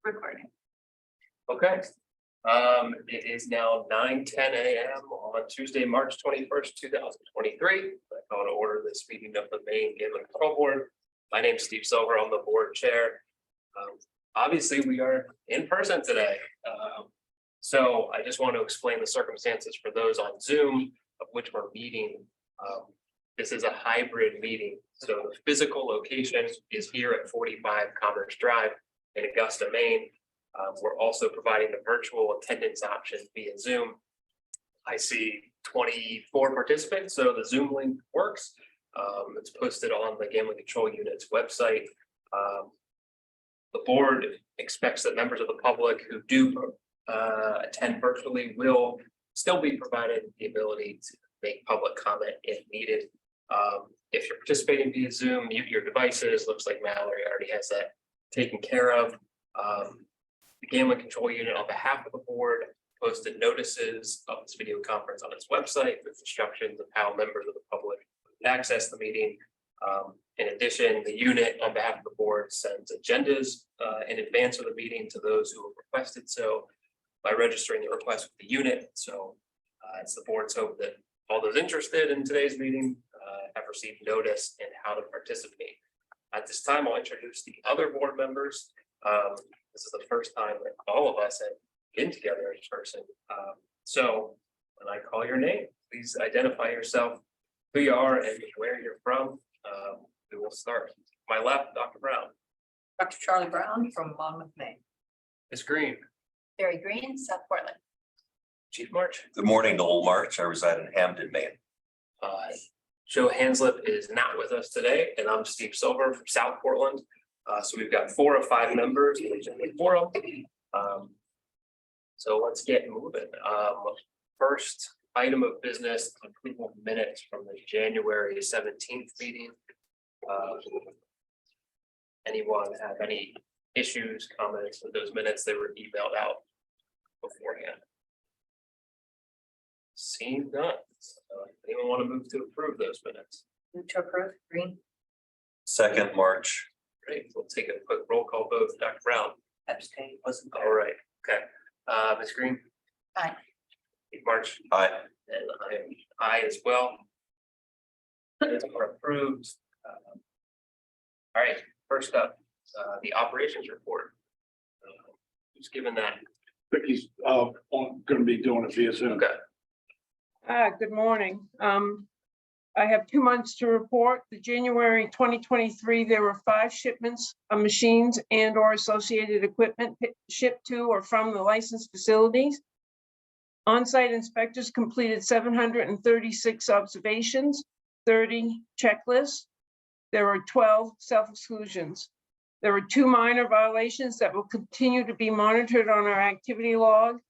Recording. Okay. It is now 9:10 a.m. on Tuesday, March 21st, 2023. I call to order this meeting of the Maine Gambling Control Board. My name is Steve Silver. I'm the board chair. Obviously, we are in person today. So I just want to explain the circumstances for those on Zoom of which we're meeting. This is a hybrid meeting. So the physical location is here at 45 Commerce Drive in Augusta, Maine. We're also providing the virtual attendance option via Zoom. I see 24 participants, so the Zoom link works. It's posted on the Gambling Control Unit's website. The board expects that members of the public who do attend virtually will still be provided the ability to make public comment if needed. If you're participating via Zoom, mute your devices. Looks like Mallory already has that taken care of. The Gambling Control Unit, on behalf of the board, posted notices of this video conference on its website with instructions of how members of the public access the meeting. In addition, the unit, on behalf of the board, sends agendas in advance of the meeting to those who have requested so by registering the request with the unit. So it's the board's hope that all those interested in today's meeting have received notice and how to participate. At this time, I'll introduce the other board members. This is the first time that all of us have been together in person. So when I call your name, please identify yourself, who you are and where you're from. We will start. My left, Dr. Brown. Dr. Charlie Brown from Monmouth, Maine. Ms. Green. Barry Green, South Portland. Chief March. Good morning, Noel March. I reside in Hamden, Maine. Joe Hanslip is not with us today, and I'm Steve Silver from South Portland. So we've got 4 of 5 members, forum. So let's get moving. First item of business, approval of minutes from the January 17th meeting. Anyone have any issues, comments with those minutes? They were emailed out beforehand. Seeing none. Anyone want to move to approve those minutes? Move to approve. Green. Second, March. Great, we'll take a quick roll call vote. Dr. Brown. Abstain. Wasn't All right, okay. Ms. Green. Aye. Chief March. Aye. And I am aye as well. Minutes are approved. All right, first up, the operations report. Who's given that? Vicky's gonna be doing it via Zoom. Okay, Good morning. I have 2 months to report. The January 2023, there were 5 shipments of machines and or associated equipment shipped to or from the licensed facilities. On-site inspectors completed 736 observations, 30 checklists. There were 12 self-exclusions. There were 2 minor violations that will continue to be monitored on our activity log.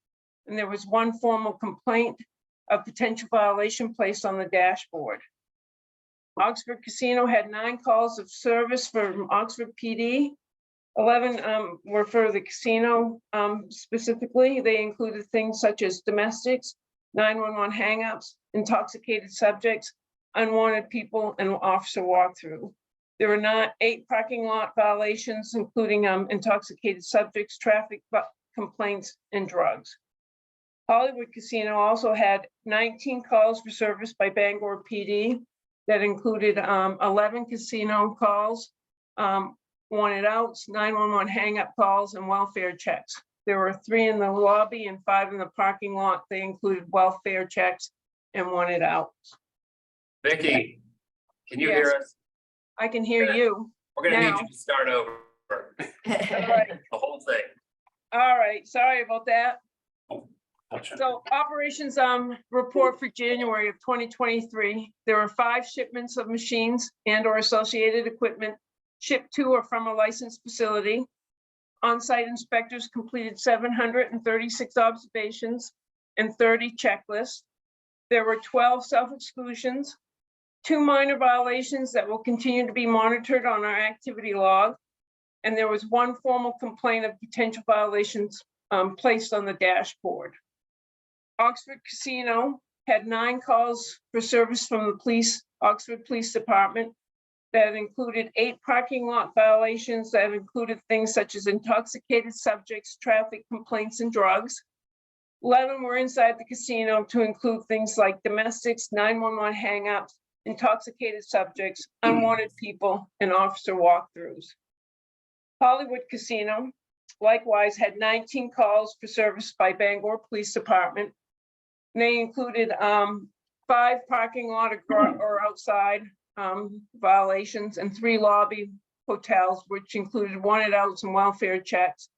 And there was 1 formal complaint of potential violation placed on the dashboard. Oxford Casino had 9 calls of service from Oxford PD. 11 were for the casino specifically. They included things such as domestics, 911 hangups, intoxicated subjects, unwanted people, and officer walkthrough. There were not 8 parking lot violations, including intoxicated subjects, traffic complaints, and drugs. Hollywood Casino also had 19 calls for service by Bangor PD that included 11 casino calls, wanted outs, 911 hang-up calls, and welfare checks. There were 3 in the lobby and 5 in the parking lot. They included welfare checks and wanted outs. Vicky, can you hear us? I can hear you. We're gonna need now. you to start over. All right. The whole thing. All right, sorry about that. Gotcha. So operations report for January of 2023, there were 5 shipments of machines and or associated equipment shipped to or from a licensed facility. On-site inspectors completed 736 observations and 30 checklists. There were 12 self-exclusions, 2 minor violations that will continue to be monitored on our activity log. And there was 1 formal complaint of potential violations placed on the dashboard. Oxford Casino had 9 calls for service from the Oxford Police Department that included 8 parking lot violations that included things such as intoxicated subjects, traffic complaints, and drugs. 11 were inside the casino to include things like domestics, 911 hangups, intoxicated subjects, unwanted people, and officer walkthroughs. Hollywood Casino likewise had 19 calls for service by Bangor Police Department. They included 5 parking lot or outside violations and 3 lobby hotels, which included wanted outs and welfare checks.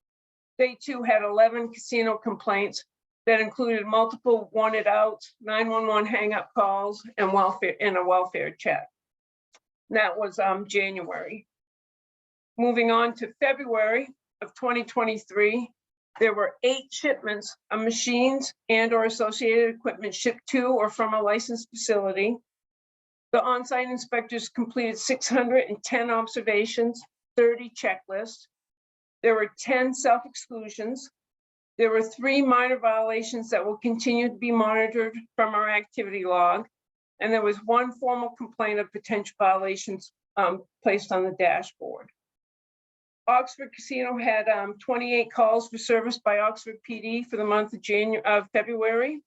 They too had 11 casino complaints that included multiple wanted outs, 911 hang-up calls, and a welfare check. That was January. Moving on to February of 2023, there were 8 shipments of machines and or associated equipment shipped to or from a licensed facility. The on-site inspectors completed 610 observations, 30 checklists. There were 10 self-exclusions. There were 3 minor violations that will continue to be monitored from our activity log. And there was 1 formal complaint of potential violations placed on the dashboard. Oxford Casino had 28 calls for service by Oxford PD for the month of February.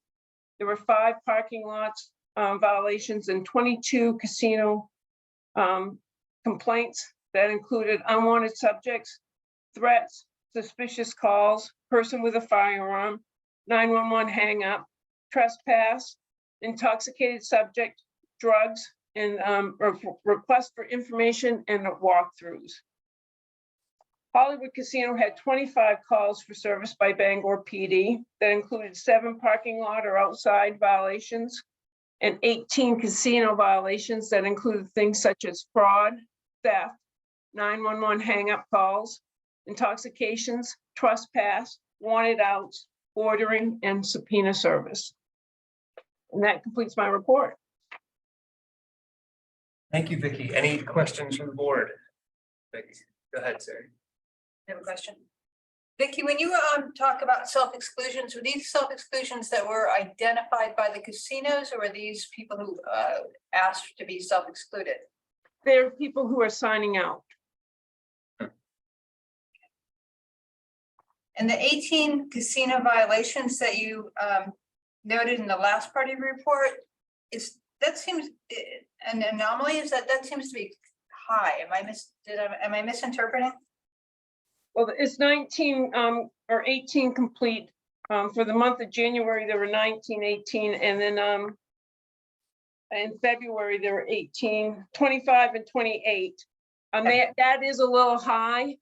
There were 5 parking lots violations and 22 casino complaints that included unwanted subjects, threats, suspicious calls, person with a firearm, 911 hang up, trespass, intoxicated subject, drugs, and request for information and walkthroughs. Hollywood Casino had 25 calls for service by Bangor PD that included 7 parking lot or outside violations and 18 casino violations that included things such as fraud, theft, 911 hang-up calls, intoxications, trespass, wanted outs, ordering, and subpoena service. And that completes my report. Thank you, Vicky. Any questions from the board? Vicky, go ahead, Sarah. I have a question. Vicky, when you talk about self-exclusions, were these self-exclusions that were identified by the casinos, or were these people who asked to be self-excluded? There are people who are signing out. And the 18 casino violations that you noted in the last part of your report, that seems an anomaly? Is that seems to be high? Am I misinterpreting? Well, it's 19 or 18 complete. For the month of January, there were 19, 18, and then in February, there were 18, 25, and 28. That is a little high,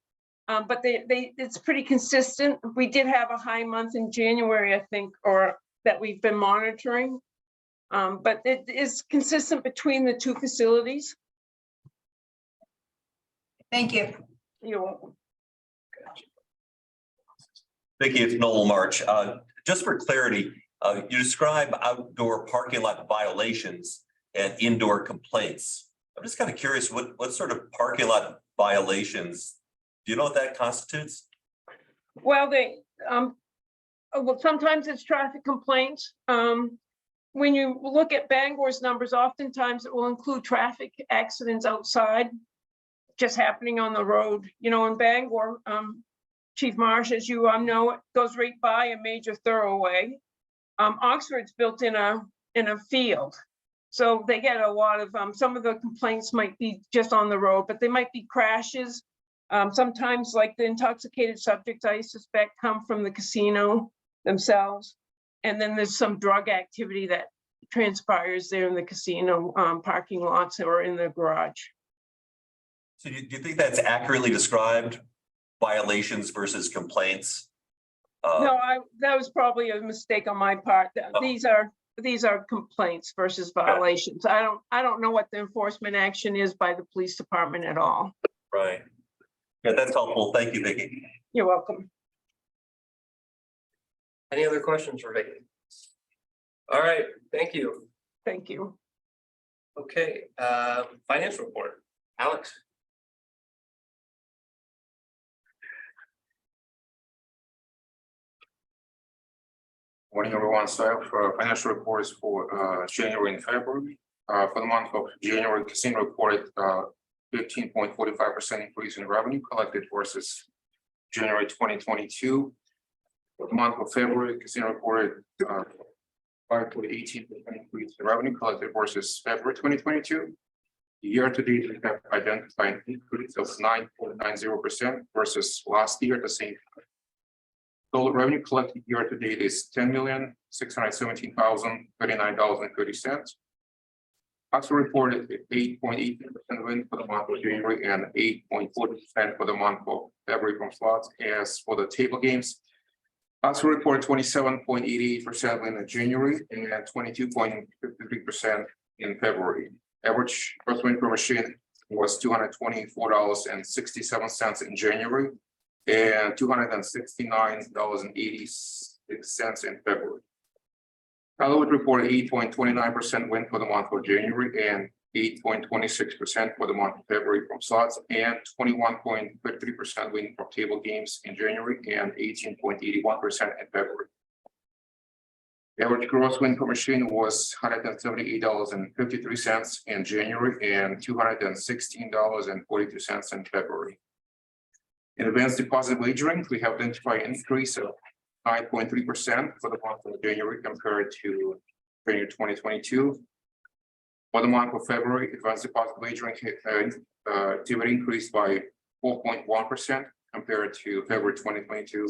but it's pretty consistent. We did have a high month in January, I think, or that we've been monitoring. But it is consistent between the 2 facilities. Thank you. You're welcome. Vicky, it's Noel March. Just for clarity, you describe outdoor parking lot violations and indoor complaints. I'm just kind of curious, what sort of parking lot violations, do you know what that constitutes? Well, sometimes it's traffic complaints. When you look at Bangor's numbers, oftentimes it will include traffic accidents outside, just happening on the road. You know, in Bangor, Chief Marsh, as you know, it goes right by a major thoroughway. Oxford's built in a field, so they get a lot of some of the complaints might be just on the road, but they might be crashes. Sometimes, like the intoxicated subjects, I suspect come from the casino themselves, and then there's some drug activity that transpires there in the casino parking lots or in the garage. So do you think that's accurately described? Violations versus complaints? No, that was probably a mistake on my part. These are complaints versus violations. I don't know what the enforcement action is by the police department at all. Right. Yeah, that's helpful. Thank you, Vicky. You're welcome. Any other questions for Vicky? All right, thank you. Thank you. Okay, financial report, Alex. Morning, everyone. So I have financial reports for January and February. For the month of January, casino reported 15.45% increase in revenue collected versus January 2022. For the month of February, casino reported 5.18% increase in revenue collected versus February 2022. Year to date, we have identified an increase of 9.90% versus last year at the same time. Total revenue collected year to date is $10,617,039.30. Also reported 8.8% win for the month of January and 8.4% for the month of February from slots. As for the table games, also reported 27.88% win in January and 22.53% in February. Average gross win per machine was $224.67 in January and $269.86 in February. Hollywood reported 8.29% win for the month of January and 8.26% for the month of February from slots and 21.33% win from table games in January and 18.81% in February. The average gross win per machine was $178.53 in January and $216.42 in February. In advanced deposit wagering, we have identified an increase of 9.3% for the month of January compared to January 2022. For the month of February, advanced deposit wagering activity increased by 4.1% compared to February 2022.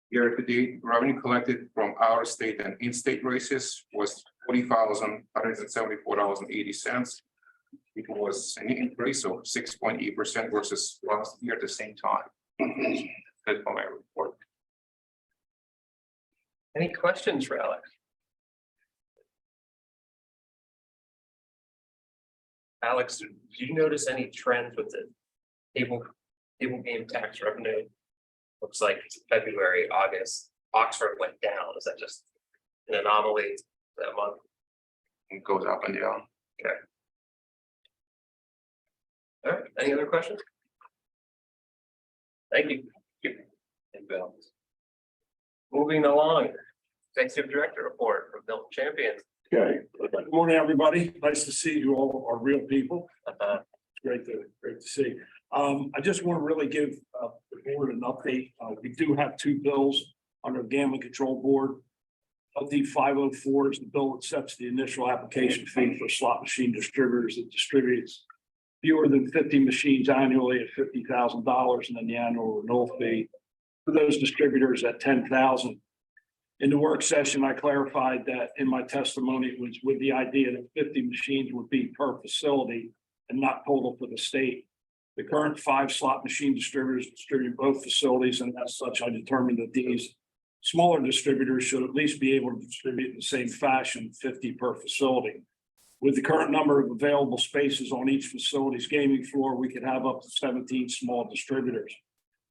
Year to date, revenue collected from out of state and in-state races was $40,174.80. It was an increase of 6.8% versus last year at the same time. That's for my report. Any questions for Alex? Alex, did you notice any trends with the table game tax revenue? Looks like February, August, Oxford went down. Is that just an anomaly that month? It goes up and down. Okay. All right, any other questions? Thank you. And Bill. Moving along, Executive Director report from Milton Champion. Okay, good morning, everybody. Nice to see you all are real people. Great to see. I just want to really give the board an update. We do have two bills under the Gambling Control Board. LD 504 is the bill that sets the initial application fee for slot machine distributors that distributes fewer than 50 machines annually at $50,000, and then the annual renewal fee for those distributors at $10,000. In the work session, I clarified that in my testimony, it was with the idea that 50 machines would be per facility and not total for the state. The current 5 slot machine distributors distribute both facilities, and as such, I determined that these smaller distributors should at least be able to distribute in the same fashion, 50 per facility. With the current number of available spaces on each facility's gaming floor, we could have up to 17 small distributors.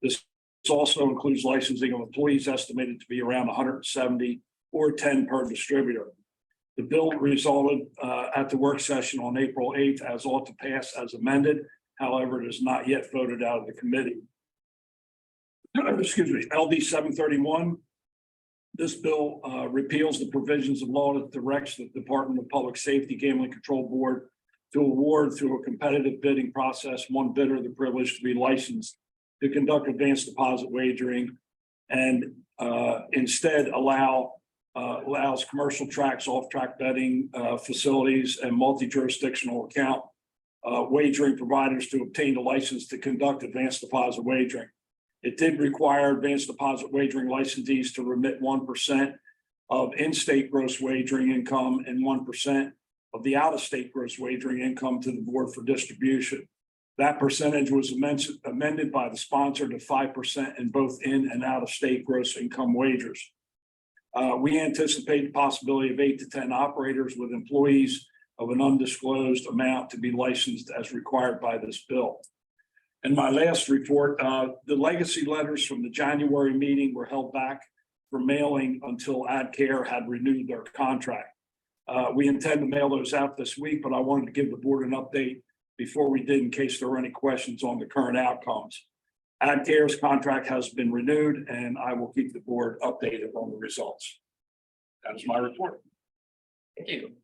This also includes licensing of employees estimated to be around 170 or 10 per distributor. The bill resulted at the work session on April 8th as ought to pass as amended. However, it is not yet voted out of the committee. Excuse me, LD 731. This bill repeals the provisions of law that directs the Department of Public Safety Gambling Control Board to award through a competitive bidding process one bidder the privilege to be licensed to conduct advanced deposit wagering, and instead allows commercial tracks, off-track betting facilities, and multi-jurisdictional account wagering providers to obtain a license to conduct advanced deposit wagering. It did require advanced deposit wagering licensees to remit 1% of in-state gross wagering income and 1% of the out-of-state gross wagering income to the board for distribution. That percentage was amended by the sponsor to 5% in both in and out-of-state gross income wagers. We anticipate the possibility of 8 to 10 operators with employees of an undisclosed amount to be licensed as required by this bill. In my last report, the legacy letters from the January meeting were held back for mailing until AdCare had renewed their contract. We intend to mail those out this week, but I wanted to give the board an update before we did in case there were any questions on the current outcomes. AdCare's contract has been renewed, and I will keep the board updated on the results. That is my report. Thank you.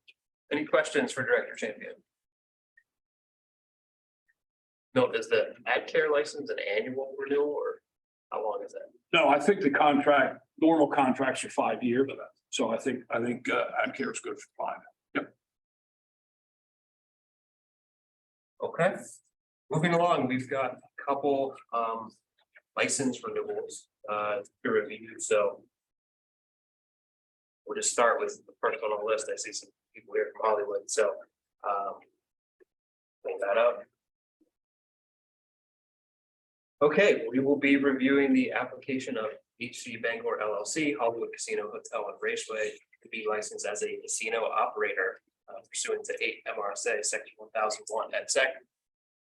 Any questions for Director Champion? No, is the ad care license an annual renewal or how long is that? No, I think the contract, normal contracts are 5 years. So I think AdCare is good for 5. Okay, moving along, we've got a couple license renewals to review, so. We'll just start with the first one on the list. I see some people here from Hollywood, so pull that up. Okay, we will be reviewing the application of HC Bangor LLC, Hollywood Casino Hotel and Raceway, to be licensed as a casino operator pursuant to 8 MRSA section 1001 et sec.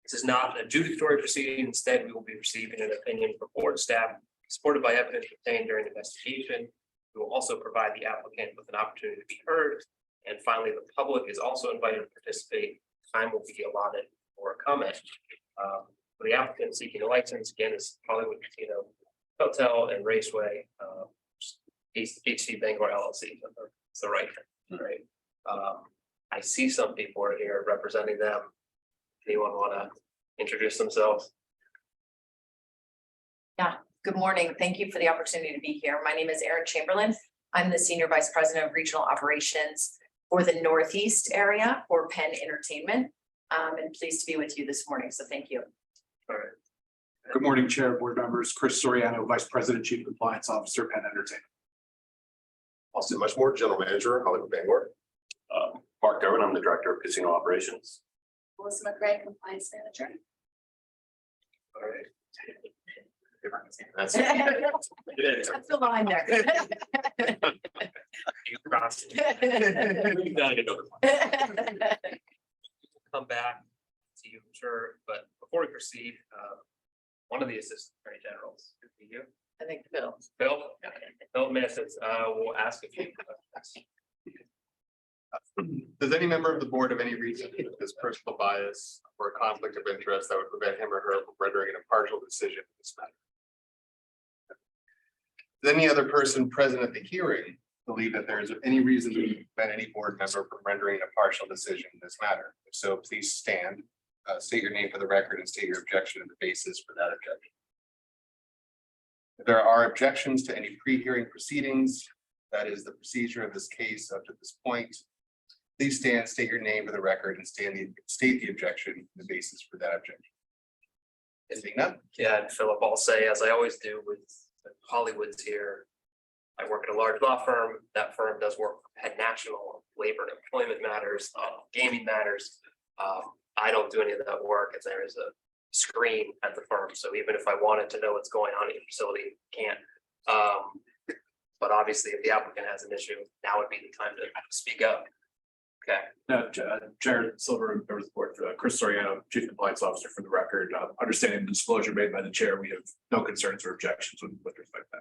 This is not an adjudicatory proceeding. Instead, we will be receiving an opinion from board staff supported by evidence obtained during the investigation. We will also provide the applicant with an opportunity to be heard. And finally, the public is also invited to participate. Time will be allotted for a comment. For the applicant seeking a license, again, is Hollywood Casino Hotel and Raceway, HC Bangor LLC. It's the right, right? I see some people are here representing them. Anyone want to introduce themselves? Good morning. Thank you for the opportunity to be here. My name is Erin Chamberlain. I'm the Senior Vice President of Regional Operations for the Northeast area for Penn Entertainment. And pleased to be with you this morning. So thank you. All right. Good morning, Chair, Board members. Chris Soriano, Vice President, Chief Compliance Officer, Penn Entertainment. Austin Muchmore, General Manager, Hollywood Bangor. Mark Derwin, I'm the Director of Casino Operations. Melissa McRae, Compliance Manager. All right. That's That's the line there. You crossed. You gotta get over it. Come back to you, I'm sure, but before we proceed, one of the Assistant Attorney Generals, you, I think Bill. Bill Masses, will ask a few questions. Does any member of the board have any reason that this personal bias or a conflict of interest that would prevent him or her from rendering an impartial decision in this matter? Does any other person present at the hearing believe that there is any reason to prevent any board member from rendering a partial decision in this matter? If so, please stand, state your name for the record and state your objection and the basis for that objection. If there are objections to any pre-hearing proceedings, that is the procedure of this case up to this point, please stand, state your name for the record and state the objection and the basis for that objection. Seeing none? Yeah, and Philip, I'll say, as I always do with Hollywood's here, I work at a large law firm. That firm does work for Penn National, labor and employment matters, gaming matters. I don't do any of that work as there is a screen at the firm. So even if I wanted to know what's going on in your facility, can't. But obviously, if the applicant has an issue, now would be the time to speak up. Okay. Chair Silver, members of the board, Chris Soriano, Chief Compliance Officer, for the record. Understanding the disclosure made by the chair, we have no concerns or objections with respect to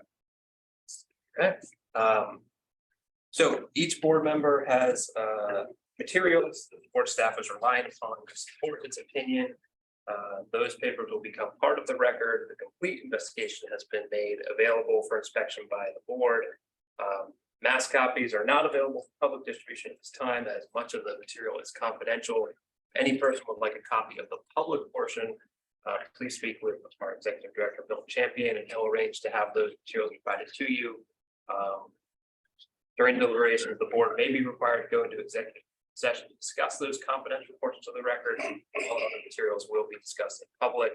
that. Okay. So each board member has materials that the board staff is relying upon to support its opinion. Those papers will become part of the record. The complete investigation has been made available for inspection by the board. Mass copies are not available for public distribution at this time, as much of the material is confidential. If any person would like a copy of the public portion, please speak with our Executive Director, Bill Champion, and he'll arrange to have those materials provided to you. During deliberations, the board may be required to go into executive session to discuss those confidential portions of the record. All other materials will be discussed in public.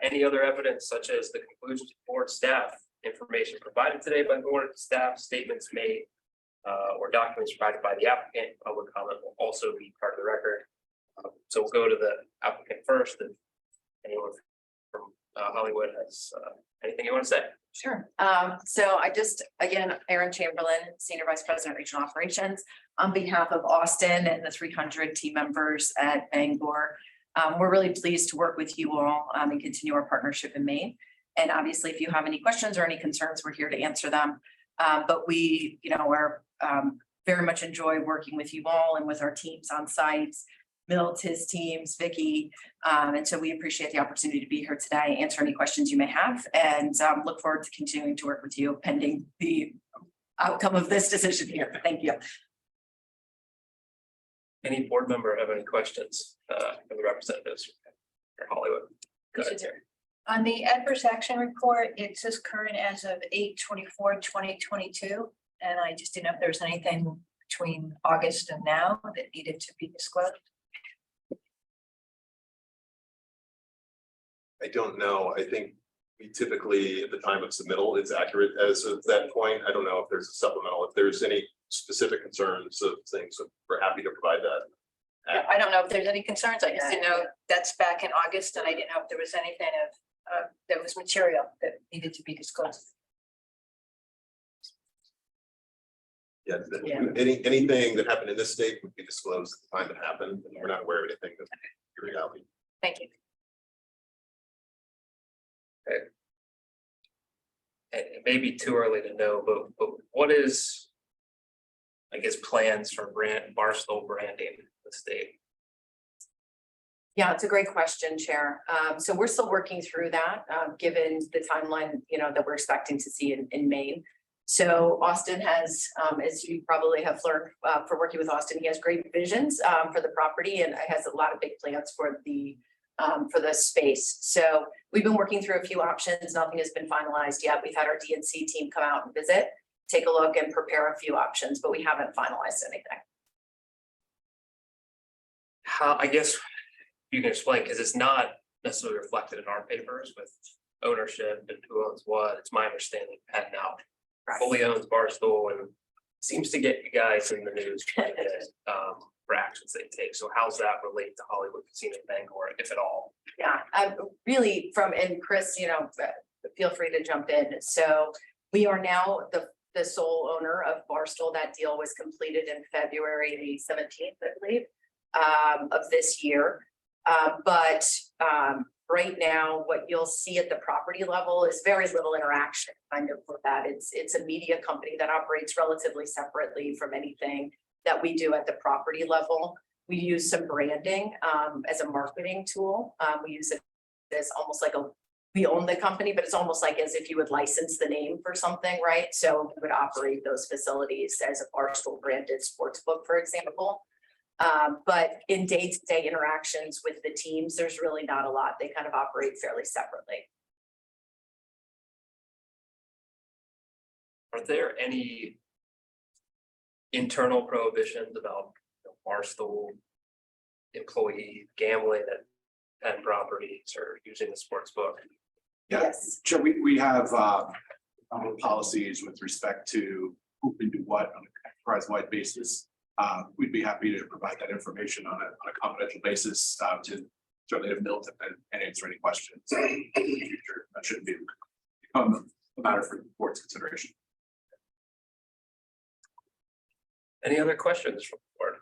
Any other evidence, such as the conclusions of board staff, information provided today by board staff, statements made, or documents provided by the applicant, public comment will also be part of the record. So we'll go to the applicant first, and anyone from Hollywood has anything you want to say? Sure. So I just, again, Erin Chamberlain, Senior Vice President, Regional Operations, on behalf of Austin and the 300 team members at Bangor. We're really pleased to work with you all and continue our partnership in Maine. And obviously, if you have any questions or any concerns, we're here to answer them. But we, are very much enjoy working with you all and with our teams on sites, Milt, his teams, Vicky. And so we appreciate the opportunity to be here today, answer any questions you may have, and look forward to continuing to work with you pending the outcome of this decision here. Thank you. Any board member have any questions for the representatives? or Hollywood. Go ahead, Terry. On the adverse action report, it says current as of 8/24/2022, and I just didn't know if there was anything between August and now that needed to be disclosed. I don't know. I think we typically, at the time of submittal, it's accurate as of that point. I don't know if there's a supplemental, if there's any specific concerns of things, so we're happy to provide that. I don't know if there's any concerns. I just didn't know that's back in August, and I didn't know if there was anything that was material that needed to be disclosed. Yeah, Yeah. anything that happened in this state would be disclosed at the time it happened. We're not aware of anything that's in reality. Thank you. It may be too early to know, but what is, I guess, plans for Barstool branding in the state? Yeah, it's a great question, Chair. So we're still working through that, given the timeline, that we're expecting to see in Maine. So Austin has, as you probably have learned, for working with Austin, he has great visions, for the property and has a lot of big plans for the space. So we've been working through a few options. Nothing has been finalized yet. We've had our DNC team come out and visit, take a look and prepare a few options, but we haven't finalized anything. How, I guess you can explain, because it's not necessarily reflected in our papers with ownership and who owns what. It's my understanding Penn now fully owns Barstool and seems to get you guys in the news quite a bit, for actions they take. So how's that relate to Hollywood Casino Bangor, if at all? Yeah, really and Chris, feel free to jump in. So we are now the sole owner of Barstool. That deal was completed in February the 17th, I believe, of this year. But right now, what you'll see at the property level is very little interaction kind of with that. It's a media company that operates relatively separately from anything that we do at the property level. We use some branding as a marketing tool. We use it as almost like we own the company, but it's almost like as if you would license the name for something, right? So we would operate those facilities as a Barstool branded sports book, for example. But in day-to-day interactions with the teams, there's really not a lot. They kind of operate fairly separately. Are there any internal prohibitions about Barstool employee gambling at Penn properties or using the sports book? Yeah, Yes. sure, we have policies with respect to who can do what on an enterprise-wide basis. We'd be happy to provide that information on a confidential basis to certainly have Milton and answer any questions in the future. That shouldn't become a matter for the board's consideration. Any other questions from the board?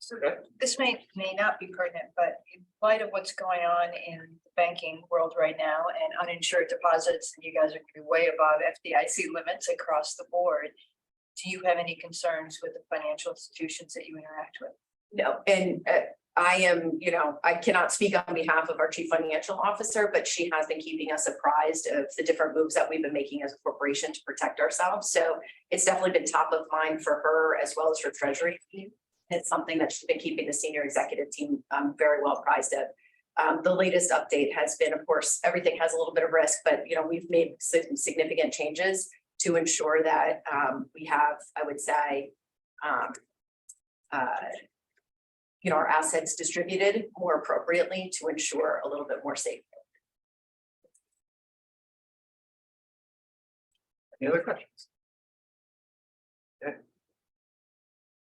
So this may not be pertinent, but in light of what's going on in the banking world right now and uninsured deposits, and you guys are gonna be way above FDIC limits across the board. Do you have any concerns with the financial institutions that you interact with? No, and I am, I cannot speak on behalf of our chief financial officer, but she has been keeping us apprised of the different moves that we've been making as a corporation to protect ourselves. So it's definitely been top of mind for her as well as her treasury team. It's something that she's been keeping the senior executive team very well apprised of. The latest update has been, of course, everything has a little bit of risk, but we've made significant changes to ensure that we have, I would say, our assets distributed more appropriately to ensure a little bit more safety. Any other questions? Okay.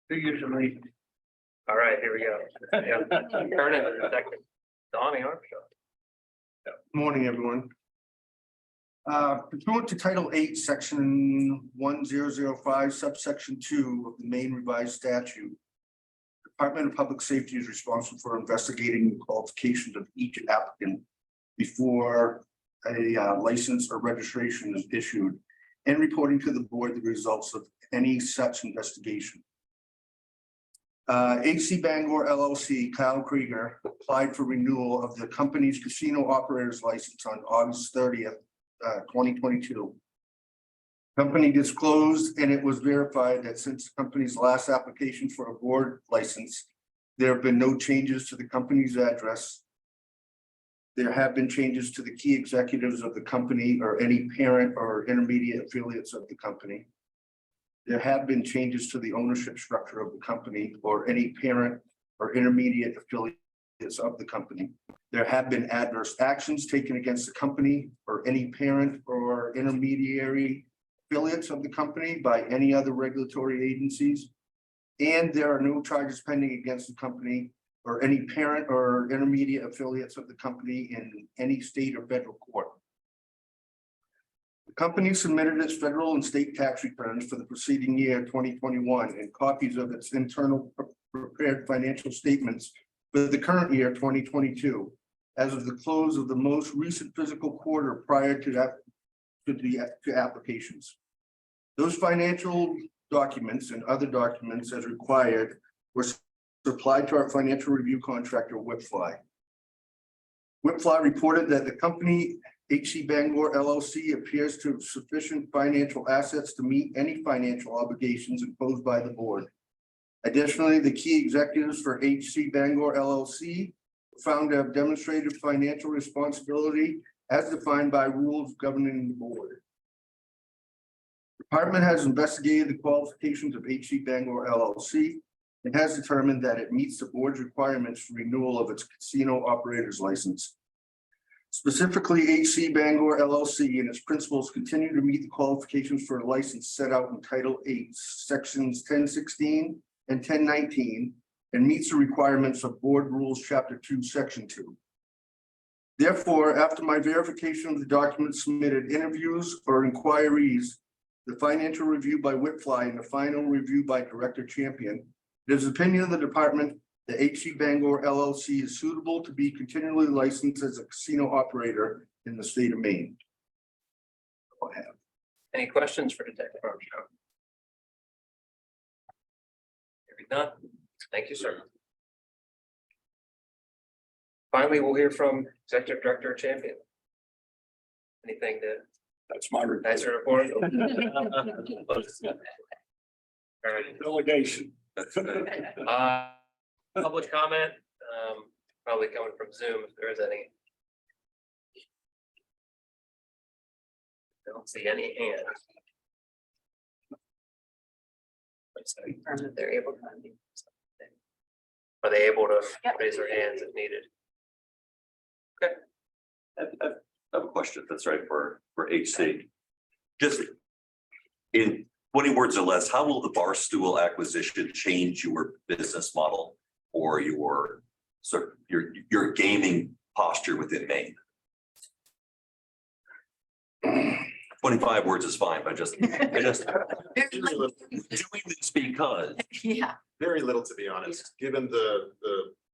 Who usually? All right, here we go. Yeah. Turn it to Detective Donnie Armstrong. Morning, everyone. Pursuant to Title 8, Section 1005, subsection 2 of the Maine Revised Statute, Department of Public Safety is responsible for investigating the qualifications of each applicant before a license or registration is issued and reporting to the board the results of any such investigation. HC Bangor LLC, Kyle Krieger, applied for renewal of the company's casino operator's license on August 30th, 2022. Company disclosed and it was verified that since the company's last application for a board license, There have been no changes to the company's address. There have been changes to the key executives of the company or any parent or intermediate affiliates of the company. There have been changes to the ownership structure of the company or any parent or intermediate affiliates of the company. There have been adverse actions taken against the company or any parent or intermediary affiliates of the company by any other regulatory agencies. And there are no charges pending against the company or any parent or intermediate affiliates of the company in any state or federal court. The company submitted its federal and state tax returns for the preceding year 2021 and copies of its internal prepared financial statements for the current year 2022 as of the close of the most recent fiscal quarter prior to applications. Those financial documents and other documents as required were supplied to our financial review contractor, Whipfly. Whipfly reported that the company HC Bangor LLC appears to have sufficient financial assets to meet any financial obligations imposed by the board. Additionally, the key executives for HC Bangor LLC found to have demonstrated financial responsibility as defined by rules governing the board. The department has investigated the qualifications of HC Bangor LLC and has determined that it meets the board's requirements for renewal of its casino operator's license. Specifically, HC Bangor LLC and its principals continue to meet the qualifications for a license set out in Title 8, Sections 1016 and 1019, and meets the requirements of Board Rules Chapter 2, Section 2. Therefore, after my verification of the documents submitted, interviews or inquiries, the financial review by Whipfly and the final review by Director Champion, it is the opinion of the department that HC Bangor LLC is suitable to be continually licensed as a casino operator in the state of Maine. Any questions for Detective Armstrong? Hearing none. Thank you, sir. Finally, we'll hear from Executive Director Champion. Anything to, That's my report. that's your report? All right. Delegation. Public comment, probably coming from Zoom if there is any. I don't see any hands. They're able to. Are they able to Yep. raise their hands if needed? I have a question, if that's right, for HC. Just in 20 words or less, how will the Barstool acquisition change your business model or your sort of your gaming posture within Maine? 25 words is fine, but just doing this because. Yeah, Very little, to be honest, given the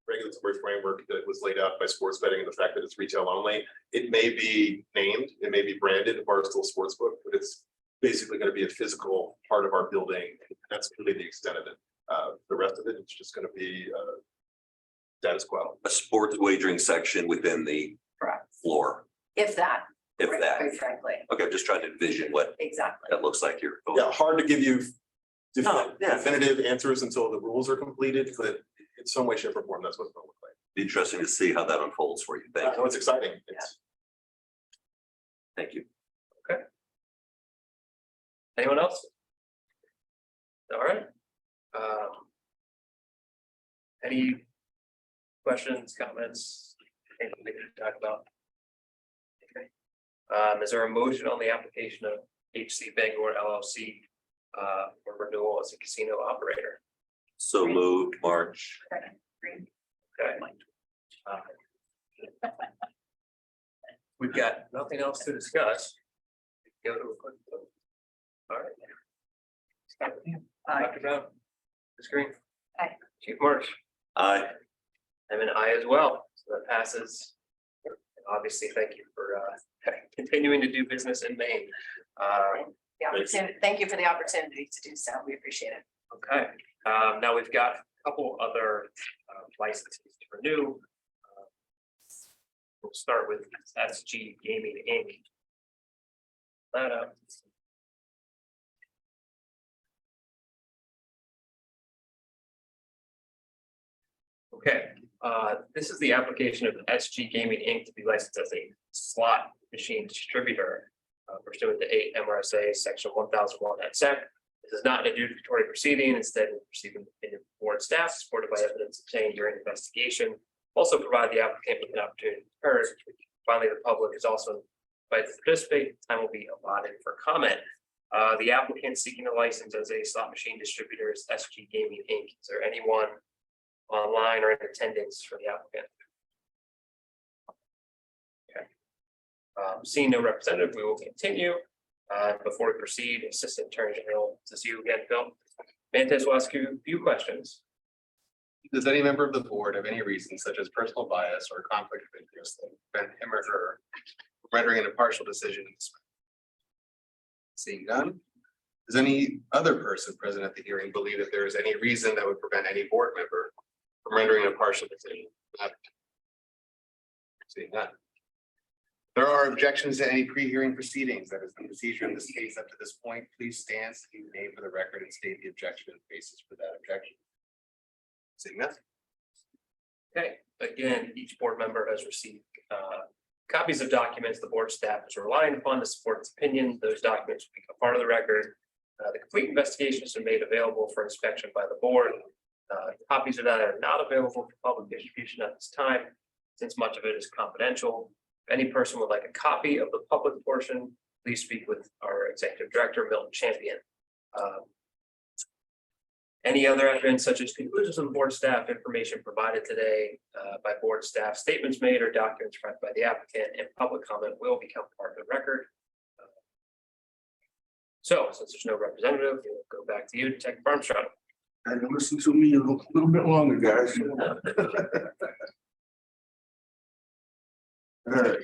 regulatory framework that was laid out by sports betting and the fact that it's retail only. It may be named, it may be branded Barstool Sportsbook, but it's basically going to be a physical part of our building. That's really the extent of it. The rest of it, it's just going to be status quo. A sports wagering section within the correct. floor, If that. if right, that. Quite frankly, Okay, I'm just trying to envision what exactly. that looks like here. Yeah, hard to give you No, yeah. definitive answers until the rules are completed, but in some way, shape or form, that's what it's going to look like. Interesting to see how that unfolds for you. Thank No, you. it's exciting. It's Thank you. Anyone else? All right. Any questions, comments, anything we can talk about? Okay. Is there a motion on the application of HC Bangor LLC for renewal as a casino operator? So moved, March. Okay. We've got nothing else to discuss. Go to a quick vote. All right. Start with you. Dr. Brown. Ms. Green. Aye. Chief March. Aye. I'm an aye as well, so that passes. And obviously, thank you for continuing to do business in Maine. The opportunity, thank you for the opportunity to do so. We appreciate it. Okay, now we've got a couple other licenses to renew. We'll start with SG Gaming Inc. That up. Okay, this is the application of SG Gaming Inc. to be licensed as a slot machine distributor pursuant to 8 MRSA section 1001 at SEC. This is not an adjudicatory proceeding. Instead, we're receiving the opinion of board staff supported by evidence obtained during investigation. Also provide the applicant with an opportunity to be heard. Finally, the public is also invited to participate. Time will be allotted for comment. The applicant seeking a license as a slot machine distributor is SG Gaming Inc. Is there anyone online or in attendance for the applicant? Okay. Seeing no representative, we will continue. Before we proceed, Assistant Attorney General, this is you again, Phil. Mantes will ask you a few questions. Does any member of the board have any reason such as personal bias or conflict of interest that prevent him or her from rendering an impartial decision in this matter? Seeing none, does any other person present at the hearing believe that there is any reason that would prevent any board member from rendering an impartial decision? Seeing none. There are objections to any pre-hearing proceedings. That is the procedure in this case up to this point. Please stand, state your name for the record, and state the objection and basis for that objection. Seeing none. Okay, again, each board member has received copies of documents the board staff is relying upon to support its opinion. Those documents will become part of the record. The complete investigations are made available for inspection by the board. Copies of that are not available for public distribution at this time, since much of it is confidential. If any person would like a copy of the public portion, please speak with our executive director, Milton Champion. Any other evidence such as conclusions of the board staff, information provided today by board staff, statements made or documents provided by the applicant, and public comment will become part of the record. So since there's no representative, we'll go back to you, Detective Armstrong. And listen to me a little bit longer, guys. All right.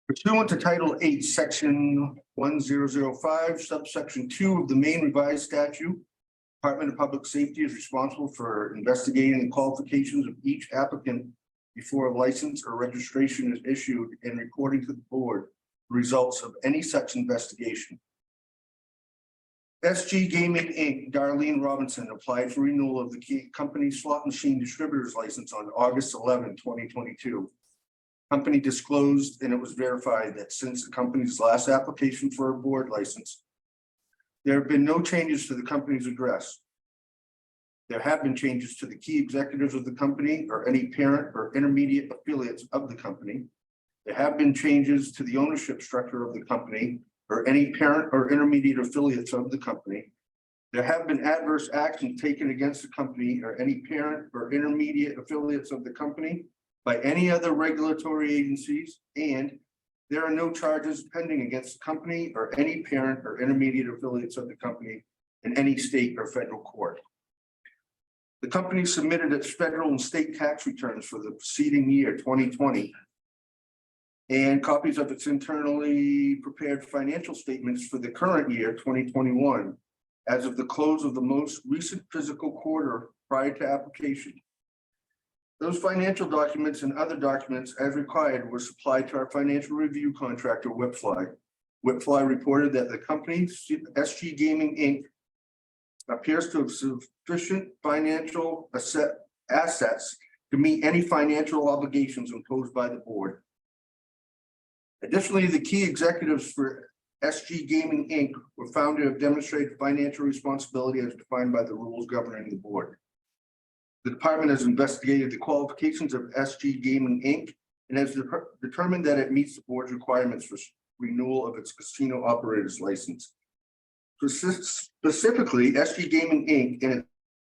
Pursuant to Title 8, Section 1005, subsection 2 of the Maine Revised Statute, Department of Public Safety is responsible for investigating the qualifications of each applicant before a license or registration is issued and reporting to the board the results of any such investigation. SG Gaming Inc., Darlene Robinson applied for renewal of the company's slot machine distributor's license on August 11, 2022. Company disclosed and it was verified that since the company's last application for a board license, there have been no changes to the company's address. There have been changes to the key executives of the company or any parent or intermediate affiliates of the company. There have been changes to the ownership structure of the company or any parent or intermediate affiliates of the company. There have been adverse actions taken against the company or any parent or intermediate affiliates of the company by any other regulatory agencies, and there are no charges pending against the company or any parent or intermediate affiliates of the company in any state or federal court. The company submitted its federal and state tax returns for the preceding year, 2020, and copies of its internally prepared financial statements for the current year, 2021, as of the close of the most recent fiscal quarter prior to application. Those financial documents and other documents as required were supplied to our financial review contractor, Whipfly. Whipfly reported that the company, SG Gaming Inc., appears to have sufficient financial assets to meet any financial obligations imposed by the board. Additionally, the key executives for SG Gaming Inc. were found to have demonstrated financial responsibility as defined by the rules governing the board. The department has investigated the qualifications of SG Gaming Inc. and has determined that it meets the board's requirements for renewal of its casino operator's license. Specifically, SG Gaming Inc. and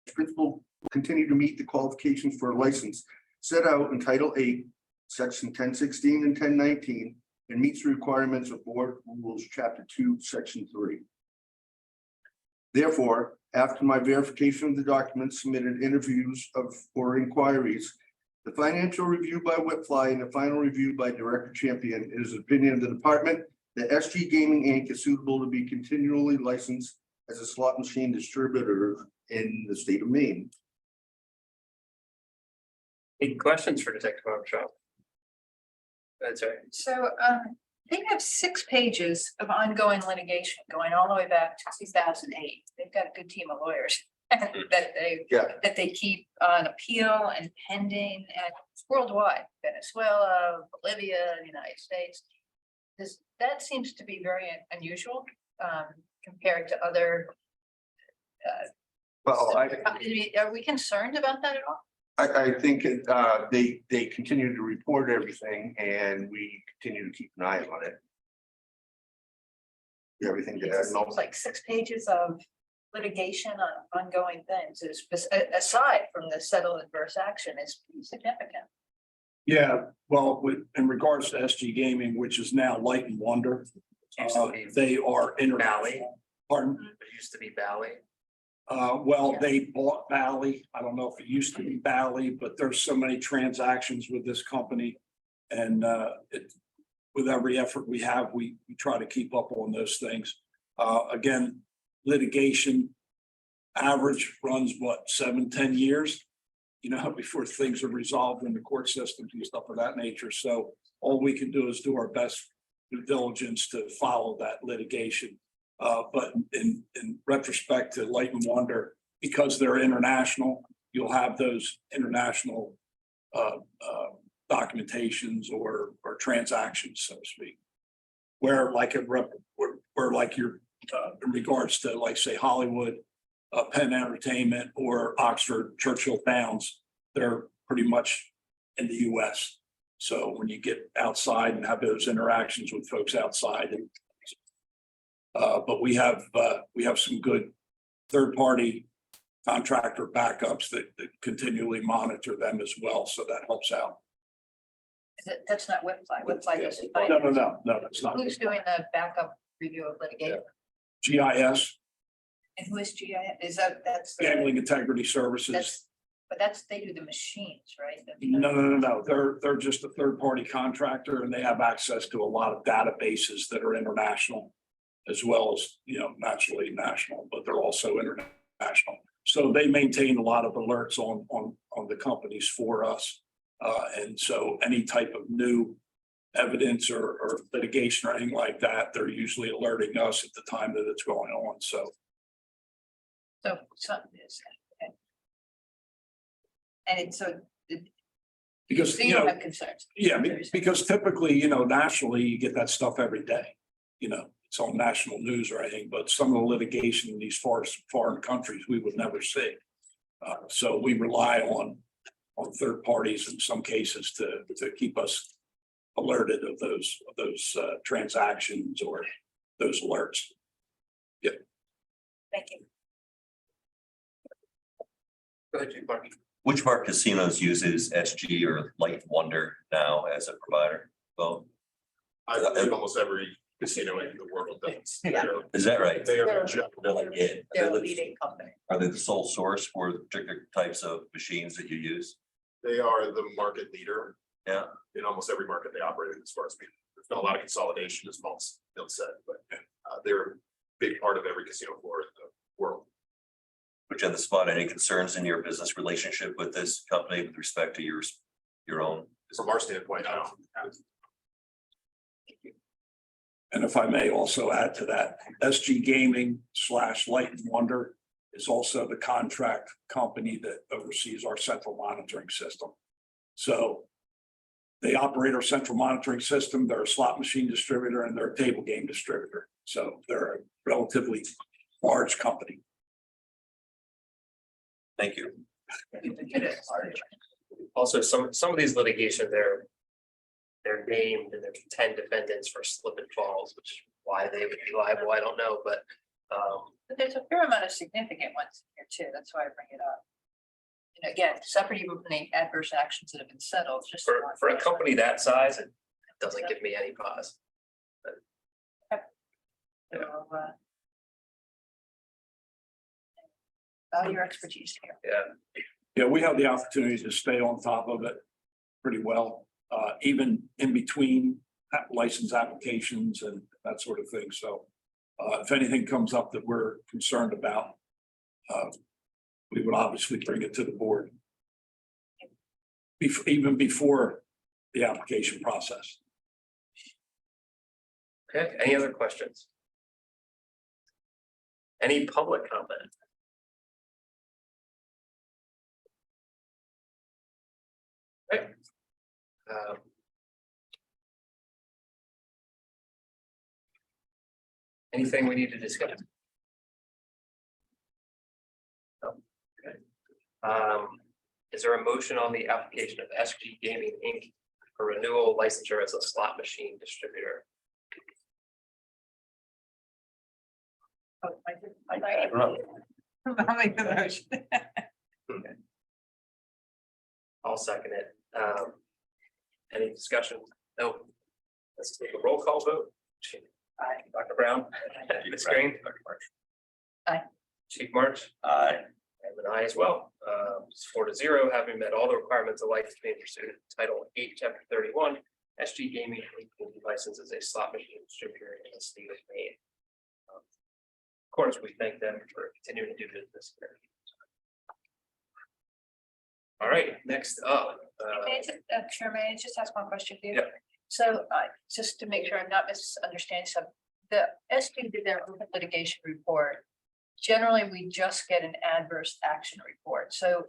its principal continue to meet the qualifications for a license set out in Title 8, Section 1016 and 1019, and meets the requirements of Board Rules, Chapter 2, Section 3. Therefore, after my verification of the documents, submitted interviews or inquiries, the financial review by Whipfly and the final review by Director Champion, it is the opinion of the department that SG Gaming Inc. is suitable to be continually licensed as a slot machine distributor in the state of Maine. Any questions for Detective Armstrong? That's right. So they have 6 pages of ongoing litigation going all the way back to 2008. They've got a good team of lawyers. Yeah. that they keep on appeal and pending and worldwide, Venezuela, Bolivia, the United States. That seems to be very unusual compared to other. Well, Are we concerned about that at all? I think they continue to report everything and we continue to keep an eye on it. Everything that It's like 6 pages of litigation on ongoing things, aside from the settled adverse action, is pretty significant. Yeah, well, in regards to SG Gaming, which is now Light and Wonder, Used to be they are Bally. international. Pardon? It used to be Bally. Well, they bought Bally. I don't know if it used to be Bally, but there's so many transactions with this company. And with every effort we have, we try to keep up on those things. Again, litigation average runs what, 7-10 years? Before things are resolved in the court systems and stuff of that nature. So all we can do is do our best due diligence to follow that litigation. But in retrospect to Light and Wonder, because they're international, you'll have those international documentations or transactions, so to speak. Where like you're in regards to, like, say, Hollywood, Penn Entertainment or Oxford Churchill Downs, they're pretty much in the US. So when you get outside and have those interactions with folks outside, but we have some good third-party contractor backups that continually monitor them as well. So that helps out. That's not Whipfly. Whipfly doesn't. No, that's not. Who's doing the backup review of litigation? GIS, And who is GIS? That's. Gambling Integrity Services. But they do the machines, right? No. They're just a third-party contractor and they have access to a lot of databases that are international as well as, naturally national, but they're also international. So they maintain a lot of alerts on the companies for us. And so any type of new evidence or litigation or anything like that, they're usually alerting us at the time that it's going on. So. So something is. Okay. And it's so. Because, So you don't have concerns. Yeah, because typically, nationally, you get that stuff every day. It's on national news or anything, but some of the litigation in these foreign countries, we would never see. So we rely on third parties in some cases to keep us alerted of those transactions or those alerts. Yeah. Thank you. Go ahead, Chief Mark. Which of our casinos uses SG or Light and Wonder now as a provider? Well, I think almost every casino in the world does. Yeah. is that right? They are. They're a leading company. Are they the sole source for the particular types of machines that you use? They are the market leader. Yeah. In almost every market they operate in, as far as there's been a lot of consolidation, as Bill said, but they're a big part of every casino floor in the world. Put you on the spot, any concerns in your business relationship with this company with respect to your own? From our standpoint, I don't. And if I may also add to that, SG Gaming / Light and Wonder is also the contract company that oversees our central monitoring system. So they operate our central monitoring system. They're a slot machine distributor and they're a table game distributor. So they're a relatively large company. Thank you. Also, some of these litigation, they're named and there's 10 defendants for slip and falls, which is why they would be liable, I don't know, but. But there's a fair amount of significant ones here too. That's why I bring it up. And again, separate even from the adverse actions that have been settled, just. For a company that size, it doesn't give me any pause. So, value your expertise here. Yeah, Yeah, we have the opportunity to stay on top of it pretty well, even in between license applications and that sort of thing. So if anything comes up that we're concerned about, we would obviously bring it to the board. Even before the application process. okay, any other questions? Any public comment? Anything we need to discuss? No. Okay. Is there a motion on the application of SG Gaming Inc. for renewal licensure as a slot machine distributor? Oh, I'll make the motion. I'll second it. Any discussion? No. Let's take a roll call vote. Aye. Dr. Brown. Ms. Green. Dr. March. Aye. Chief March. Aye. And an aye as well. It's 4-0, having met all the requirements of license being pursued. Title 8, Chapter 31. SG Gaming will be licensed as a slot machine distributor in the state of Maine. Of course, we thank them for continuing to do business here. All right, next up. Chair, may I just ask one question for you? Yeah. So just to make sure I'm not misunderstanding something, the SG did their open litigation report. Generally, we just get an adverse action report. So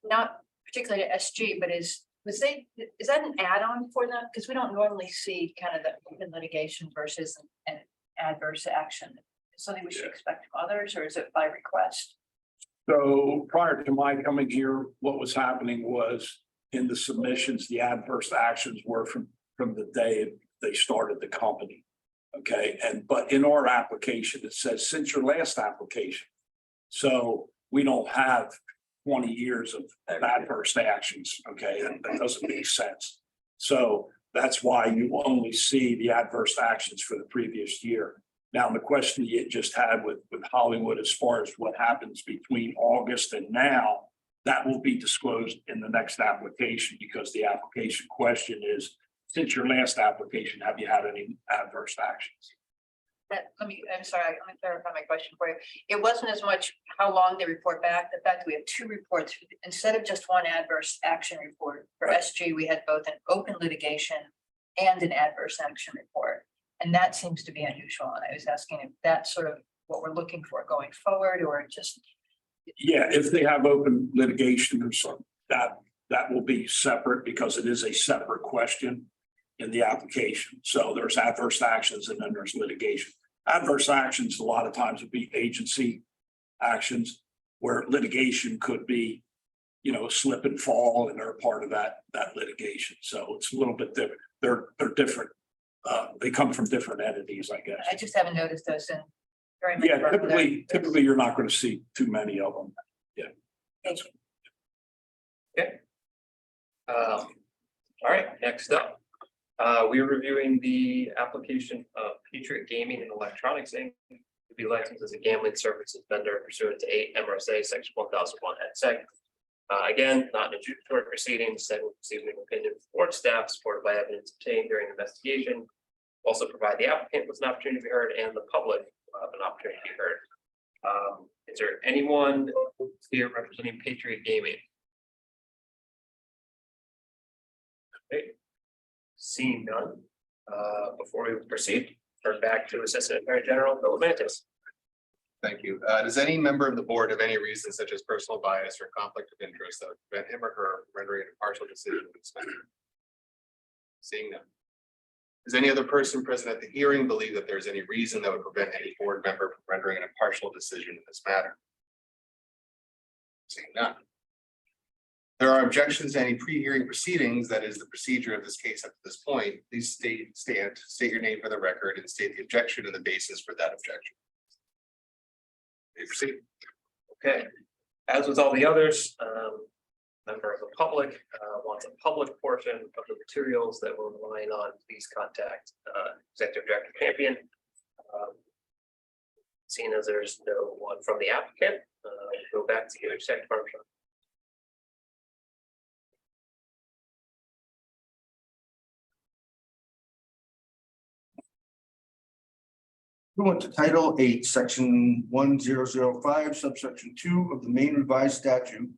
not particularly to SG, but is that an add-on for them? Because we don't normally see kind of the open litigation versus an adverse action. Is something we should expect from others, or is it by request? So prior to my coming here, what was happening was in the submissions, the adverse actions were from the day they started the company. Okay, but in our application, it says since your last application. So we don't have 20 years of adverse actions. Okay, and that doesn't make sense. So that's why you only see the adverse actions for the previous year. Now, the question you just had with Hollywood, as far as what happens between August and now, that will be disclosed in the next application, because the application question is, since your last application, have you had any adverse actions? I'm sorry, let me clarify my question for you. It wasn't as much how long they report back, the fact that we have two reports, instead of just one adverse action report. For SG, we had both an open litigation and an adverse action report. And that seems to be unusual. And I was asking if that's sort of what we're looking for going forward, or just. Yeah, if they have open litigation or something, that will be separate, because it is a separate question in the application. So there's adverse actions and then there's litigation. Adverse actions a lot of times would be agency actions, where litigation could be, slip and fall, and they're part of that litigation. So it's a little bit different. They're different. They come from different entities, I guess. I just haven't noticed those in very much. Yeah, typically you're not going to see too many of them. Yeah. Thank you. Okay. All right, next up. We're reviewing the application of Patriot Gaming and Electronics Inc. to be licensed as a gambling services vendor pursuant to 8 MRSA Section 1001 et sec. Again, not in adjudicatory proceedings, and receiving an opinion from board staff supported by evidence obtained during investigation. Also provide the applicant with an opportunity to be heard and the public will have an opportunity to be heard. Is there anyone here representing Patriot Gaming? Okay. Seeing none, before we proceed, turn back to Assistant Attorney General Bill Mantis. Thank you. Does any member of the board have any reason such as personal bias or conflict of interest that would prevent him or her from rendering a partial decision in this matter? Seeing none. Does any other person present at the hearing believe that there's any reason that would prevent any board member from rendering a partial decision in this matter? Seeing none. There are objections to any pre-hearing proceedings, that is the procedure of this case up to this point. Please state your name for the record and state the objection and the basis for that objection. You proceed. Okay, as with all the others, member of the public wants a public portion of the materials that we're relying on. Please contact Executive Director Champion. Seeing as there's no one from the applicant, go back to you, Executive Director. We went to Title 8, Section 1005, subsection 2 of the Maine Revised Statute.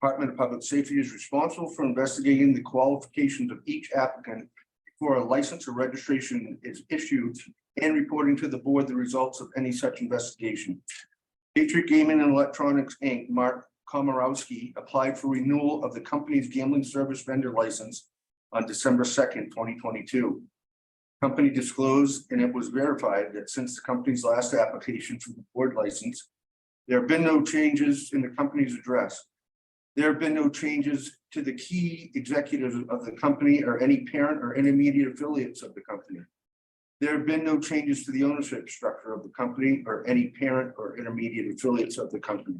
Department of Public Safety is responsible for investigating the qualifications of each applicant before a license or registration is issued, and reporting to the board the results of any such investigation. Patriot Gaming and Electronics Inc., Mark Komorowski applied for renewal of the company's gambling service vendor license on December 2nd, 2022. Company disclosed, and it was verified, that since the company's last application for the board license, there have been no changes in the company's address. There have been no changes to the key executives of the company or any parent or intermediate affiliates of the company. There have been no changes to the ownership structure of the company or any parent or intermediate affiliates of the company.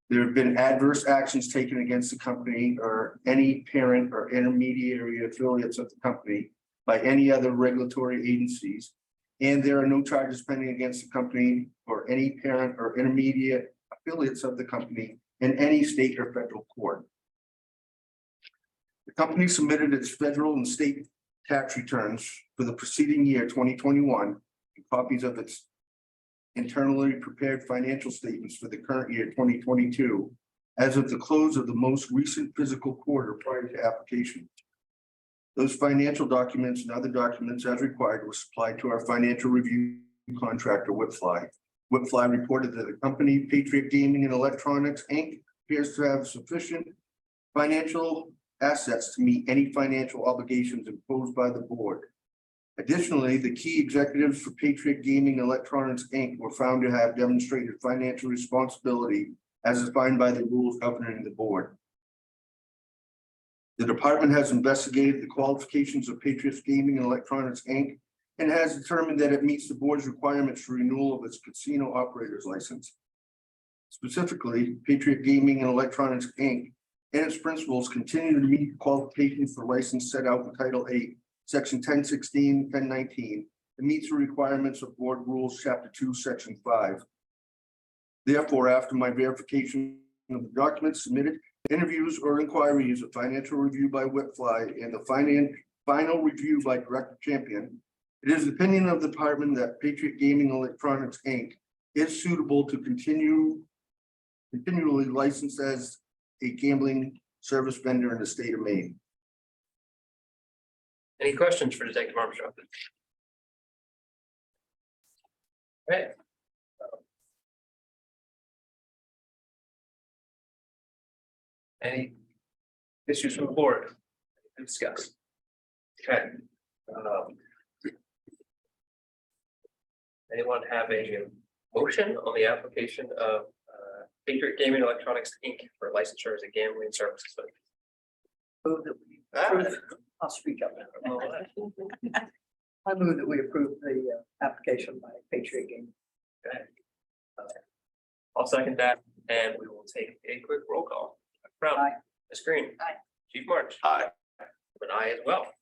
There have been adverse actions taken against the company or any parent or intermediary affiliates of the company by any other regulatory agencies. And there are no charges pending against the company or any parent or intermediate affiliates of the company in any state or federal court. The company submitted its federal and state tax returns for the preceding year 2021, and copies of its internally prepared financial statements for the current year 2022, as of the close of the most recent fiscal quarter prior to application. Those financial documents and other documents as required were supplied to our financial review contractor, Whitfly. Whitfly reported that the company, Patriot Gaming and Electronics, Inc., appears to have sufficient financial assets to meet any financial obligations imposed by the board. Additionally, the key executives for Patriot Gaming and Electronics, Inc. were found to have demonstrated financial responsibility as defined by the rules governing the board. The department has investigated the qualifications of Patriot Gaming and Electronics, Inc., and has determined that it meets the board's requirements for renewal of its casino operator's license. Specifically, Patriot Gaming and Electronics, Inc. and its principals continue to meet qualifications for license set out in Title 8, Section 1016, 1019, and meets the requirements of Board Rules, Chapter 2, Section 5. Therefore, after my verification of the documents submitted, interviews or inquiries of financial review by Whitfly, and the final review by Director Champion, it is the opinion of the department that Patriot Gaming Electronics, Inc. is suitable to continually licensed as a gambling service vendor in the state of Maine. Any questions for Detective Armstrong? Okay. Any issues from the board to discuss? Okay. Anyone have a motion on the application of Patriot Gaming Electronics, Inc. for licensure as a gambling services vendor? Move that we approve, I'll speak up now. I move that we approve the application by Patriot Gaming. Okay. I'll second that, and we will take a quick roll call. Brown. Aye. Ms. Green. Aye. Chief March. Aye. An aye as well.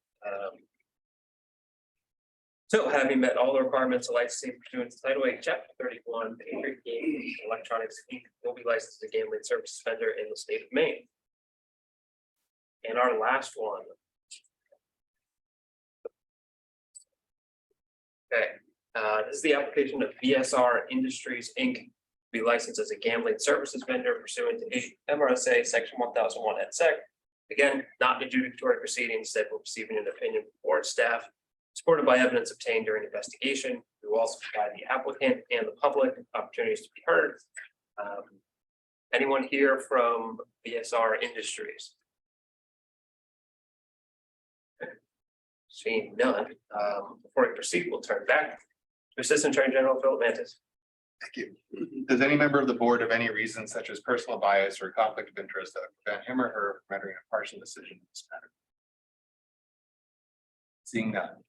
So having met all the requirements of licensing pursuant to Title 8, Chapter 31, Patriot Gaming Electronics, Inc. will be licensed as a gambling services vendor in the state of Maine. And our last one. Okay, this is the application of VSR Industries, Inc. to be licensed as a gambling services vendor pursuant to MRSA Section 1001 et sec. Again, not an adjudicatory proceeding, instead we're receiving an opinion from board staff, supported by evidence obtained during investigation. We will also provide the applicant and the public opportunities to be heard. Anyone here from VSR Industries? Okay. Seeing none, before we proceed, we'll turn back to Assistant Attorney General Philip Mantis. Thank you. Does any member of the board have any reason such as personal bias or conflict of interest that would prevent him or her from rendering a partial decision in this matter? Seeing none.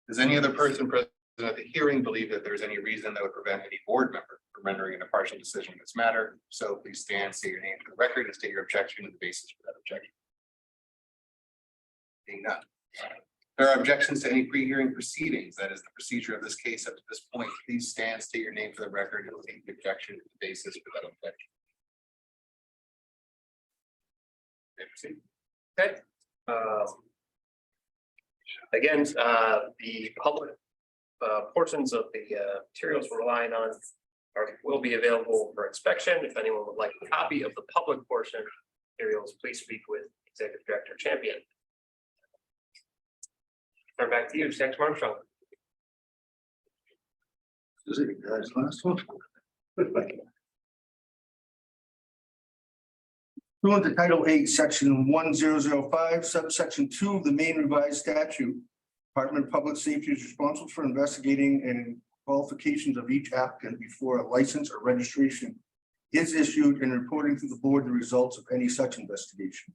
Does any other person present at the hearing believe that there's any reason that would prevent any board member from rendering an impartial decision in this matter? So please stand, state your name for the record, and state your objection and the basis for that objection. Seeing none. There are objections to any pre-hearing proceedings. That is the procedure of this case up to this point. Please stand, state your name for the record, and state the objection and the basis for that objection. Okay. Again, the public portions of the materials we're relying on will be available for inspection. If anyone would like a copy of the public portion materials, please speak with Executive Director Champion. Turn back to you, Detective Armstrong. Is it guys last one? Pursuant to Title 8, Section 1005, subsection 2 of the Maine Revised Statute, Department of Public Safety is responsible for investigating and qualifications of each applicant before a license or registration is issued and reporting to the board the results of any such investigation.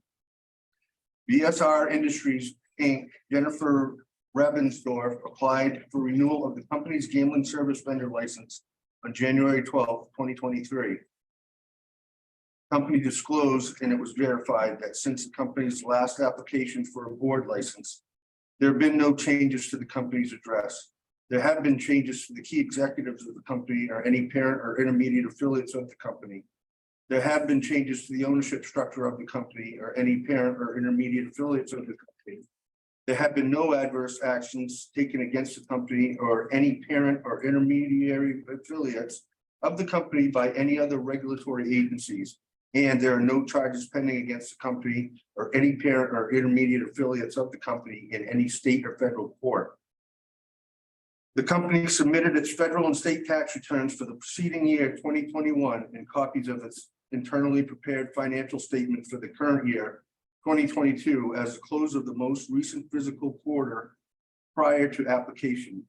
VSR Industries, Inc., Jennifer Ravensdorf applied for renewal of the company's gambling service vendor license on January 12th, 2023. Company disclosed, and it was verified, that since the company's last application for a board license, there have been no changes to the company's address. There have been changes to the key executives of the company or any parent or intermediate affiliates of the company. There have been changes to the ownership structure of the company or any parent or intermediate affiliates of the company. There have been no adverse actions taken against the company or any parent or intermediary affiliates of the company by any other regulatory agencies. And there are no charges pending against the company or any parent or intermediate affiliates of the company in any state or federal court. The company submitted its federal and state tax returns for the preceding year 2021 and copies of its internally prepared financial statement for the current year 2022 as the close of the most recent fiscal quarter prior to application.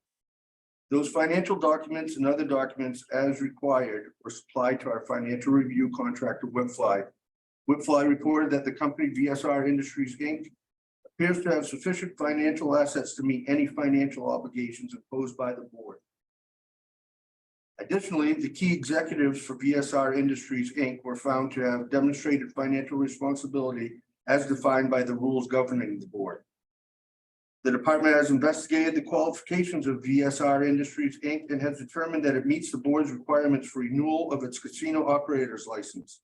Those financial documents and other documents as required were supplied to our financial review contractor Whitfly. Whitfly reported that the company VSR Industries, Inc. appears to have sufficient financial assets to meet any financial obligations imposed by the board. Additionally, the key executives for VSR Industries, Inc. were found to have demonstrated financial responsibility as defined by the rules governing the board. The department has investigated the qualifications of VSR Industries, Inc. and has determined that it meets the board's requirements for renewal of its casino operator's license.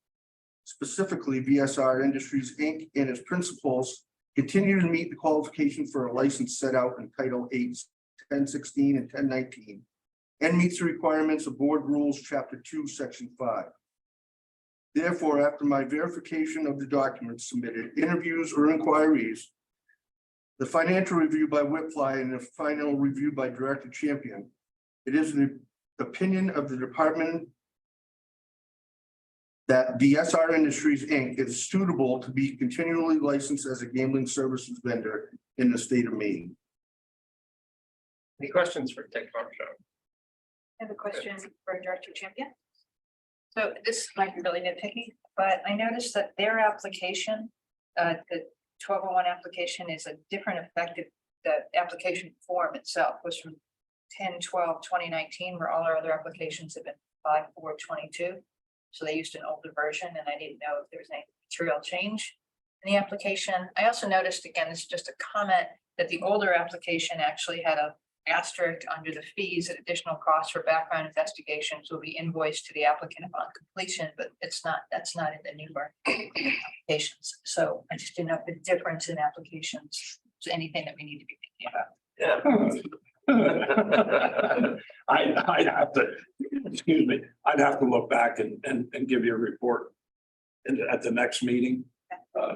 Specifically, VSR Industries, Inc. and its principals continue to meet the qualification for a license set out in Title 8, 1016 and 1019, and meets the requirements of Board Rules, Chapter 2, Section 5. Therefore, after my verification of the documents submitted, interviews or inquiries, the financial review by Whitfly and the final review by Director Champion, it is the opinion of the department that VSR Industries, Inc. is suitable to be continually licensed as a gambling services vendor in the state of Maine. Any questions for Dick Marshall? I have a question for Director Champion. So this might be really nitpicky, but I noticed that their application, the 1201 application is a different effective, the application form itself was from 10/12/2019, where all our other applications have been 5/4/22. So they used an older version and I didn't know if there was any material change in the application. I also noticed, again, this is just a comment, that the older application actually had a asterisk under the fees and additional costs for background investigations will be invoiced to the applicant upon completion, but it's not, that's not in the newer applications. So I just didn't know if the difference in applications is anything that we need to be thinking about. Yeah. I'd have to, excuse me, I'd have to look back and give you a report at the next meeting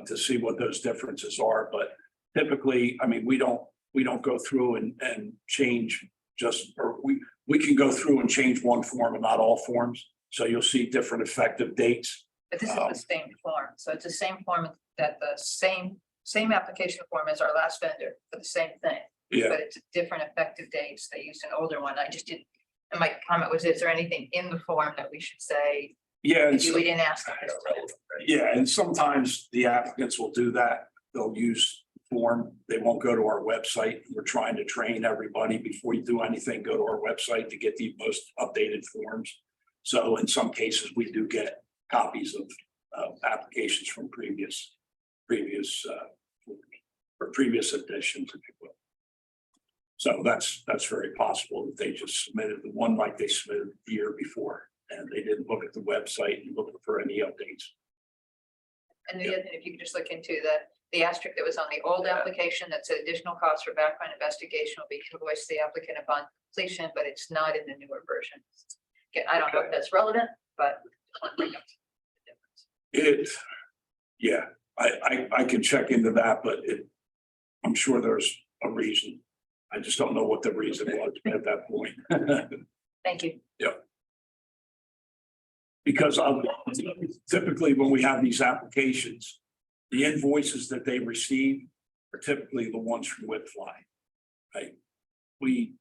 to see what those differences are. But typically, I mean, we don't go through and change just, or we can go through and change one form and not all forms. So you'll see different effective dates. But this is the same form, so it's the same form that the same application form as our last vendor for the same thing. Yeah. But it's different effective dates. They used an older one. I just didn't, and my comment was, is there anything in the form that we should say? Yeah. Maybe we didn't ask. Yeah, and sometimes the applicants will do that. They'll use form. They won't go to our website. We're trying to train everybody before you do anything, go to our website to get the most updated forms. So in some cases, we do get copies of applications from previous editions, if you will. So that's very possible that they just submitted the one like they submitted the year before, and they didn't look at the website and look for any updates. And the other thing, if you could just look into the asterisk that was on the old application that said additional costs for background investigation will be invoiced to the applicant upon completion, but it's not in the newer version. Again, I don't know if that's relevant, but. Yeah, I can check into that, but I'm sure there's a reason. I just don't know what the reason was at that point. Thank you. Yeah. Because typically when we have these applications, the invoices that they receive are typically the ones from Whitfly. Right? We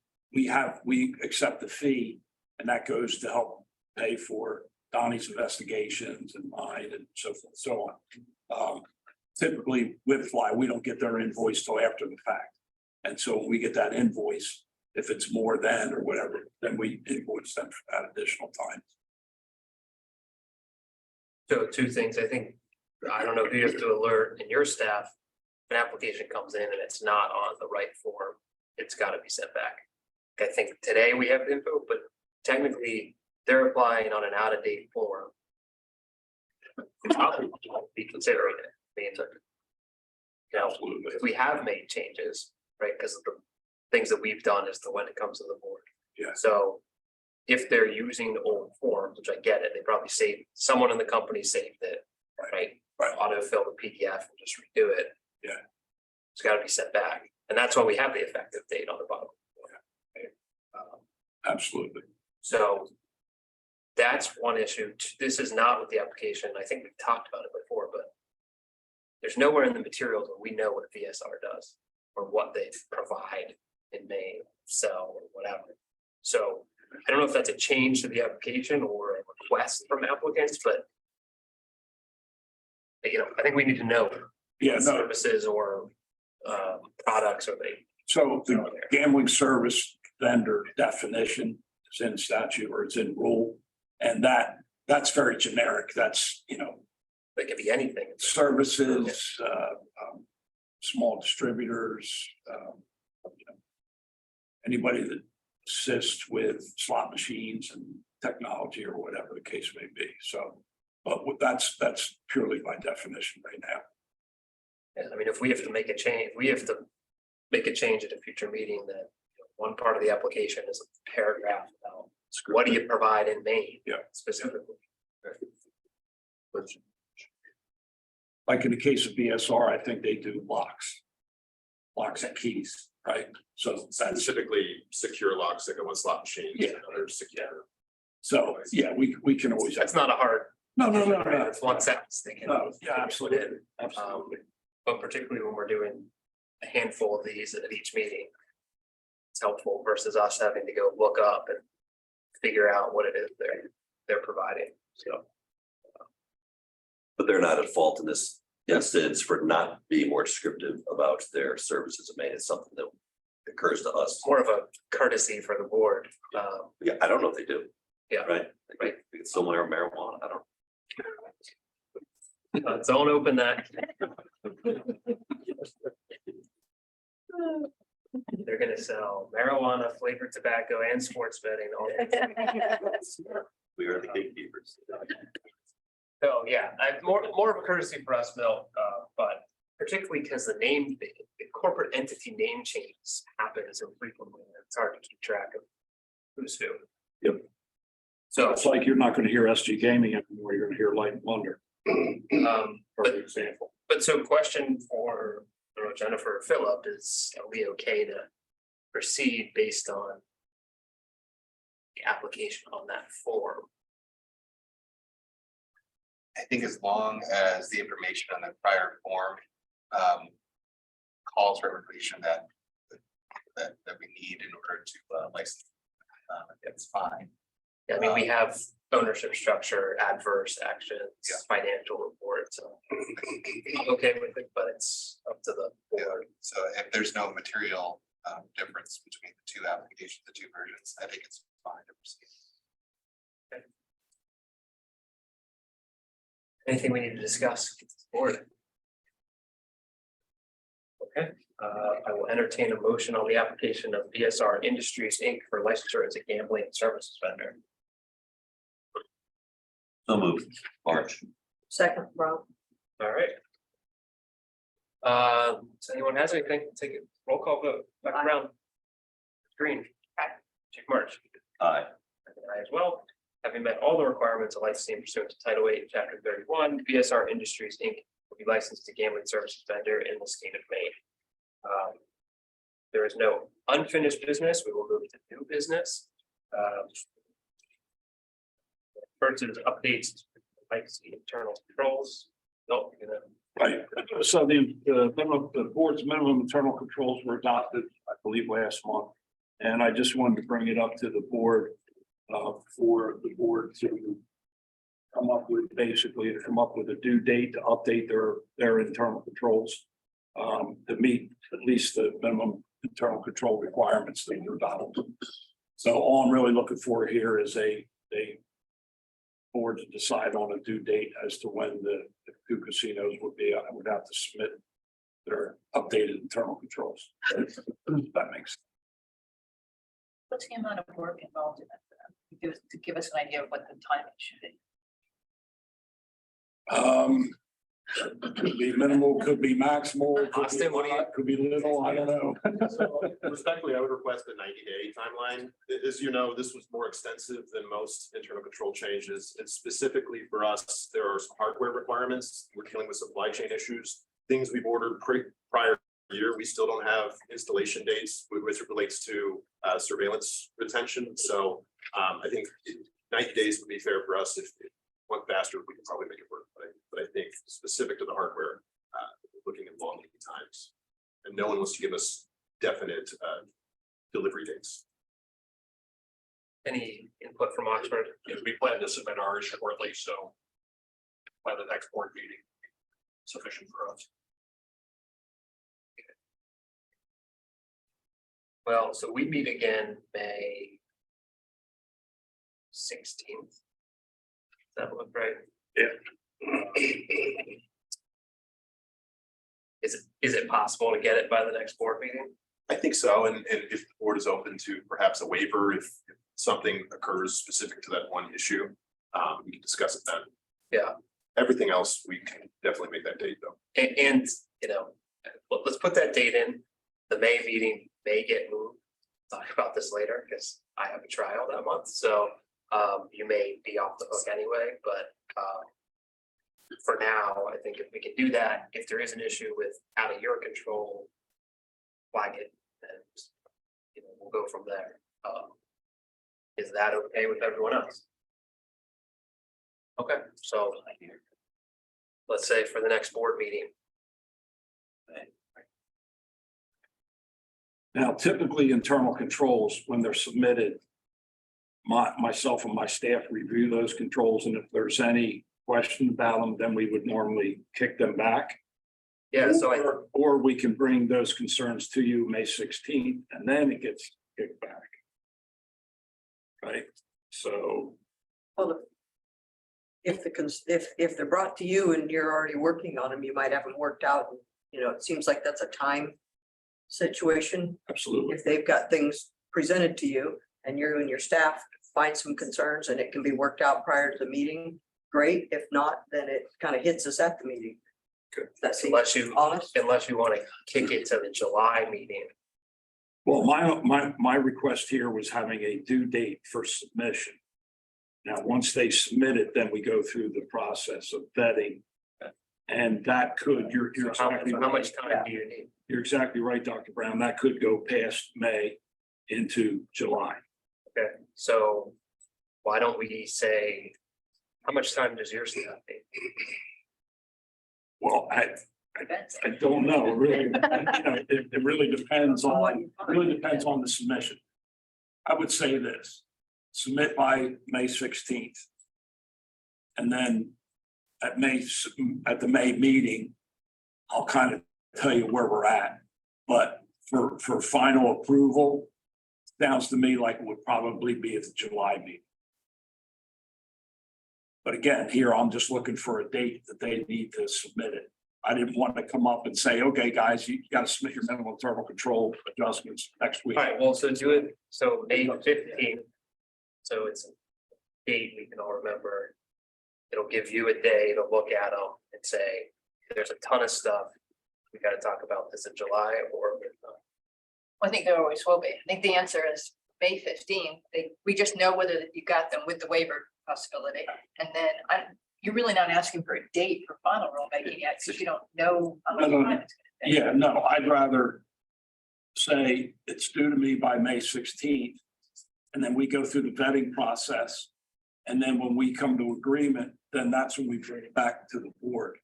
accept the fee and that goes to help pay for Donnie's investigations and mine and so forth, and so on. Typically Whitfly, we don't get their invoice till after the fact. And so when we get that invoice, if it's more than or whatever, then we invoice them for that additional time. So two things, I think, I don't know if you have to alert in your staff, if an application comes in and it's not on the right form, it's gotta be sent back. I think today we have info, but technically they're applying on an out of date form. We probably won't be considering it, I mean, you know, if we have made changes, right, because of the things that we've done as to when it comes to the board. Yeah. So if they're using old forms, which I get it, they probably saved, someone in the company saved it, right? Right. Autofill the PDF and just redo it. Yeah. It's gotta be sent back, and that's why we have the effective date on the bottom. Absolutely. So that's one issue. This is not with the application. I think we've talked about it before, but there's nowhere in the materials where we know what VSR does or what they provide in Maine, sell or whatever. So I don't know if that's a change to the application or a request from applicants, but you know, I think we need to know Yeah, what no, services or products are they. so the gambling service vendor definition is in statute or it's in rule. And that's very generic. That's, you know, They could be anything. services, small distributors, you know, anybody that assists with slot machines and technology or whatever the case may be. So, but that's purely by definition right now. Yeah, I mean, if we have to make a change, we have to make a change at a future meeting that one part of the application is a paragraph about what do you provide in Maine? Yeah. Specifically. Like in the case of BSR, I think they do locks and keys, right? So that's, Specifically secure locks that go on slot machines. Yeah. And other secure. so, yeah, we can always. That's not a hard. No, It's one sentence. They can. No, yeah, put absolutely, in. absolutely. But particularly when we're doing a handful of these at each meeting. It's helpful versus us having to go look up and figure out what it is they're providing, so. But they're not at fault in this instance for not being more descriptive about their services. I mean, it's something that occurs to us. More of a courtesy for the board, Yeah, I don't know if they do. Yeah. Right? Right. It's still marijuana. I don't. don't open that. They're gonna sell marijuana, flavored tobacco and sports betting. All We are the gatekeepers. So, yeah, more of a courtesy for us, Bill, but particularly because the corporate entity name changes happen so frequently, it's hard to keep track of who's who. Yep. So, It's like you're not gonna hear SG Gaming anymore, you're gonna hear Light and Wonder, for example. but so question for I don't know, Jennifer or Philip, is are we okay to proceed based on the application on that form? I think as long as the information on the prior form calls for information that we need in order to license, it's fine. I mean, we have ownership structure, adverse actions, Yeah. financial reports, so. I'm okay with it, but it's up to the board. So if there's no material difference between the two applications, the two versions, I think it's fine to proceed. Anything we need to discuss with the board? Okay, I will entertain a motion on the application of BSR Industries, Inc. for licensure as a gambling services vendor. So moved. March. Second, Rob. All right. Does anyone has anything? Take it, roll call vote, back Aye. around. Green. Chick March. Aye. I as well, having met all the requirements of licensing pursuant to Title 8, Chapter 31, BSR Industries, Inc. will be licensed as a gambling services vendor in the state of Maine. There is no unfinished business. We will move to new business. first is updates, to like the internal controls. No, you know, Right, so the board's minimum internal controls were adopted, I believe, last month. And I just wanted to bring it up to the board, for the board to come up with, basically, to come up with a due date to update their internal controls. To meet at least the minimum internal control requirements that are adopted. So all I'm really looking for here is a board to decide on a due date as to when the two casinos would be, I would have to submit their updated internal controls. That makes. What's the amount of work involved in that? To give us an idea of what the timing should be. Could be minimal, could be maximal, could be Austin, what do you- lot, could be little, I don't know. So, respectfully, I would request a 90-day timeline. As you know, this was more extensive than most internal control changes. And specifically for us, there are some hardware requirements. We're dealing with supply chain issues, things we've ordered prior year. We still don't have installation dates, which relates to surveillance retention. So I think 90 days would be fair for us. If went faster, we can probably make it work. But I think specific to the hardware, looking at long lead times. And no one wants to give us definite delivery dates. any input from Oxford? We plan to submit ours shortly, so by the next board meeting, sufficient for us. Well, so we meet again May 16th. That look right? Is it possible to get it by the next board meeting? I think so, and if the board is open to perhaps a waiver, if something occurs specific to that one issue, we can discuss it then. Yeah. Everything else, we can definitely make that date though. And you know, let's put that date in. The May meeting may get moved. Talk about this later because I have a trial that month, so you may be off the hook anyway, but for now, I think if we can do that, if there is an issue with out of your control, flag it and you know, we'll go from there. Is that okay with everyone else? Okay, so let's say for the next board meeting. Now, typically internal controls, when they're submitted, myself and my staff review those controls, and if there's any question about them, then we would normally kick them back. Yeah, so Or we can bring those concerns to you May 16th, and then it gets kicked back. Right, so, Well, if they're brought to you and you're already working on them, you might have them worked out. You know, it seems like that's a time situation. absolutely, If they've got things presented to you and you and your staff find some concerns and it can be worked out prior to the meeting, great. If not, then it kind of hits us at the meeting. Good. That seems unless you honest. want to kick it to the July meeting. well, my request here was having a due date for submission. Now, once they submit it, then we go through the process of vetting. And that could, you're So exactly how right. much time do you need? You're exactly right, Dr. Brown. That could go past May into July. Okay, so why don't we say, how much time does your staff need? Well, I don't know, really, it really depends on, the submission. I would say this, submit by May 16th. And then at the May meeting, I'll kind of tell you where we're at. But for final approval, sounds to me like it would probably be at the July meeting. But again, here I'm just looking for a date that they need to submit it. I didn't want to come up and say, okay, guys, you got to submit your minimum internal control adjustments next week. All right, well, so do it, so May 15th. So it's a date we can all remember. It'll give you a day to look at them and say, there's a ton of stuff. We got to talk about this in July or. I think there always will be. I think the answer is May 15th. We just know whether you got them with the waiver possibility. And then you're really not asking for a date for final rulemaking yet, because you don't know how much time it's gonna take. Yeah, no, I'd rather say it's due to me by May 16th. And then we go through the vetting process. And then when we come to agreement, then that's when we bring it back to the board.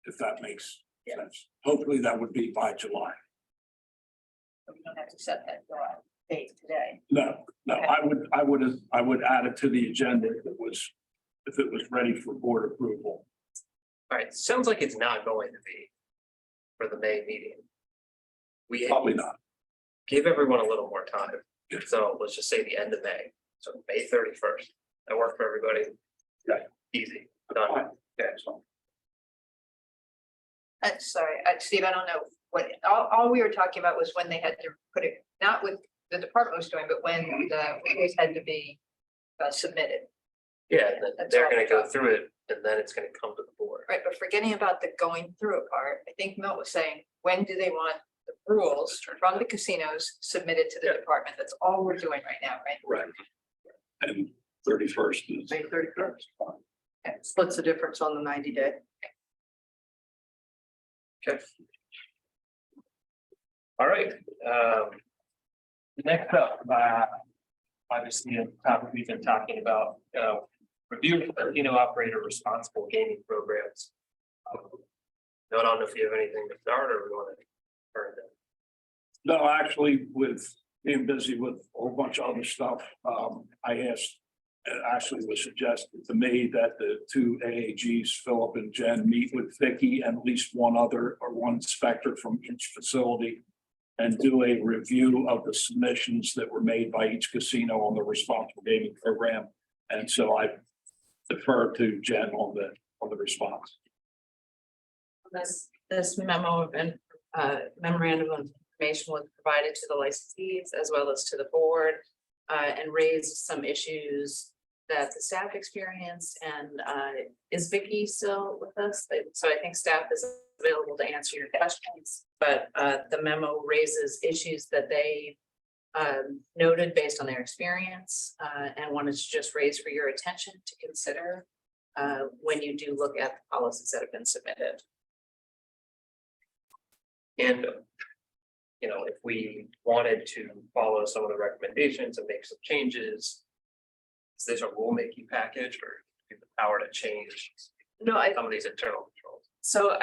If that makes sense. Hopefully that would be by July. We don't have to set that date today. No, I would add it to the agenda if it was ready for board approval. All right, sounds like it's not going to be for the May meeting. We Probably not. give everyone a little more time. Yeah. So let's just say the end of May, so May 31st. That work for everybody? Yeah. Easy, done. Okay. Sorry, Steve, I don't know what, all we were talking about was when they had to put it, not with the department was doing, but when the rules had to be submitted. Yeah, then That's they're all gonna we go got. through it and then it's gonna come to the board. Right, but forgetting about the going through it part, I think Milt was saying, when do they want the rules from the casinos submitted to the Yeah. department? That's all we're doing right now, right? Right. And 31st is. May 31st. Splits the difference on the 90-day. Okay. All right, next up, obviously, a topic we've been talking about, review of casino operator responsible gaming programs. I don't know if you have anything to start or we want to turn to. No, actually, with being busy with a whole bunch of other stuff, I asked, and actually was suggested to me that the two AAGs, Philip and Jen, meet with Vicky and at least one other or one inspector from each facility and do a review of the submissions that were made by each casino on the responsible gaming program. And so I defer to Jen on the response. This memo and memorandum of information was provided to the licensees as well as to the board and raised some issues that the staff experienced. And is Vicky still with us? So I think staff is available to answer your questions, but the memo raises issues that they noted based on their experience and wanted to just raise for your attention to consider when you do look at the policies that have been submitted. And, you know, if we wanted to follow some of the recommendations and make some changes, is this a rulemaking package or do you have the power to change No, some of these internal controls? So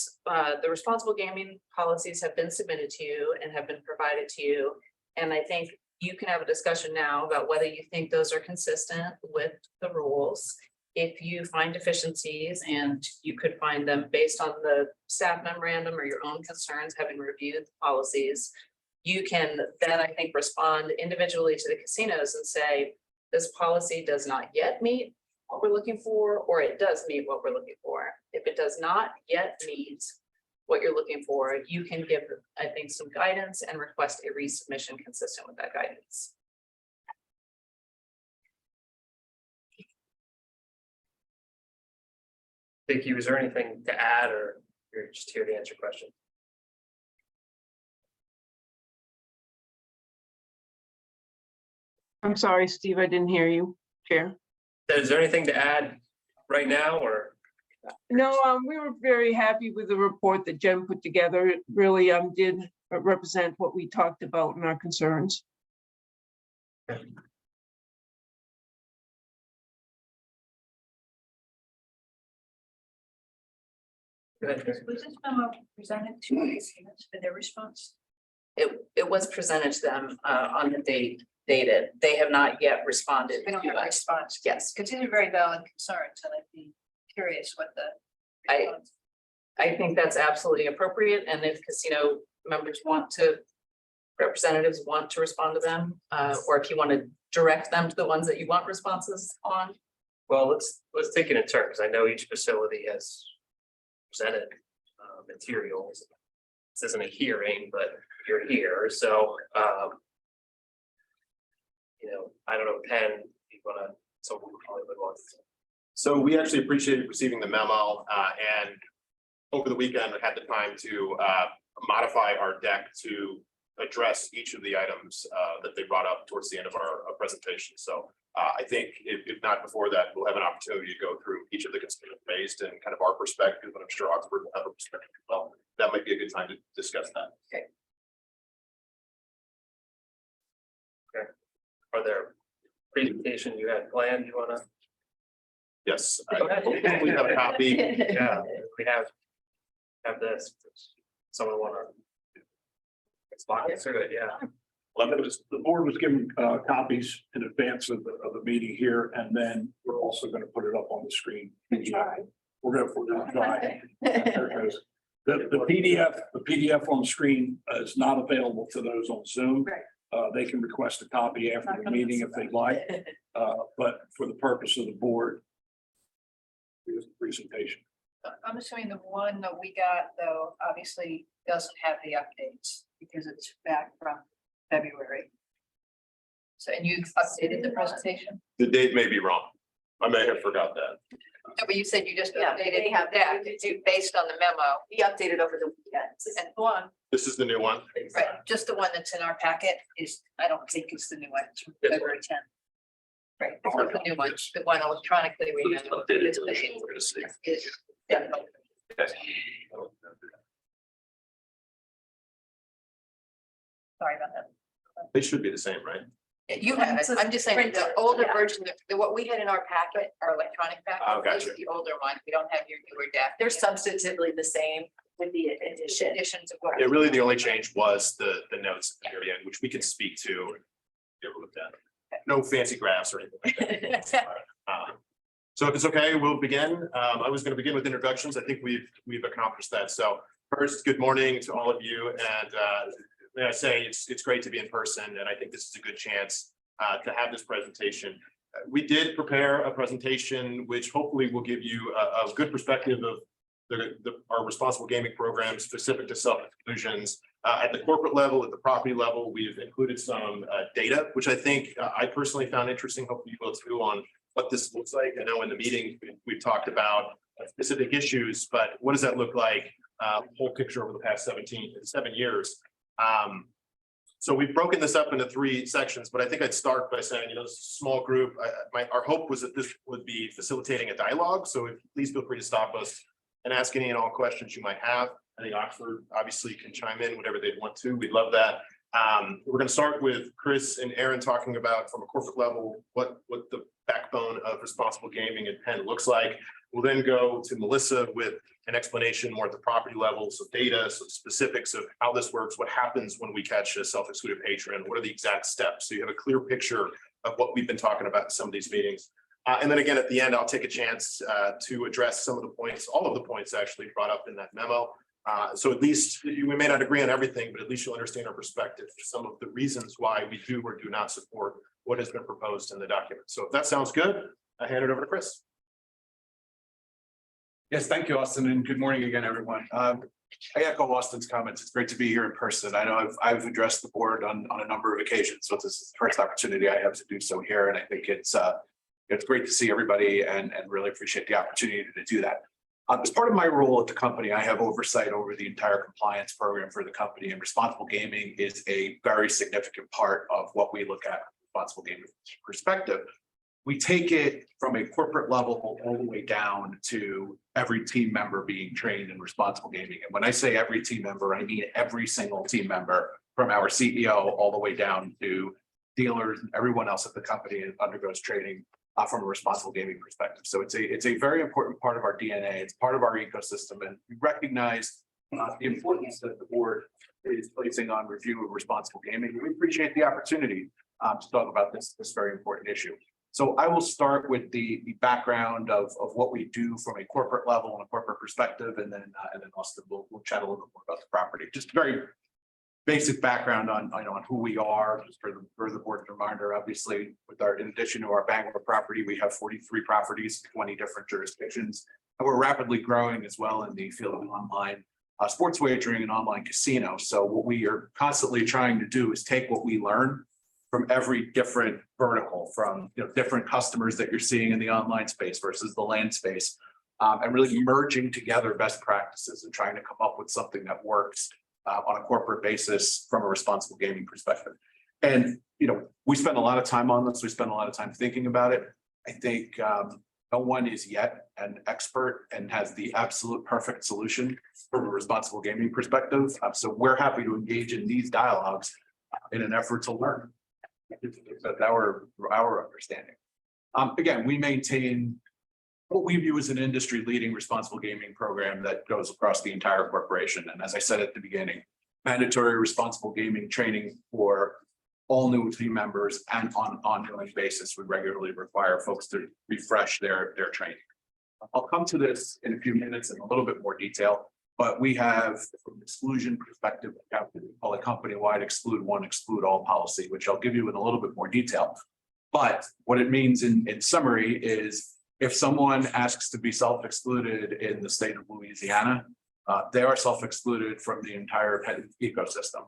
the responsible gaming policies have been submitted to you and have been provided to you. And I think you can have a discussion now about whether you think those are consistent with the rules. If you find deficiencies, and you could find them based on the staff memorandum or your own concerns, having reviewed the policies, you can then, I think, respond individually to the casinos and say, this policy does not yet meet what we're looking for, or it does meet what we're looking for. If it does not yet meet what you're looking for, you can give, I think, some guidance and request a resubmission consistent with that guidance. Vicky, was there anything to add or you're just here to answer questions? I'm sorry, Steve, I didn't hear you, Chair. Is there anything to add right now or? No, we were very happy with the report that Jen put together. It really did represent what we talked about in our concerns. Good. Was this memo presented to casinos for their response? It was presented to them on the date dated. They have not yet responded. We don't to have a us. response. Yes, Because these are very valid concerns, and I'd be curious what the. I think that's absolutely appropriate, and if casino members want to, representatives want to respond to them, or if you want to direct them to the ones that you want responses on. Well, let's take it in turn, because I know each facility has presented materials. This isn't a hearing, but you're here, so you know, I don't know, Penn, you wanna, someone probably would want to. So we actually appreciated receiving the memo and over the weekend, I had the time to modify our deck to address each of the items that they brought up towards the end of our presentation. So I think if not before that, we'll have an opportunity to go through each of the concerns based and kind of our perspective, but I'm sure Oxford will have a perspective as well. That might be a good time to discuss that. Are there presentation you had planned, you wanna? Yes, Go ahead. we have a copy. Yeah, we have this. Someone wanna? Explain it, through it, yeah. The board was given copies in advance of the meeting here, and then we're also gonna put it up on the screen. We're gonna try. There it goes. The PDF on the screen is not available to those on Zoom. Right. They can request a copy after the meeting if they'd like, but for the purpose of the board, here's the presentation. I'm assuming the one that we got, though, obviously doesn't have the updates because it's back from February. So, and you've updated the presentation? The date may be wrong. I may have forgot that. No, but you said you just Yeah, updated they have that based on the memo. He updated over the weekend. And one, This is the new one. right, just the one that's in our packet is, I don't think it's the new one, it's from February 10th. Right, it's not the new one, the one electronically. we have. Is- yeah. Sorry about that. They should be the same, right? You have it, I'm just saying, the Printed, older yeah. version, what we had in our packet, our electronic packet. Oh, is gotcha. The older one, we don't have your newer deck. They're substantively the same with the addition. Additions of what. Yeah, really, the only change was the notes at the very end, which we could speak to. Get a look at. No fancy graphs or anything like that. So if it's okay, we'll begin. I was going to begin with introductions. I think we've accomplished that. So first, good morning to all of you. And may I say, it's great to be in person. And I think this is a good chance to have this presentation. We did prepare a presentation, which hopefully will give you a good perspective of our responsible gaming program specific to self-exclusions. At the corporate level, at the property level, we've included some data, which I think I personally found interesting. Hopefully you will too, on what this looks like. I know in the meeting, we've talked about specific issues, but what does that look like? Whole picture over the past 7 years. So we've broken this up into 3 sections, but I think I'd start by saying, this is a small group. Our hope was that this would be facilitating a dialogue. So please feel free to stop us and ask any and all questions you might have. I think Oxford obviously can chime in whatever they'd want to. We'd love that. We're going to start with Chris and Aaron talking about from a corporate level what the backbone of responsible gaming at Penn looks like. We'll then go to Melissa with an explanation more at the property level, some data, some specifics of how this works, what happens when we catch a self-excluded patron, what are the exact steps, so you have a clear picture of what we've been talking about in some of these meetings. And then again, at the end, I'll take a chance to address some of the points, all of the points actually brought up in that memo. So at least we may not agree on everything, but at least you'll understand our perspective, some of the reasons why we do or do not support what has been proposed in the document. So if that sounds good, I hand it over to Chris. Yes, thank you, Austin, and good morning again, everyone. I echo Austin's comments. It's great to be here in person. I know I've addressed the board on a number of occasions, so this is the first opportunity I have to do so here, and I think it's great to see everybody and really appreciate the opportunity to do that. As part of my role at the company, I have oversight over the entire compliance program for the company, and responsible gaming is a very significant part of what we look at from a responsible gaming perspective. We take it from a corporate level all the way down to every team member being trained in responsible gaming. And when I say every team member, I mean every single team member, from our CEO all the way down to dealers and everyone else at the company undergoes training from a responsible gaming perspective. So it's a very important part of our DNA. It's part of our ecosystem, and we recognize the importance that the board is placing on review of responsible gaming. We appreciate the opportunity to talk about this very important issue. So I will start with the background of what we do from a corporate level and a corporate perspective, and then Austin will chat a little bit more about the property. Just very basic background on who we are, just for the board's reminder. Obviously, in addition to our Bangor property, we have 43 properties, 20 different jurisdictions, and we're rapidly growing as well in the field of online sports wagering and online casino. So what we are constantly trying to do is take what we learn from every different vertical, from different customers that you're seeing in the online space versus the land space, and really merging together best practices and trying to come up with something that works on a corporate basis from a responsible gaming perspective. And we spend a lot of time on this. We spend a lot of time thinking about it. I think no one is yet an expert and has the absolute perfect solution from a responsible gaming perspective. So we're happy to engage in these dialogues in an effort to learn. That's our understanding. Again, we maintain what we view as an industry leading responsible gaming program that goes across the entire corporation. And as I said at the beginning, mandatory responsible gaming training for all new team members and on an ongoing basis. We regularly require folks to refresh their training. I'll come to this in a few minutes in a little bit more detail, but we have, from an exclusion perspective, we have what we call a company-wide exclude one, exclude all policy, which I'll give you in a little bit more detail. But what it means in summary is if someone asks to be self-excluded in the state of Louisiana, they are self-excluded from the entire pet ecosystem.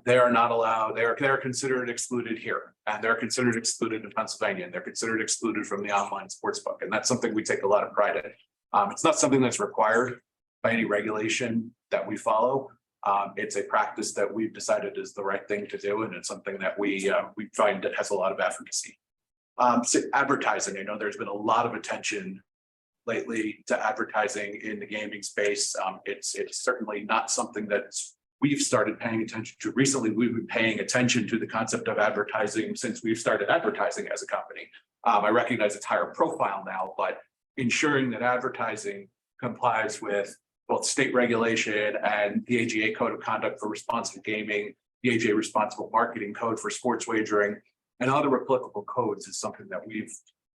They are not allowed, they're considered excluded here, and they're considered excluded in Pennsylvania, and they're considered excluded from the online sports book. And that's something we take a lot of pride in. It's not something that's required by any regulation that we follow. It's a practice that we've decided is the right thing to do, and it's something that we find that has a lot of efficacy. So advertising, I know there's been a lot of attention lately to advertising in the gaming space. It's certainly not something that's we've started paying attention to recently. We've been paying attention to the concept of advertising since we've started advertising as a company. I recognize it's higher profile now, but ensuring that advertising complies with both state regulation and the AGA Code of Conduct for Responsible Gaming, the AGA Responsible Marketing Code for Sports Wagering, and other applicable codes is something that we've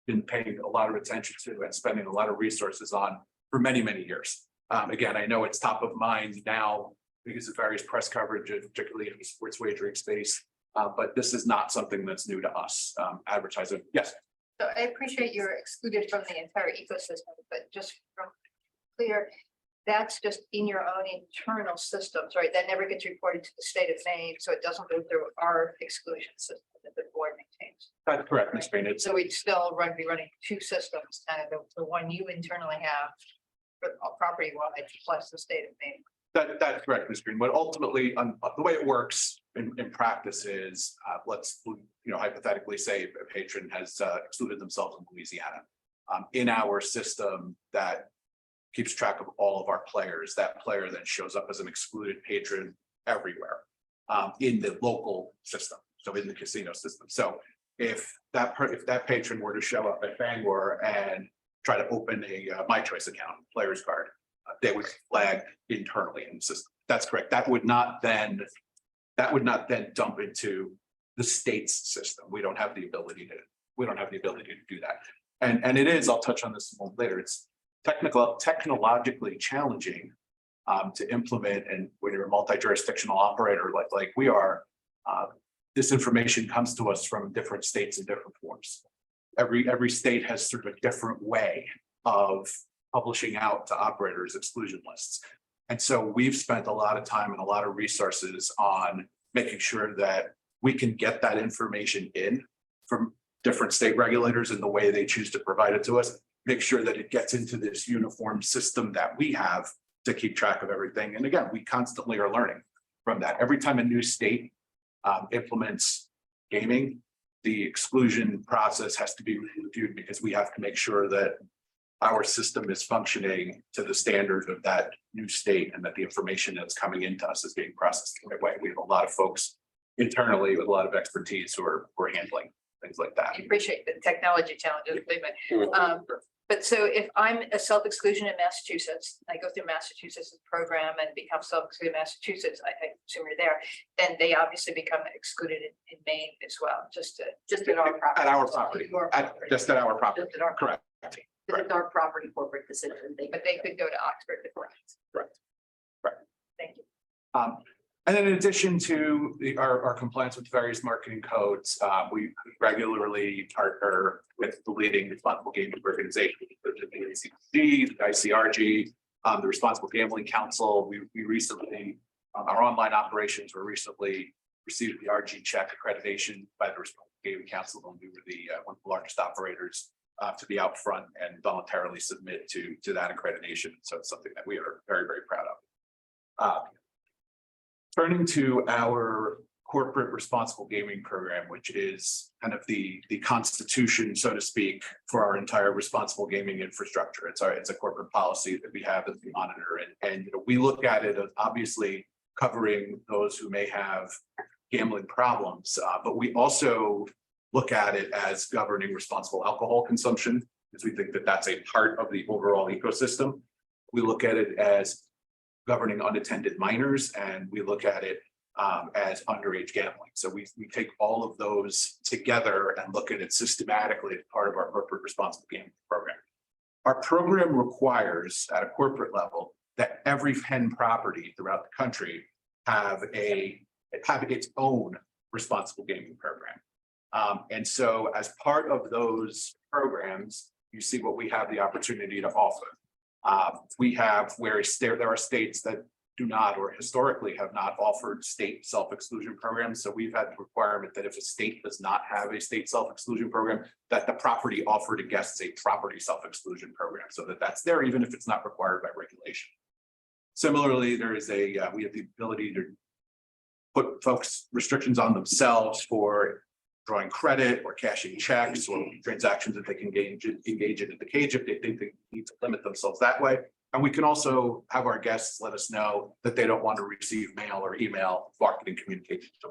been paying a lot of attention to and spending a lot of resources on for many, many years. Again, I know it's top of mind now because of various press coverage, particularly in the sports wagering space. But this is not something that's new to us. Advertising, yes. So I appreciate you're excluded from the entire ecosystem, but just from clear, that's just in your own internal systems, right? That never gets reported to the state of Maine, so it doesn't go through our exclusion system that the board maintains. That's correct, Ms. Payne. It's So we'd still be running two systems, kind of the one you internally have for property wide plus the state of Maine. that's correct, Ms. Green. But ultimately, the way it works in practice is, let's hypothetically say a patron has excluded themselves in Louisiana. In our system that keeps track of all of our players, that player then shows up as an excluded patron everywhere in the local system, so in the casino system. So if that patron were to show up at Bangor and try to open a My Choice account, player's card, they would flag internally in the system. That's correct. That would not then dump into the state's system. We don't have the ability to do that. And it is, I'll touch on this a moment later. It's technologically challenging to implement, and when you're a multi-jurisdictional operator like we are, this information comes to us from different states in different forms. Every state has sort of a different way of publishing out to operators exclusion lists. And so we've spent a lot of time and a lot of resources on making sure that we can get that information in from different state regulators in the way they choose to provide it to us, make sure that it gets into this uniform system that we have to keep track of everything. And again, we constantly are learning from that. Every time a new state implements gaming, the exclusion process has to be reviewed because we have to make sure that our system is functioning to the standard of that new state and that the information that's coming into us is being processed the right way. We have a lot of folks internally with a lot of expertise who are handling things like that. I appreciate the technology challenges, but so if I'm a self-exclusion in Massachusetts, I go through Massachusetts' program and become self-excluded in Massachusetts, I assume you're there, then they obviously become excluded in Maine as well, just at our property. At our property, just at our property, Just at our- correct. It's our property corporate decision. But they could go to Oxford. Correct. Thank you. And then in addition to our compliance with various marketing codes, we regularly partner with the leading responsible gaming organizations, such as the NCCC, the ICRG, the Responsible Gambling Council. We recently, our online operations were recently received the RG check accreditation by the Responsible Gaming Council, and we were one of the largest operators to be out front and voluntarily submit to that accreditation. So it's something that we are very, very proud of. Turning to our corporate responsible gaming program, which is kind of the constitution, so to speak, for our entire responsible gaming infrastructure. It's a corporate policy that we have as we monitor, and we look at it as obviously covering those who may have gambling problems, but we also look at it as governing responsible alcohol consumption, because we think that that's a part of the overall ecosystem. We look at it as governing unattended minors, and we look at it as underage gambling. So we take all of those together and look at it systematically as part of our corporate responsible gambling program. Our program requires at a corporate level that every Penn property throughout the country have its own responsible gaming program. And so as part of those programs, you see what we have the opportunity to offer. We have where there are states that do not or historically have not offered state self-exclusion programs. So we've had the requirement that if a state does not have a state self-exclusion program, that the property offered to guests a property self-exclusion program, so that that's there, even if it's not required by regulation. Similarly, there is we have the ability to put folks restrictions on themselves for drawing credit or cashing checks or transactions that they can engage in at the cage if they think they need to limit themselves that way. And we can also have our guests let us know that they don't want to receive mail or email marketing communication. So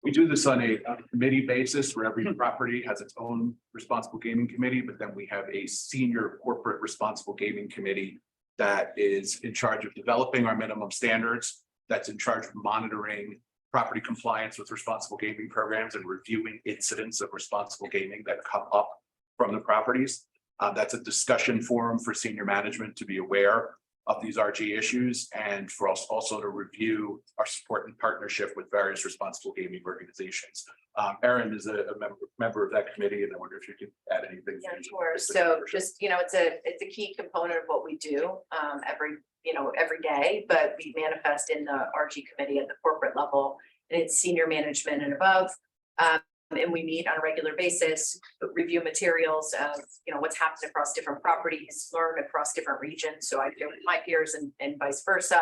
we do this on a committee basis where every property has its own responsible gaming committee, but then we have a senior corporate responsible gaming committee that is in charge of developing our minimum standards, that's in charge of monitoring property compliance with responsible gaming programs and reviewing incidents of responsible gaming that come up from the properties. That's a discussion forum for senior management to be aware of these RG issues, and for us also to review our support and partnership with various responsible gaming organizations. Erin is a member of that committee, and I wonder if you could add anything. Yeah, sure. So just, it's a key component of what we do every day, but we manifest in the RG committee at the corporate level, and it's senior management and above. And we meet on a regular basis, review materials of, what's happened across different properties, learn across different regions. So I do with my peers and vice versa.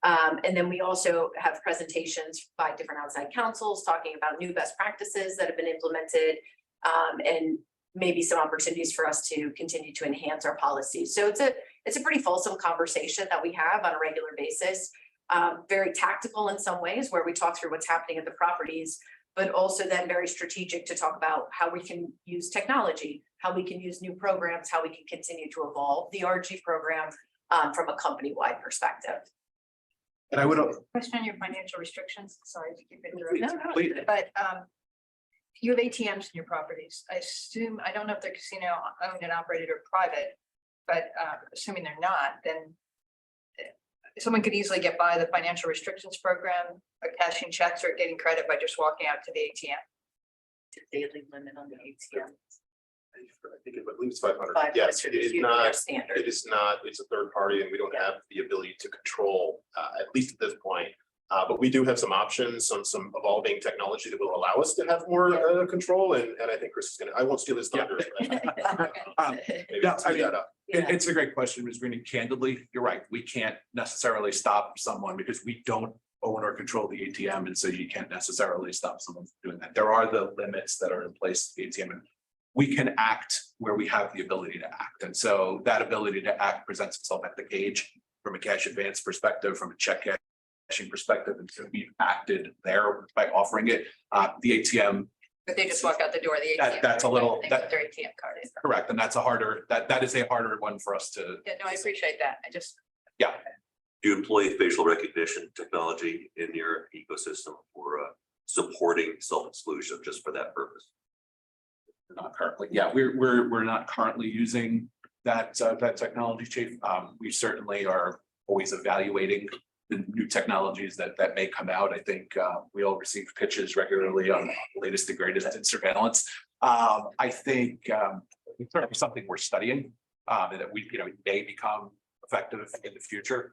And then we also have presentations by different outside councils talking about new best practices that have been implemented, and maybe some opportunities for us to continue to enhance our policies. So it's a pretty fulsome conversation that we have on a regular basis, very tactical in some ways where we talk through what's happening at the properties, but also then very strategic to talk about how we can use technology, how we can use new programs, how we can continue to evolve the RG program from a company-wide perspective. And I would. Question on your financial restrictions, sorry to keep interrupting. Please. But you have ATMs in your properties. I assume, I don't know if they're casino owned and operated or private, but assuming they're not, then someone could easily get by the financial restrictions program, or cashing checks or getting credit by just walking out to the ATM. Daily limit on the ATM. I think I believe it's 500. 500 Yes, it is not. Standard. It is not. It's a third party, and we don't have the ability to control, at least at this point. But we do have some options on some evolving technology that will allow us to have more control. And I think Chris is gonna. I won't steal his thunder. Maybe Yeah, tee that up. It's a great question, Ms. Green. Candidly, you're right. We can't necessarily stop someone because we don't own or control the ATM. And so you can't necessarily stop someone from doing that. There are the limits that are in place to the ATM. And we can act where we have the ability to act. And so that ability to act presents itself at the gauge from a cash advance perspective, from a check cashing perspective. And so we've acted there by offering it. The ATM. But they just walk out the door, the ATM. That's a little. They put their ATM card in. Correct. And that's a harder, that is a harder one for us to. Yeah, no, I appreciate that. I just. Yeah. Do you employ facial recognition technology in your ecosystem for supporting self-exclusion just for that purpose? Not currently. Yeah, we're not currently using that technology, Chief. We certainly are always evaluating the new technologies that may come out. I think we all receive pitches regularly on the latest and greatest in surveillance. I think it's certainly something we're studying and that we may become effective in the future.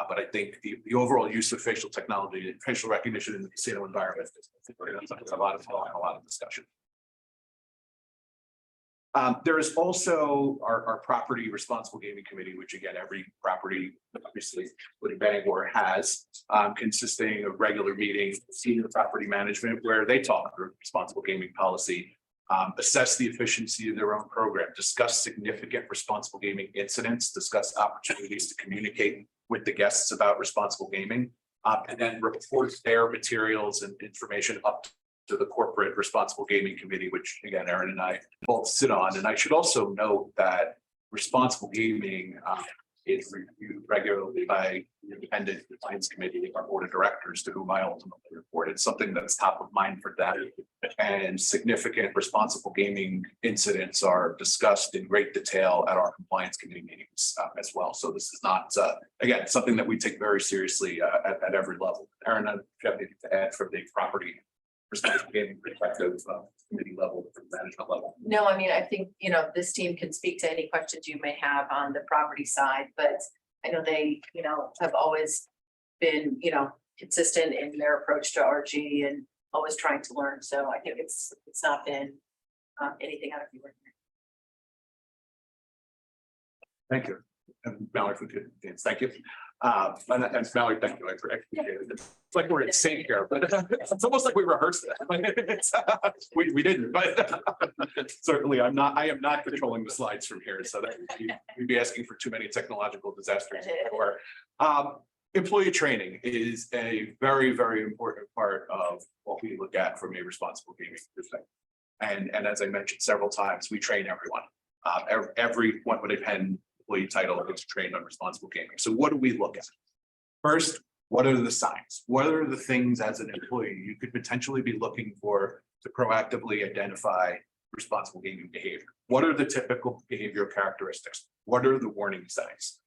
But I think the overall use of facial technology, facial recognition in the casino environment, is a lot of discussion. There is also our property responsible gaming committee, which again, every property obviously with Bangor has, consisting of regular meetings, senior property management, where they talk through responsible gaming policy, assess the efficiency of their own program, discuss significant responsible gaming incidents, discuss opportunities to communicate with the guests about responsible gaming. And then report their materials and information up to the corporate responsible gaming committee, which again, Aaron and I both sit on. And I should also note that responsible gaming is reviewed regularly by the independent compliance committee, our board of directors, to whom I ultimately report. It's something that's top of mind for them. And significant responsible gaming incidents are discussed in great detail at our compliance committee meetings as well. So this is not, again, something that we take very seriously at every level. Aaron, do you have anything to add from the property responsible gaming perspective, committee level, management level? No, I mean, I think, this team can speak to any questions you may have on the property side, but I know they, have always been, consistent in their approach to RG and always trying to learn. So I think it's not been anything out of the ordinary. Thank you. And Mallory, if we could, yes, thank you. And Mallory, thank you. I appreciate it. It's like we're in sync here, but it's almost like we rehearsed it. We didn't, but certainly I am not controlling the slides from here, so that we'd be asking for too many technological disasters. Or employee training is a very, very important part of what we look at from a responsible gaming perspective. And as I mentioned several times, we train everyone. Everyone with a pen employee title is trained on responsible gaming. So what do we look at? First, what are the signs? What are the things as an employee you could potentially be looking for to proactively identify responsible gaming behavior? What are the typical behavioral characteristics? What are the warning signs?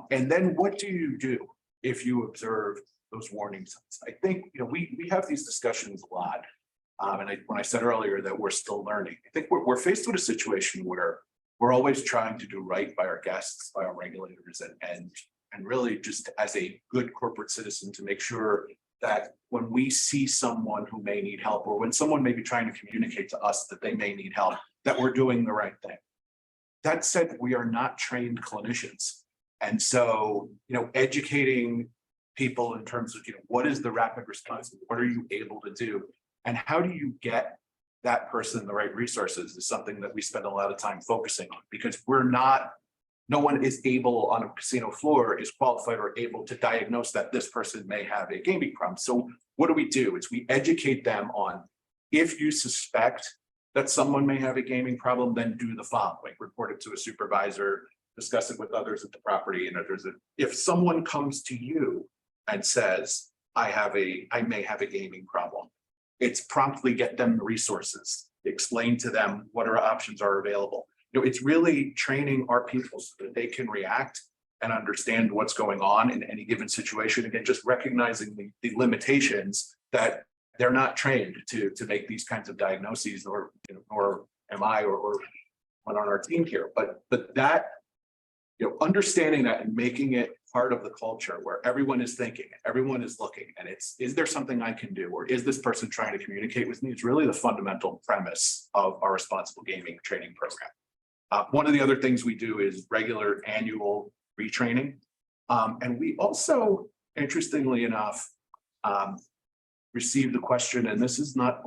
And then what do you do if you observe those warning signs? I think, we have these discussions a lot. And when I said earlier that we're still learning, I think we're faced with a situation where we're always trying to do right by our guests, by our regulators, and really just as a good corporate citizen to make sure that when we see someone who may need help, or when someone may be trying to communicate to us that they may need help, that we're doing the right thing. That said, we are not trained clinicians. And so, educating people in terms of, what is the rapid response? What are you able to do? And how do you get that person the right resources is something that we spend a lot of time focusing on, because no one is able on a casino floor is qualified or able to diagnose that this person may have a gaming problem. So what do? Is we educate them on, if you suspect that someone may have a gaming problem, then do the following: report it to a supervisor, discuss it with others at the property. And if someone comes to you and says, I may have a gaming problem, it's promptly get them the resources, explain to them what our options are available. It's really training our people so that they can react and understand what's going on in any given situation. Again, just recognizing the limitations that they're not trained to make these kinds of diagnoses, or am I or one on our team here. But that, understanding that and making it part of the culture where everyone is thinking, everyone is looking, and is there something I can do? Or is this person trying to communicate with me? It's really the fundamental premise of our responsible gaming training program. One of the other things we do is regular annual retraining. And we also, interestingly enough, received the question, and this is not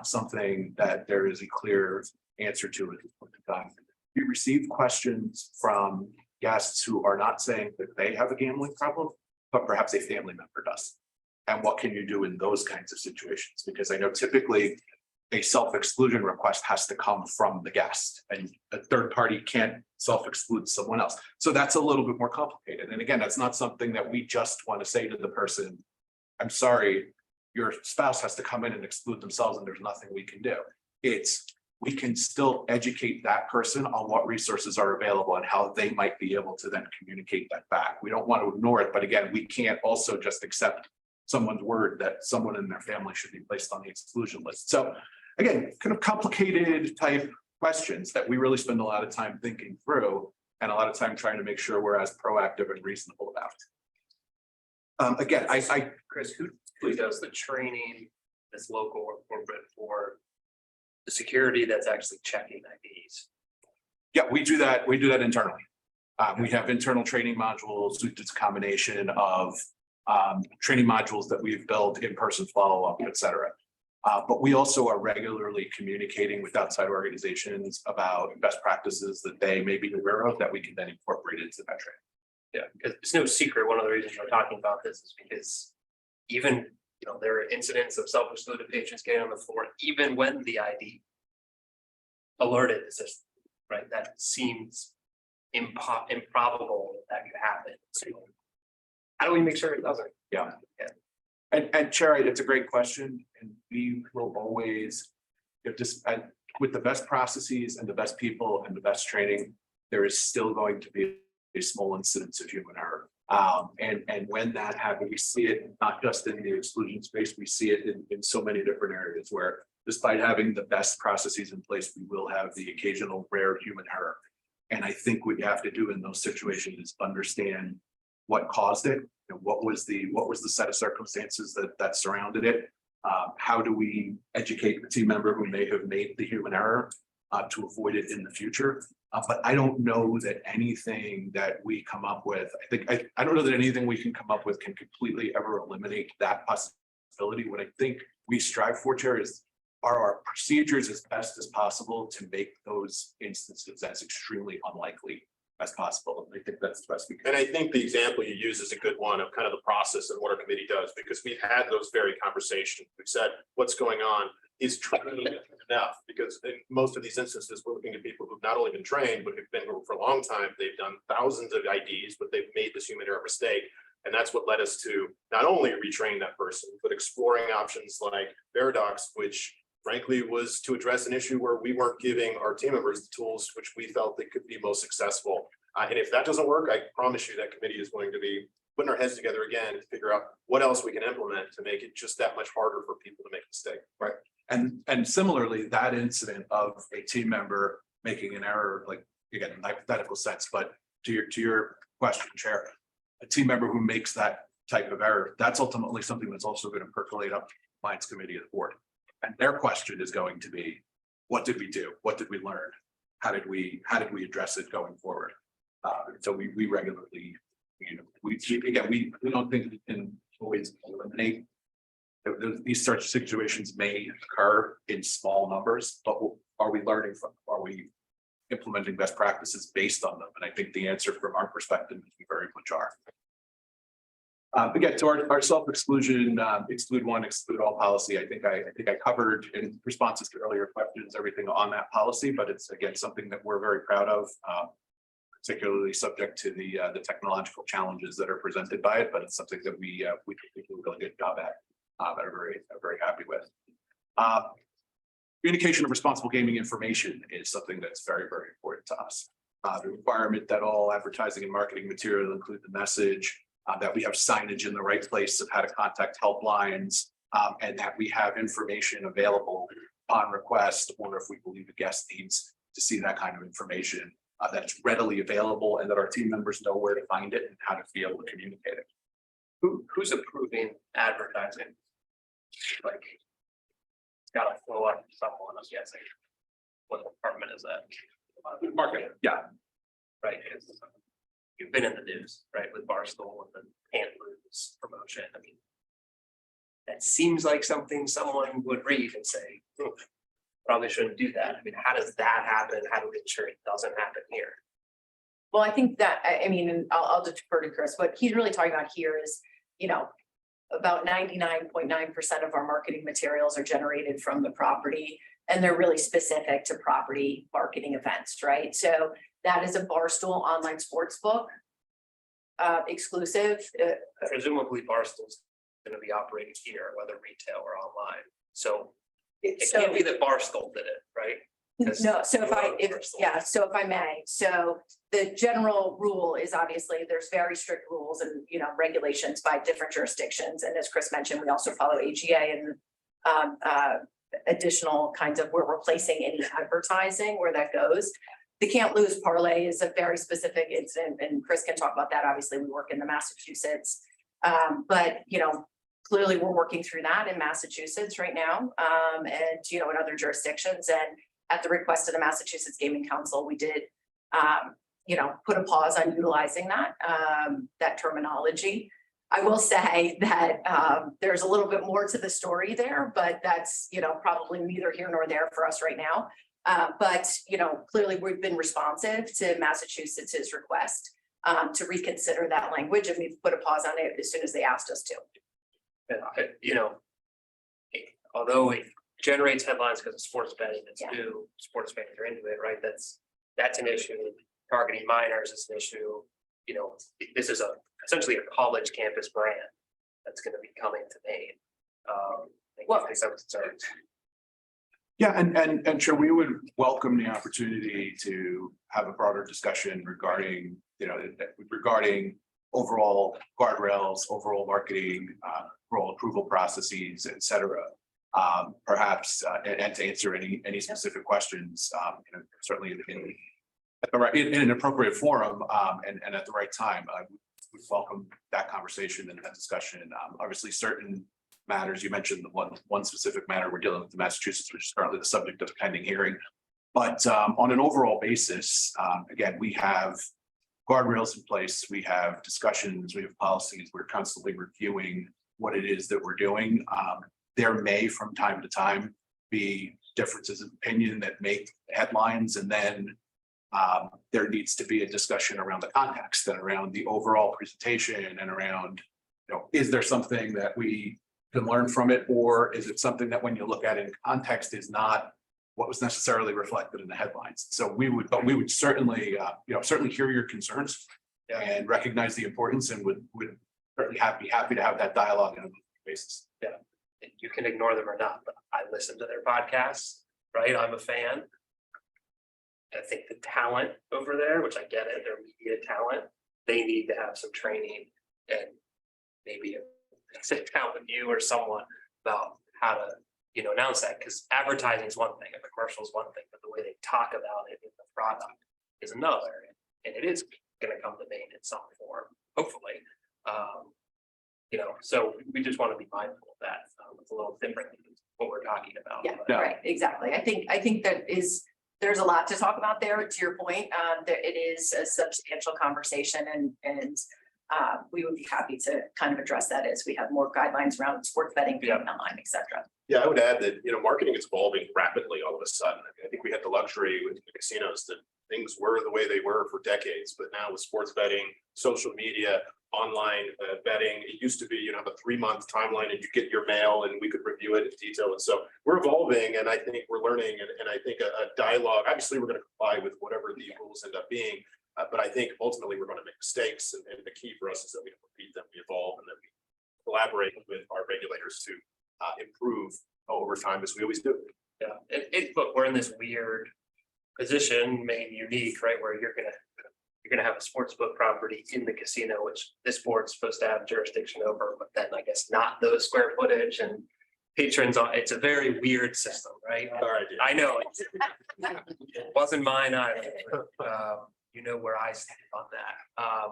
something that there is a clear answer to at this point in time. We received questions from guests who are not saying that they have a gambling problem, but perhaps a family member does. And what can you do in those kinds of situations? Because I know typically a self-exclusion request has to come from the guest, and a third party can't self-exclude someone else. So that's a little bit more complicated. And again, that's not something that we just want to say to the person, I'm sorry, your spouse has to come in and exclude themselves and there's nothing we can do. We can still educate that person on what resources are available and how they might be able to then communicate that back. We don't want to ignore it, but again, we can't also just accept someone's word that someone in their family should be placed on the exclusion list. So again, kind of complicated type questions that we really spend a lot of time thinking through, and a lot of time trying to make sure we're as proactive and reasonable about. Again, Chris, who does the training that's local or corporate for the security that's actually checking IDs? Yeah, we do that internally. We have internal training modules. It's a combination of training modules that we've built, in-person follow-up, et cetera. But we also are regularly communicating with outside organizations about best practices that they may be aware of that we can then incorporate into that training. Yeah, because it's no secret, one of the reasons we're talking about this is because even, there are incidents of self-excluded patrons getting on the floor, even when the ID alerted is just, right, that seems improbable that could happen. So how do we make sure it doesn't? Yeah. And Chair, it's a great question, and we will always, with the best processes and the best people and the best training, there is still going to be a small incidence of human error. And when that happens, we see it not just in the exclusion space, we see it in so many different areas where despite having the best processes in place, we will have the occasional rare human error. And I think what you have to do in those situations is understand what caused it, what was the set of circumstances that surrounded it. How do we educate the team member who may have made the human error to avoid it in the future? But I don't know that anything that we come up with, I don't know that anything we can come up with can completely ever eliminate that possibility. What I think we strive for, Chair, are our procedures as best as possible to make those instances as extremely unlikely as possible. I think that's the best we can. And I think the example you use is a good one of kind of the process and what our committee does, because we've had those very conversations. We've said, what's going on? Is training enough? Because in most of these instances, we're looking at people who've not only been trained, but have been here for a long time. They've done thousands of IDs, but they've made this human error mistake. And that's what led us to not only retrain that person, but exploring options like Veridox, which frankly was to address an issue where we weren't giving our team members the tools which we felt they could be most successful. And if that doesn't work, I promise you that committee is going to be putting our heads together again to figure out what else we can implement to make it just that much harder for people to make a mistake. Right. And similarly, that incident of a team member making an error, like again, in hypothetical sense, but to your question, Chair, a team member who makes that type of error, that's ultimately something that's also going to percolate up Compliance Committee of the board. And their question is going to be, what did we do? What did we learn? How did we address it going forward? So we regularly, we don't think we can always eliminate. These such situations may occur in small numbers, but are we learning from? Are we implementing best practices based on them? And I think the answer from our perspective is we very much are. Again, to our self-exclusion, exclude one, exclude all policy. I think I covered in responses to earlier questions, everything on that policy, but it's again, something that we're very proud of, particularly subject to the technological challenges that are presented by it, but it's something that we do a really good job at, that are very happy with. Communication of responsible gaming information is something that's very, very important to us. The requirement that all advertising and marketing material include the message, that we have signage in the right place of how to contact helplines, and that we have information available on request, or if we believe a guest needs to see that kind of information, that it's readily available and that our team members know where to find it and how to be able to communicate it. Who's approving advertising? Like, it's gotta flow up to someone, I'm guessing. What department is that? Marketing, yeah. Right, because you've been in the news, right, with Barstool and the Can't Lose promotion. I mean, that seems like something someone would read and say, probably shouldn't do that. I mean, how does that happen? How do we ensure it doesn't happen here? Well, I think that, I mean, and I'll defer to Chris. What he's really talking about here is, about 99.9% of our marketing materials are generated from the property, and they're really specific to property marketing events, right? So that is a Barstool online sports book exclusive. Presumably Barstool's going to be operating here, whether retail or online. So it So- can't be that Barstool did it, right? No, so if Barstool. so if I may, so the general rule is obviously there's very strict rules and, regulations by different jurisdictions. And as Chris mentioned, we also follow AGA and additional kinds of, we're replacing any advertising where that goes. The Can't Lose parlay is a very specific incident, and Chris can talk about that. Obviously, we work in the Massachusetts, but, clearly we're working through that in Massachusetts right now, and, in other jurisdictions. And at the request of the Massachusetts Gaming Council, we did, put a pause on utilizing that terminology. I will say that there's a little bit more to the story there, but that's, probably neither here nor there for us right now. But, clearly we've been responsive to Massachusetts's request. to reconsider that language, and we've put a pause on it as soon as they asked us to. And you know, although it generates headlines because of sports betting, it's Yeah. new, sports fans are into it, right? That's an issue. Targeting minors is an issue. You know, this is essentially a college campus brand that's gonna be coming to Maine. Well- I some concerns. Yeah, and sure, we would welcome the opportunity to have a broader discussion regarding, regarding overall guardrails, overall marketing, overall approval processes, et cetera. Perhaps, and to answer any specific questions, certainly in an appropriate forum, and at the right time, I would welcome that conversation and that discussion. Obviously, certain matters, you mentioned the one specific matter we're dealing with in Massachusetts, which is currently the subject of pending hearing. But on an overall basis, again, we have guardrails in place, we have discussions, we have policies, we're constantly reviewing what it is that we're doing. There may from time to time be differences of opinion that make headlines, and then there needs to be a discussion around the context and around the overall presentation and around, is there something that we can learn from it, or is it something that when you look at it in context is not what was necessarily reflected in the headlines? So we would certainly, certainly hear your concerns and recognize the importance, and would certainly be happy to have that dialogue on a basis. Yeah, you can ignore them or not, but I listen to their podcasts, right? I'm a fan. I think the talent over there, which I get it, they're media talent, they need to have some training and maybe sit down with you or someone about how to, announce that, because advertising is one thing, a commercial is one thing, but the way they talk about it in the product is another. And it is gonna come to Maine in some form, hopefully. So we just want to be mindful of that. It's a little different than what we're talking about. Yeah, but- right, exactly. I think there's a lot to talk about there, to your point. It is a substantial conversation, and we would be happy to kind of address that as we have more guidelines around sports betting, Yeah. online, et cetera. Yeah, I would add that, marketing is evolving rapidly all of a sudden. I think we had the luxury with the casinos that things were the way they were for decades, but now with sports betting, social media, online betting, it used to be, have a 3-month timeline and you get your mail and we could review it in detail. And so we're evolving, and I think we're learning, and I think a dialogue, obviously, we're going to comply with whatever the rules end up being. But I think ultimately we're going to make mistakes, and the key for us is that we don't repeat them, we evolve, and that we collaborate with our regulators to improve over time, as we always do. Yeah, look, we're in this weird position, Maine unique, right, where you're gonna have a sports book property in the casino, which this board's supposed to have jurisdiction over, but then I guess not those square footage and patrons on. It's a very weird system, right? All right. I know. It wasn't mine either. You know where I stand on that.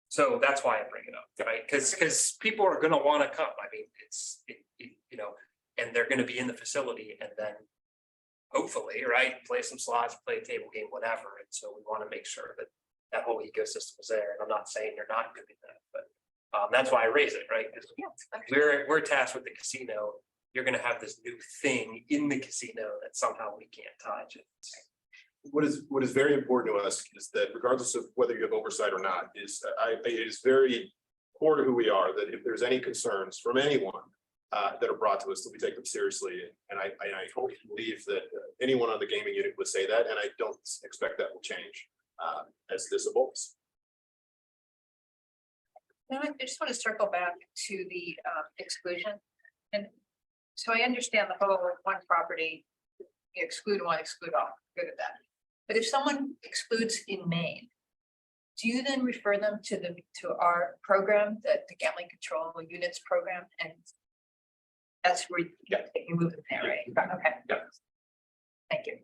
So that's why I bring it up, right? Because people are gonna want to come. I mean, and they're gonna be in the facility, and then hopefully, right, play some slots, play a table game, whatever. And so we want to make sure that that whole ecosystem is there. And I'm not saying you're not doing that, but that's why I raise it, right? Because we're tasked with the casino. You're gonna have this new thing in the casino that somehow we can't touch. What is very important to us is that regardless of whether you have oversight or not, it is very core to who we are, that if there's any concerns from anyone that are brought to us, that we take them seriously. And I hope and believe that anyone on the gaming unit would say that, and I don't expect that will change as this evolves. Now, I just want to circle back to the exclusion. And so I understand the whole one property, you exclude one, exclude all, good at that. But if someone excludes in Maine, do you then refer them to our program, the gambling control units program? And that's where you move it there, right? Okay. Yeah. Thank you.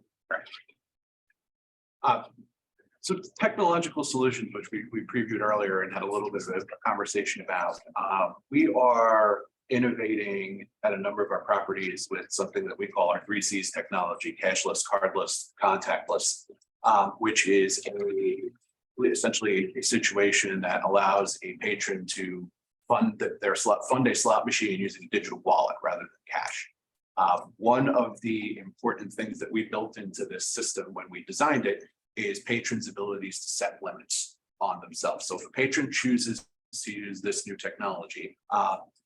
So technological solutions, which we previewed earlier and had a little bit of a conversation about, we are innovating at a number of our properties with something that we call our 3Cs technology: cashless, cardless, contactless, which is essentially a situation that allows a patron to fund a slot machine using a digital wallet rather than cash. One of the important things that we built into this system when we designed it is patrons' abilities to set limits. on themselves. So if a patron chooses to use this new technology,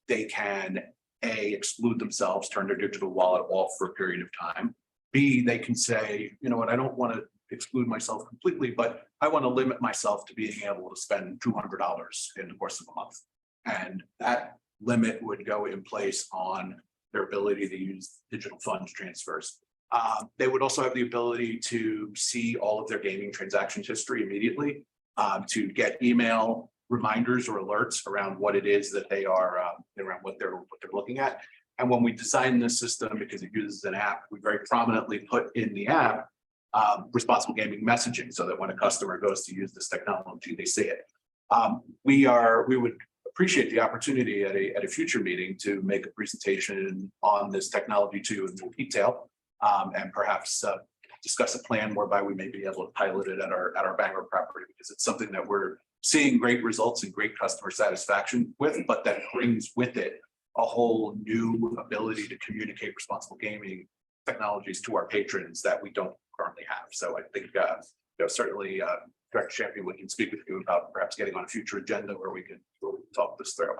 they can A, exclude themselves, turn their digital wallet off for a period of time. B, they can say, you know what, I don't want to exclude myself completely, but I want to limit myself to being able to spend $200 in the course of a month. And that limit would go in place on their ability to use digital funds transfers. They would also have the ability to see all of their gaming transactions history immediately, to get email reminders or alerts around what it is that they are, around what they're looking at. And when we designed this system, because it uses an app, we very prominently put in the app responsible gaming messaging, so that when a customer goes to use this technology, they see it. We would appreciate the opportunity at a future meeting to make a presentation on this technology to in more detail, and perhaps discuss a plan whereby we may be able to pilot it at our Bangor property, because it's something that we're seeing great results and great customer satisfaction with, but that brings with it a whole new ability to communicate responsible gaming technologies to our patrons that we don't currently have. So I think certainly Director Champion, we can speak with you about perhaps getting on a future agenda where we can talk this through.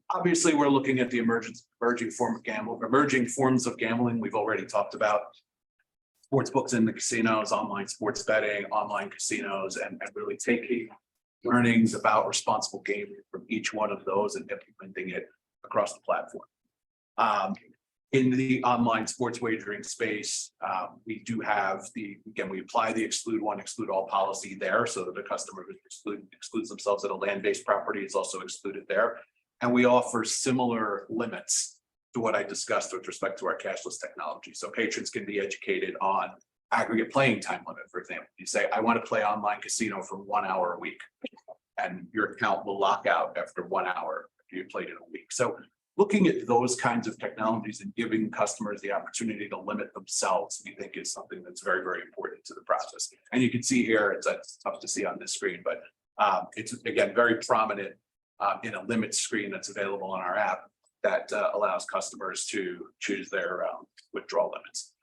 Obviously, we're looking at the emerging forms of gambling. We've already talked about sports books in the casinos, online sports betting, online casinos, and really taking learnings about responsible gaming from each one of those and implementing it across the platform. In the online sports wagering space, we do have we apply the exclude one, exclude all policy there, so that the customer who excludes themselves at a land-based property is also excluded there. And we offer similar limits to what I discussed with respect to our cashless technology. So patrons can be educated on aggregate playing time limit, for example. You say, I want to play online casino for 1 hour a week, and your account will lock out after 1 hour if you played in a week. So looking at those kinds of technologies and giving customers the opportunity to limit themselves, we think is something that's very, very important to the process. And you can see here, it's tough to see on this screen, but it's again, very prominent in a limit screen that's available on our app that allows customers to choose their withdrawal limits.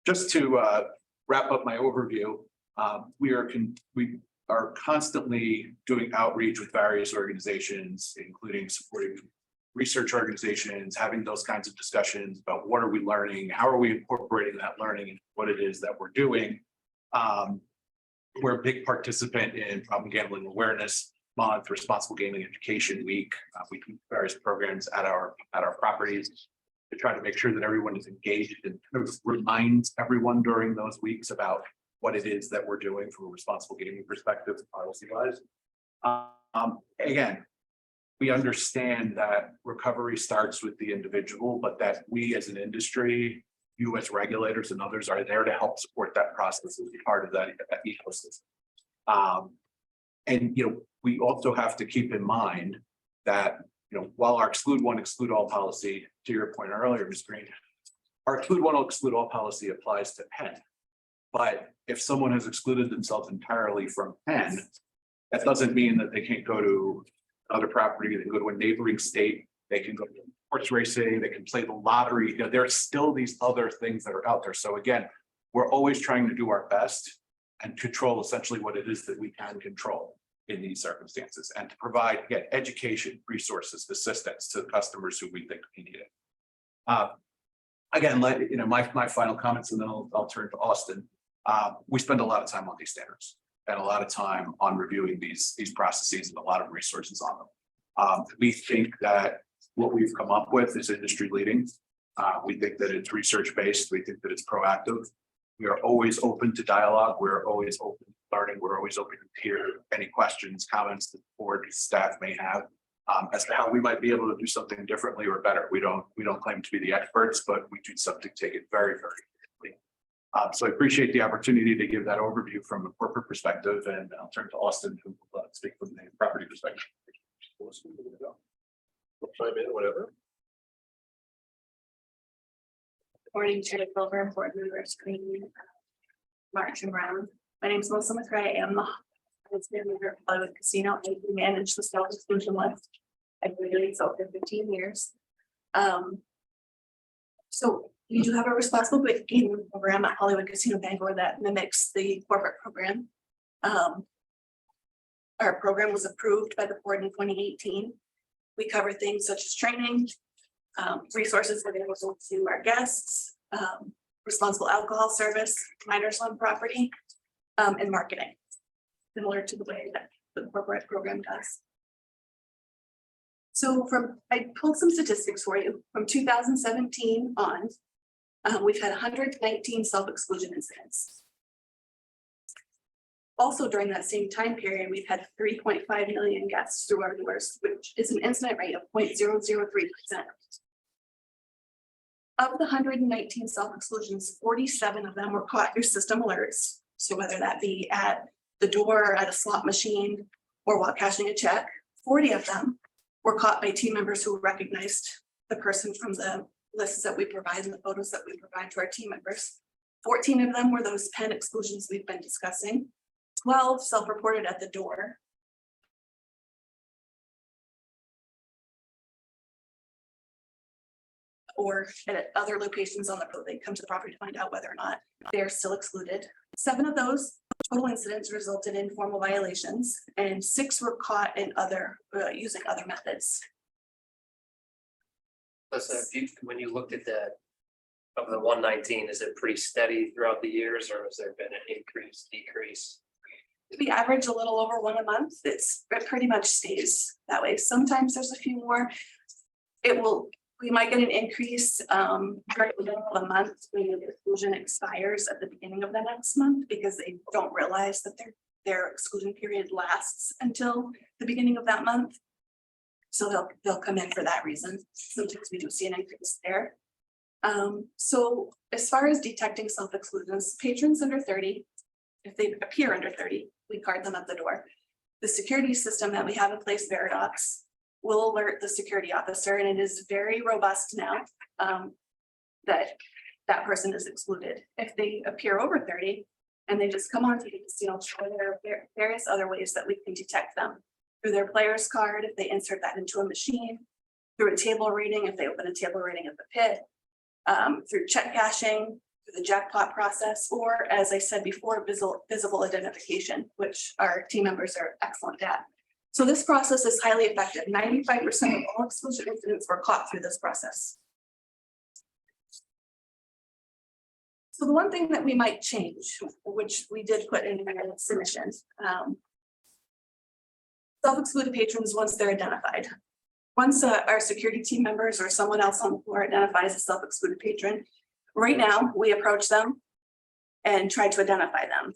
Just to wrap up my overview, we are constantly doing outreach with various organizations, including supporting research organizations, having those kinds of discussions about what are we learning, how are we incorporating that learning and what it is that we're doing. We're a big participant in Problem Gambling Awareness Month, Responsible Gaming Education Week. We do various programs at our properties to try to make sure that everyone is engaged and kind of reminds everyone during those weeks about what it is that we're doing from a responsible gaming perspective, policy-wise. Again, we understand that recovery starts with the individual, but that we as an industry, you as regulators and others are there to help support that process as part of that ecosystem. And we also have to keep in mind that while our exclude one, exclude all policy, to your point earlier, Ms. Green, our exclude one, exclude all policy applies to Penn. But if someone has excluded themselves entirely from Penn, that doesn't mean that they can't go to other property, they can go to a neighboring state, they can go to horse racing, they can play the lottery. There are still these other things that are out there. So again, we're always trying to do our best and control essentially what it is that we can control in these circumstances, and to provide, again, education, resources, assistance to customers who we think need it. Again, my final comments, and then I'll turn to Austin. We spend a lot of time on these standards and a lot of time on reviewing these processes and a lot of resources on them. We think that what we've come up with is industry leading. We think that it's research based. We think that it's proactive. We are always open to dialogue. We're always open to learning. We're always open to hear any questions, comments that the board staff may have as to how we might be able to do something differently or better. We don't claim to be the experts, but we do something to take it very, very seriously. So I appreciate the opportunity to give that overview from a corporate perspective, and I'll turn to Austin who will speak from the property perspective. Whatever. Morning, Chair Silver, board members, Green, March and Brown. My name is Melissa McRae. I am the manager of Hollywood Casino. I manage the self-exclusion list. I've been doing so for 15 years. So we do have a responsible gaming program at Hollywood Casino Bangor that mimics the corporate program. our program was approved by the board in 2018. We cover things such as training, resources available to our guests, responsible alcohol service, minors on property, and marketing. Similar to the way that the corporate program does. So I pulled some statistics for you from 2017 on. We've had 119 self-exclusion incidents. Also, during that same time period, we've had 3.5 million guests through our doors, which is an incident rate of 0.003%. Of the 119 self-exclusions, 47 of them were caught through system alerts. So whether that be at the door, at a slot machine, or while cashing a check, 40 of them were caught by team members who recognized the person from the lists that we provide and the photos that we provide to our team members. 14 of them were those pen exclusions we've been discussing. 12 self-reported at the door. Or at other locations on the road, they come to the property to find out whether or not they're still excluded. 7 of those total incidents resulted in formal violations, and 6 were caught in using other methods. So when you looked at that, of the 119, is it pretty steady throughout the years, or has there been an increase, decrease? We average a little over 1 a month. It pretty much stays that way. Sometimes there's a few more. We might get an increase during the middle of the month when the exclusion expires at the beginning of the next month, because they don't realize that their exclusion period lasts until the beginning of that month. So they'll come in for that reason. Sometimes we do see an increase there. So as far as detecting self-exclusions, patrons under 30, if they appear under 30, we card them at the door. The security system that we have in place, Veridox, will alert the security officer, and it is very robust now that person is excluded. If they appear over 30 and they just come onto the casino, there are various other ways that we can detect them. Through their player's card, if they insert that into a machine, through a table rating, if they open a table rating at the pit, through check cashing, through the jackpot process, or as I said before, visible identification, which our team members are excellent at. So this process is highly effective. 95% of all exclusion incidents were caught through this process. So the one thing that we might change, which we did put in our submission, self-excluded patrons once they're identified. Once our security team members or someone else on the floor identifies a self-excluded patron, right now we approach them and try to identify them,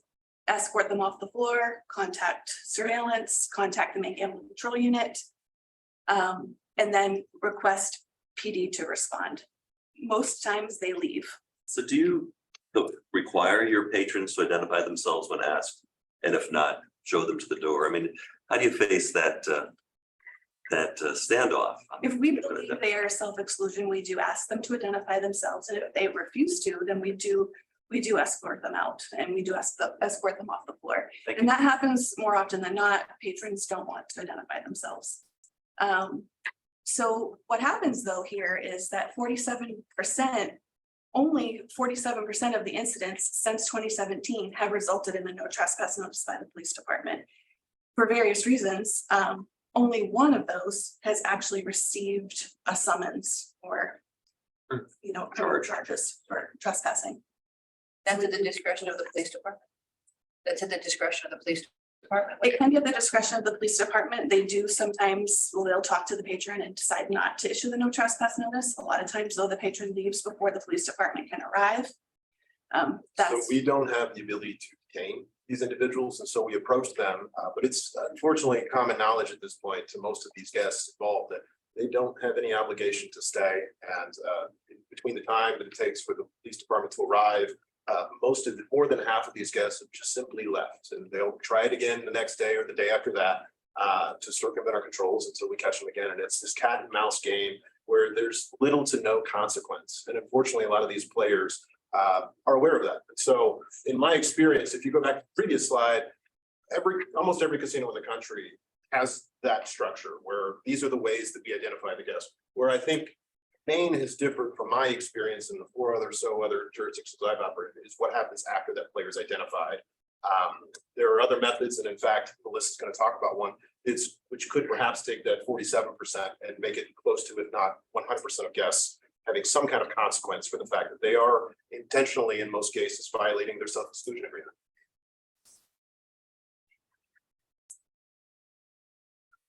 escort them off the floor, contact surveillance, contact the main gambling control unit, and then request PD to respond. Most times they leave. So do you require your patrons to identify themselves when asked? And if not, show them to the door? I mean, how do you face that standoff? If we believe they are self-exclusion, we do ask them to identify themselves. And if they refuse to, then we do escort them out, and we do escort them off the floor. And that happens more often than not. Patrons don't want to identify themselves. So what happens though here is that 47%, only 47% of the incidents since 2017 have resulted in a no trespass notice by the police department. For various reasons, only one of those has actually received a summons or, criminal charges for trespassing. That's at the discretion of the police department. That's at the discretion of the police department. It can be at the discretion of the police department. They do sometimes, they'll talk to the patron and decide not to issue the no trespass notice. A lot of times though, the patron leaves before the police department can arrive. So we don't have the ability to detain these individuals, and so we approach them, but it's unfortunately common knowledge at this point to most of these guests involved that they don't have any obligation to stay, and between the time that it takes for the police department to arrive, more than half of these guests have just simply left, and they'll try it again the next day or the day after that to circumvent our controls until we catch them again. And it's this cat and mouse game where there's little to no consequence, and unfortunately a lot of these players are aware of that. And so in my experience, if you go back to the previous slide, almost every casino in the country has that structure where these are the ways that we identify the guests. Where I think Maine has differed from my experience in the 4 other jurisdictions I've operated is what happens after that player is identified. There are other methods, and in fact, Melissa is going to talk about one. It's which could perhaps take that 47% and make it close to, if not 100% of guests having some kind of consequence for the fact that they are intentionally, in most cases, violating their self-exclusion agreement.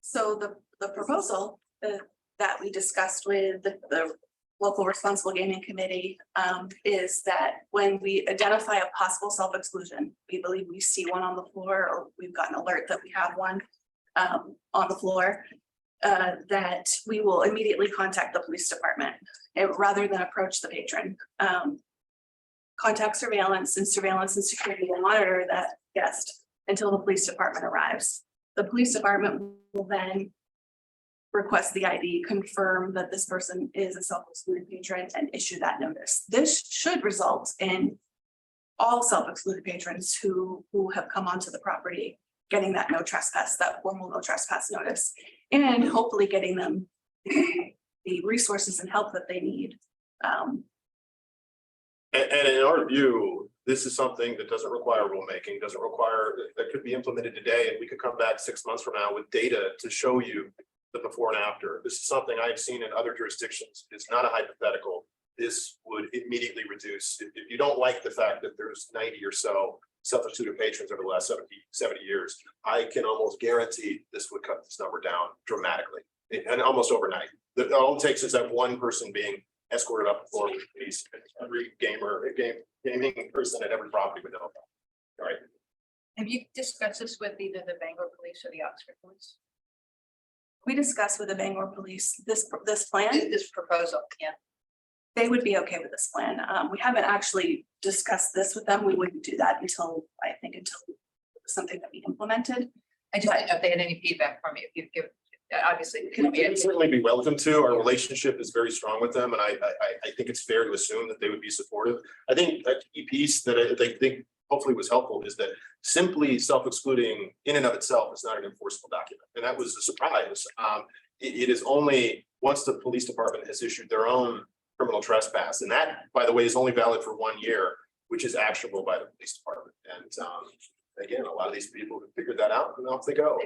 So the proposal that we discussed with the local responsible gaming committee is that when we identify a possible self-exclusion, we believe we see one on the floor, or we've gotten alert that we have one on the floor, that we will immediately contact the police department rather than approach the patron. Contact surveillance and security will monitor that guest until the police department arrives. The police department will then request the ID, confirm that this person is a self-excluded patron, and issue that notice. This should result in all self-excluded patrons who have come onto the property getting that no trespass, that formal no trespass notice, and hopefully getting them the resources and help that they need. And in our view, this is something that doesn't require rulemaking, doesn't require, that could be implemented today, and we could come back 6 months from now with data to show you the before and after. This is something I've seen in other jurisdictions. It's not a hypothetical. This would immediately reduce, if you don't like the fact that there's 90 or so self-excluded patrons over the last 70 years, I can almost guarantee this would cut this number down dramatically and almost overnight. All it takes is that one person being escorted up before police. Every gaming person at every property would know about. All right. Have you discussed this with either the Bangor Police or the Oxford Police? We discussed with the Bangor Police this plan. This proposal, yeah. They would be okay with this plan. We haven't actually discussed this with them. We wouldn't do that until something that we implemented. I just didn't know if they had any feedback from you. If you've given, obviously. it could be We'd certainly be welcome to. Our relationship is very strong with them, and I think it's fair to assume that they would be supportive. I think a key piece that I think hopefully was helpful is that simply self-excluding in and of itself is not an enforceable document, and that was a surprise. It is only once the police department has issued their own criminal trespass, and that, by the way, is only valid for 1 year, which is actionable by the police department. And again, a lot of these people have figured that out, and off they go.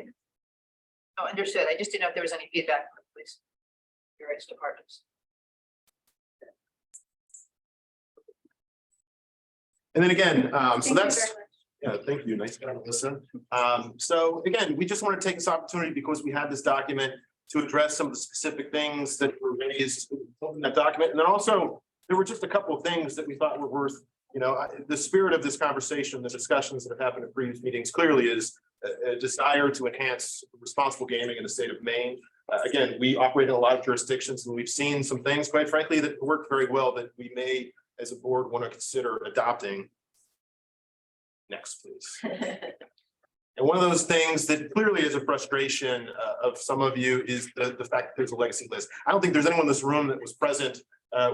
Oh, understood. I just didn't know if there was any feedback from the police, various departments. And then again, so Thank you that's. very much. Yeah, thank you. Nice to listen. So again, we just want to take this opportunity because we have this document to address some of the specific things that were raised in that document. And then also, there were just a couple of things that we thought were worth, the spirit of this conversation, the discussions that have happened at previous meetings clearly is a desire to enhance responsible gaming in the state of Maine. Again, we operate in a lot of jurisdictions, and we've seen some things, quite frankly, that work very well that we may, as a board, want to consider adopting. Next, please. And one of those things that clearly is a frustration of some of you is the fact that there's a legacy list. I don't think there's anyone in this room that was present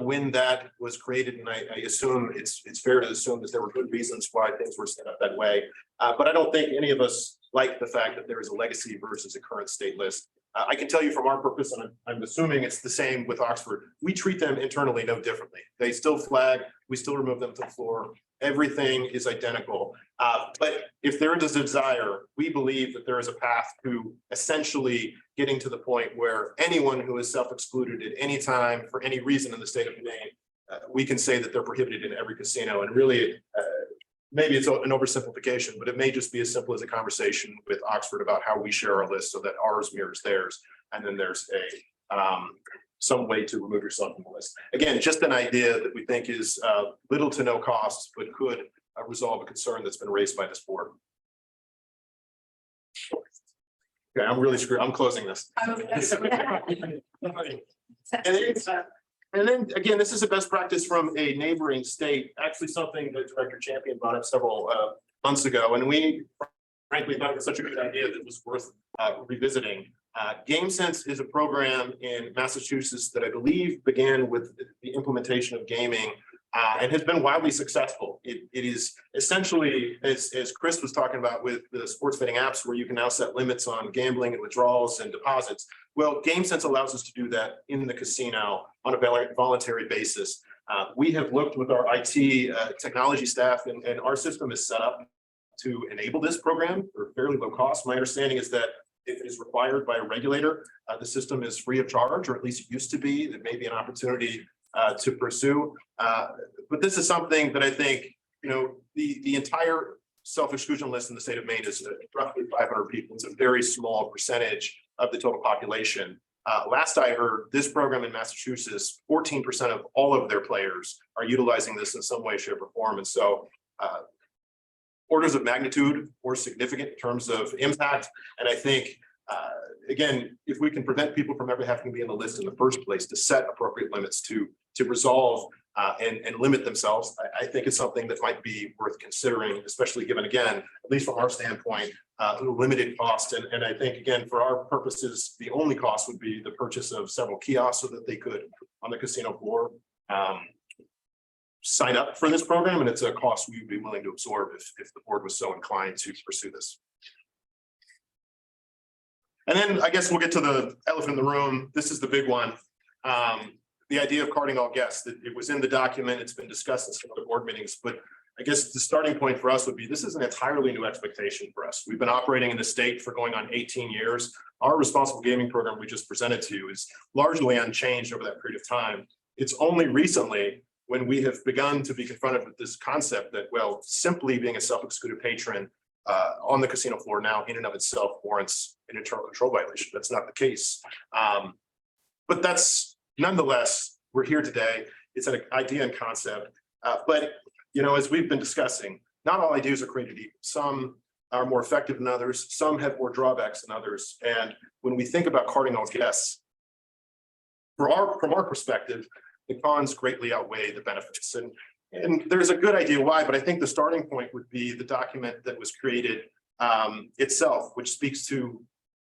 when that was created, and I assume it's fair to assume that there were good reasons why things were set up that way. But I don't think any of us like the fact that there is a legacy versus a current state list. I can tell you from our purpose, and I'm assuming it's the same with Oxford, we treat them internally no differently. They still flag, we still remove them to the floor. Everything is identical. But if there is a desire, we believe that there is a path to essentially getting to the point where anyone who is self-excluded at any time for any reason in the state of Maine, we can say that they're prohibited in every casino. And really, maybe it's an oversimplification, but it may just be as simple as a conversation with Oxford about how we share our list so that ours mirrors theirs. And then there's some way to remove yourself from the list. Again, just an idea that we think is little to no cost, but could resolve a concern that's been raised by this board. Okay, I'm really screwed. I'm closing this. And then again, this is a best practice from a neighboring state, actually something that Director Champion brought up several months ago. And we frankly thought it was such a good idea that it was worth revisiting. GameSense is a program in Massachusetts that I believe began with the implementation of gaming and has been wildly successful. It is essentially, as Chris was talking about with the sports betting apps, where you can now set limits on gambling and withdrawals and deposits. Well, GameSense allows us to do that in the casino on a voluntary basis. We have looked with our IT technology staff, and our system is set up to enable this program for fairly low cost. My understanding is that if it is required by a regulator, the system is free of charge, or at least it used to be. There may be an opportunity to pursue. But this is something that I think, you know, the entire self-exclusion list in the state of Maine is roughly 500 people. It's a very small percentage of the total population. Last I heard, this program in Massachusetts, 14% of all of their players are utilizing this in some way, shape, or form. And so orders of magnitude more significant in terms of impact. And I think, again, if we can prevent people from ever having to be on the list in the first place, to set appropriate limits to resolve and limit themselves, I think it's something that might be worth considering, especially given, again, at least from our standpoint, the limited cost. And I think, again, for our purposes, the only cost would be the purchase of several kiosks so that they could, on the casino floor, sign up for this program. And it's a cost we would be willing to absorb if the board was so inclined to pursue this. And then I guess we'll get to the elephant in the room. This is the big one. The idea of carding all guests, that it was in the document, it's been discussed in some of the board meetings, but I guess the starting point for us would be, this is an entirely new expectation for us. We've been operating in the state for going on 18 years. Our responsible gaming program we just presented to you is largely unchanged over that period of time. It's only recently when we have begun to be confronted with this concept that, well, simply being a self-excluded patron on the casino floor now in and of itself warrants an internal control violation. That's not the case. But that's, nonetheless, we're here today. It's an idea and concept. But, you know, as we've been discussing, not all ideas are created equal. Some are more effective than others. Some have more drawbacks than others. And when we think about carding all guests, from our perspective, the cons greatly outweigh the benefits. And there's a good idea why, but I think the starting point would be the document that was created itself, which speaks to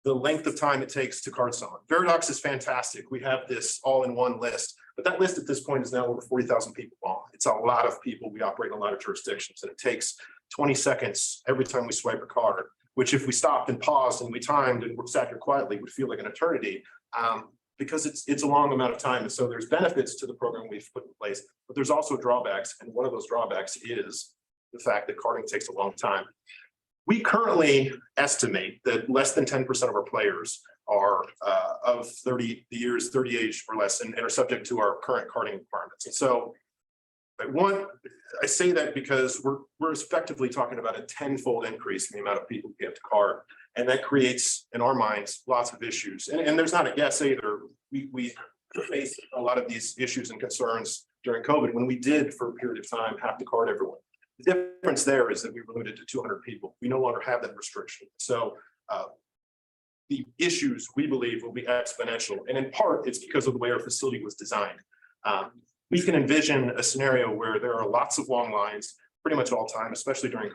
the length of time it takes to card someone. Veridox is fantastic. We have this all-in-one list, but that list at this point is now over 40,000 people long. It's a lot of people. We operate in a lot of jurisdictions, and it takes 20 seconds every time we swipe a card, which if we stopped and paused and we timed and sat here quietly would feel like an eternity. Because it's a long amount of time. And so there's benefits to the program we've put in place, but there's also drawbacks. And one of those drawbacks is the fact that carding takes a long time. We currently estimate that less than 10% of our players are of 30 age or less and are subject to our current carding requirements. And so I say that because we're effectively talking about a 10-fold increase in the amount of people we have to card. And that creates, in our minds, lots of issues. And there's not a guess either. We faced a lot of these issues and concerns during COVID when we did, for a period of time, have to card everyone. The difference there is that we were limited to 200 people. We no longer have that restriction. So the issues, we believe, will be exponential. And in part, it's because of the way our facility was designed. We can envision a scenario where there are lots of long lines pretty much all time, especially during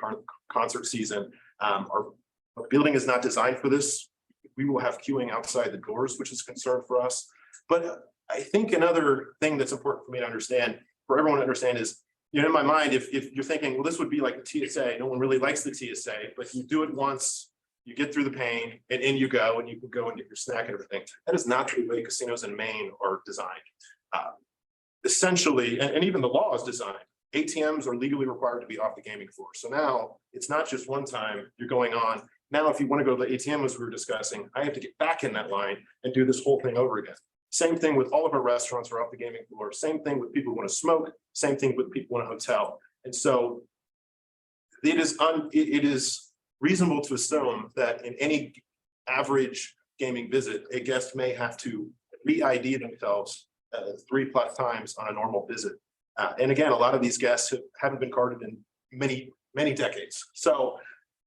concert season. Our building is not designed for this. We will have queuing outside the doors, which is a concern for us. But I think another thing that's important for me to understand, for everyone to understand is, you know, in my mind, if you're thinking, well, this would be like the TSA, no one really likes the TSA, but you do it once, you get through the pain, and in you go, and you can go and get your snack and everything. That is not the way casinos in Maine are designed. Essentially, and even the law is designed, ATMs are legally required to be off the gaming floor. So now it's not just one time you're going on. Now, if you want to go to the ATM, as we were discussing, I have to get back in that line and do this whole thing over again. Same thing with all of our restaurants are off the gaming floor. Same thing with people who want to smoke. Same thing with people in a hotel. And so it is reasonable to assume that in any average gaming visit, a guest may have to re-ID themselves 3+ times on a normal visit. And again, a lot of these guests haven't been carded in many decades. So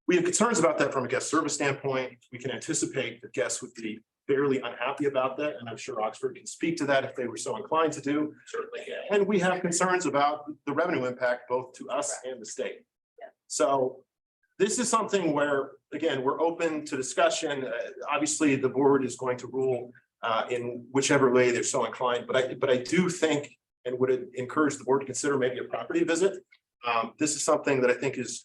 we have concerns about that from a guest service standpoint. We can anticipate that guests would be fairly unhappy about that. And I'm sure Oxford can speak to that if they were so inclined to do. Certainly. And we have concerns about the revenue impact both to us and the state. Yeah. So this is something where, again, we're open to discussion. Obviously, the board is going to rule in whichever way they're so inclined. But I do think and would encourage the board to consider maybe a property visit. This is something that I think is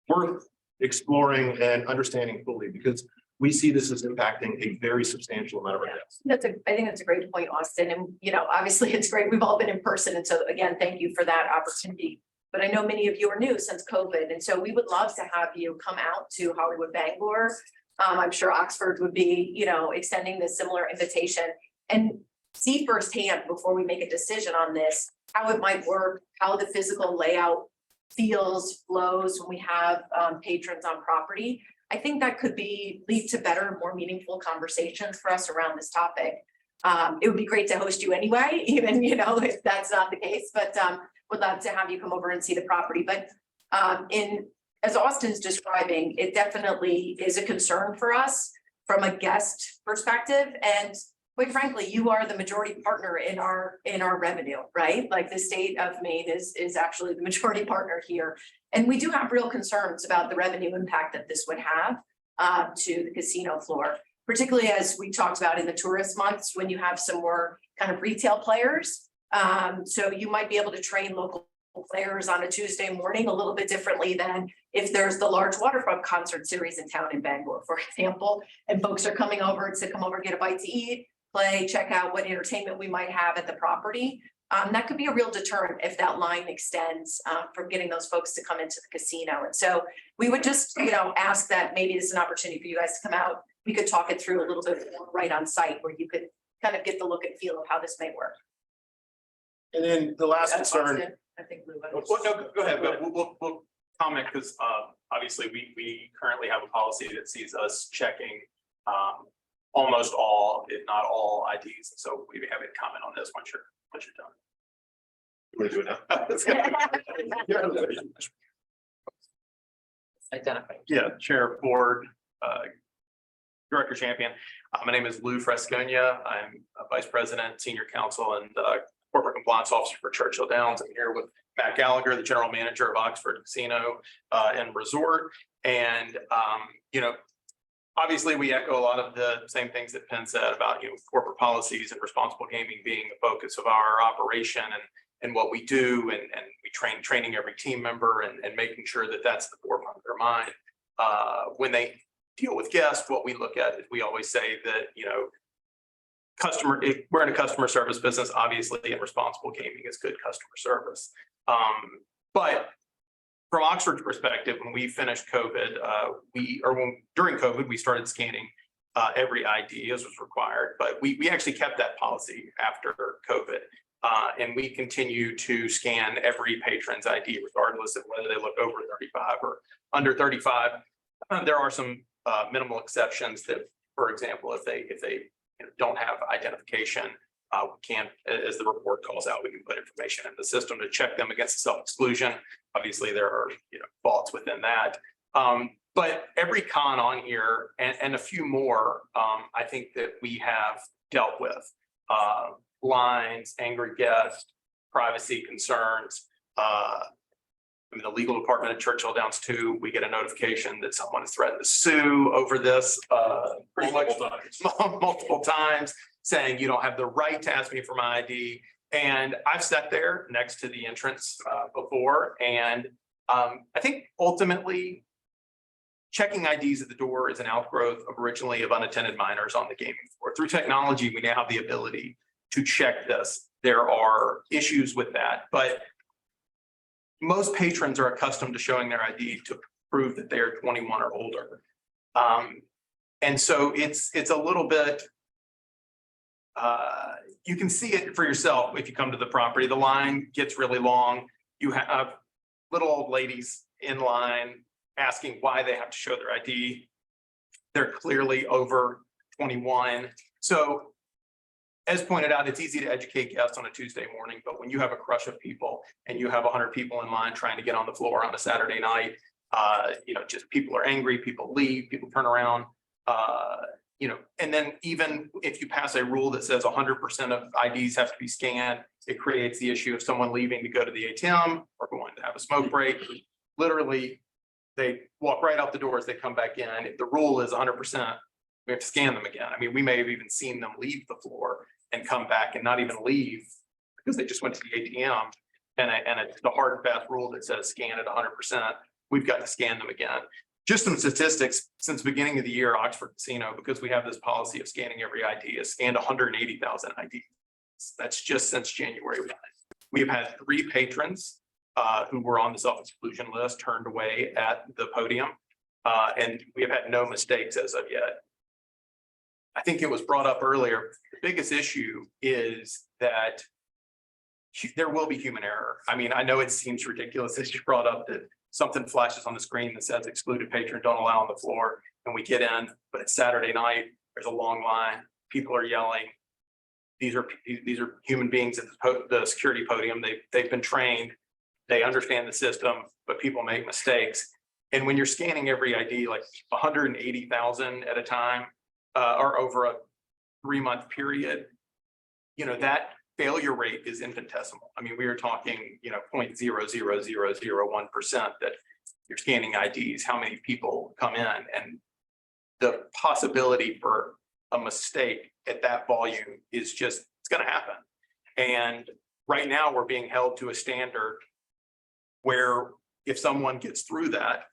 worth exploring and understanding fully, because we see this as impacting a very substantial amount of our guests. I think that's a great point, Austin. And, you know, obviously it's great. We've all been in person. And so again, thank you for that opportunity but I know many of you are new since COVID. And so we would love to have you come out to Hollywood Bangor. I'm sure Oxford would be, extending this similar invitation and see firsthand before we make a decision on this, how it might work, how the physical layout feels, flows when we have patrons on property. I think that could lead to better, more meaningful conversations for us around this topic. It would be great to host you anyway, even, if that's not the case, but would love to have you come over and see the property. But as Austin's describing, it definitely is a concern for us from a guest perspective. And quite frankly, you are the majority partner in our revenue, right? Like the state of Maine is actually the majority partner here. And we do have real concerns about the revenue impact that this would have to the casino floor, particularly as we talked about in the tourist months when you have some more kind of retail players. So you might be able to train local players on a Tuesday morning a little bit differently than if there's the large waterfront concert series in town in Bangor, for example, and folks are coming over to get a bite to eat, play, check out what entertainment we might have at the property. That could be a real deterrent if that line extends from getting those folks to come into the casino. And so we would just, ask that maybe this is an opportunity for you guys to come out. We could talk it through a little bit more right on site where you could kind of get the look and feel of how this may work. And then the last concern. Austin, I think Lou. Well, no, go ahead, but we'll comment because obviously we currently have a policy that sees us checking almost all, if not all IDs. So we have a comment on this once you're done. We're doing it. Identify. Yeah, Chair Board, Director Champion. My name is Lou Fresconia. I'm a Vice President, Senior Counsel, and Corporate Compliance Officer for Churchill Downs. I'm here with Matt Gallagher, the General Manager of Oxford Casino and Resort. And, obviously we echo a lot of the same things that Penn said about, corporate policies and responsible gaming being the focus of our operation and what we do. And we training every team member and making sure that that's the forefront of their mind. When they deal with guests, what we look at is we always say that, we're in a customer service business, obviously, and responsible gaming is good customer service. But from Oxford's perspective, when we finished COVID, during COVID, we started scanning every ID as was required, but we actually kept that policy after COVID. And we continue to scan every patron's ID, regardless of whether they look over 35 or under 35. There are some minimal exceptions that, for example, if they don't have identification, we can, as the report calls out, we can put information in the system to check them against self-exclusion. Obviously, there are faults within that. But every con on here and a few more, I think that we have dealt with. Lines, angry guests, privacy concerns. The legal department at Churchill Downs too, we get a notification that someone has threatened to sue over this multiple times, saying you don't have the right to ask me for my ID. And I've sat there next to the entrance before, and I think ultimately checking IDs at the door is an outgrowth originally of unattended minors on the gaming floor. Through technology, we now have the ability to check this. There are issues with that, but most patrons are accustomed to showing their ID to prove that they are 21 or older. And so it's a little bit, you can see it for yourself if you come to the property. The line gets really long. You have little old ladies in line asking why they have to show their ID. They're clearly over 21. So as pointed out, it's easy to educate guests on a Tuesday morning, but when you have a crush of people and you have 100 people in line trying to get on the floor on a Saturday night, just people are angry, people leave, people turn around, and then even if you pass a rule that says 100% of IDs have to be scanned, it creates the issue of someone leaving to go to the ATM or going to have a smoke break. Literally, they walk right out the door as they come back in. If the rule is 100%, we have to scan them again. I mean, we may have even seen them leave the floor and come back and not even leave because they just went to the ATM and it's the hard and fast rule that says scan at 100%. We've got to scan them again. Just some statistics since the beginning of the year, Oxford Casino, because we have this policy of scanning every ID, has scanned 180,000 IDs. That's just since January 1. We've had 3 patrons who were on the self-exclusion list turned away at the podium. And we have had no mistakes as of yet. I think it was brought up earlier, the biggest issue is that there will be human error. I mean, I know it seems ridiculous that you brought up that something flashes on the screen that says excluded patron, don't allow on the floor, and we get in, but it's Saturday night, there's a long line, people are yelling. These are human beings at the security podium. They've been trained, they understand the system, but people make mistakes. And when you're scanning every ID, like 180,000 at a time, or over a 3-month period, you know, that failure rate is infinitesimal. I mean, we are talking, you know, 0.00001% that you're scanning IDs, how many people come in, and the possibility for a mistake at that volume is just, it's going to happen. And right now we're being held to a standard where if someone gets through that,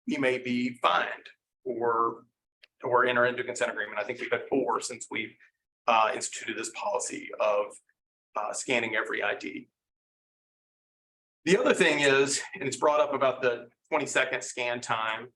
he may be fined or enter into consent agreement. I think we've had 4 since we've instituted this policy of scanning every ID. The other thing is, and it's brought up about the 20-second scan time,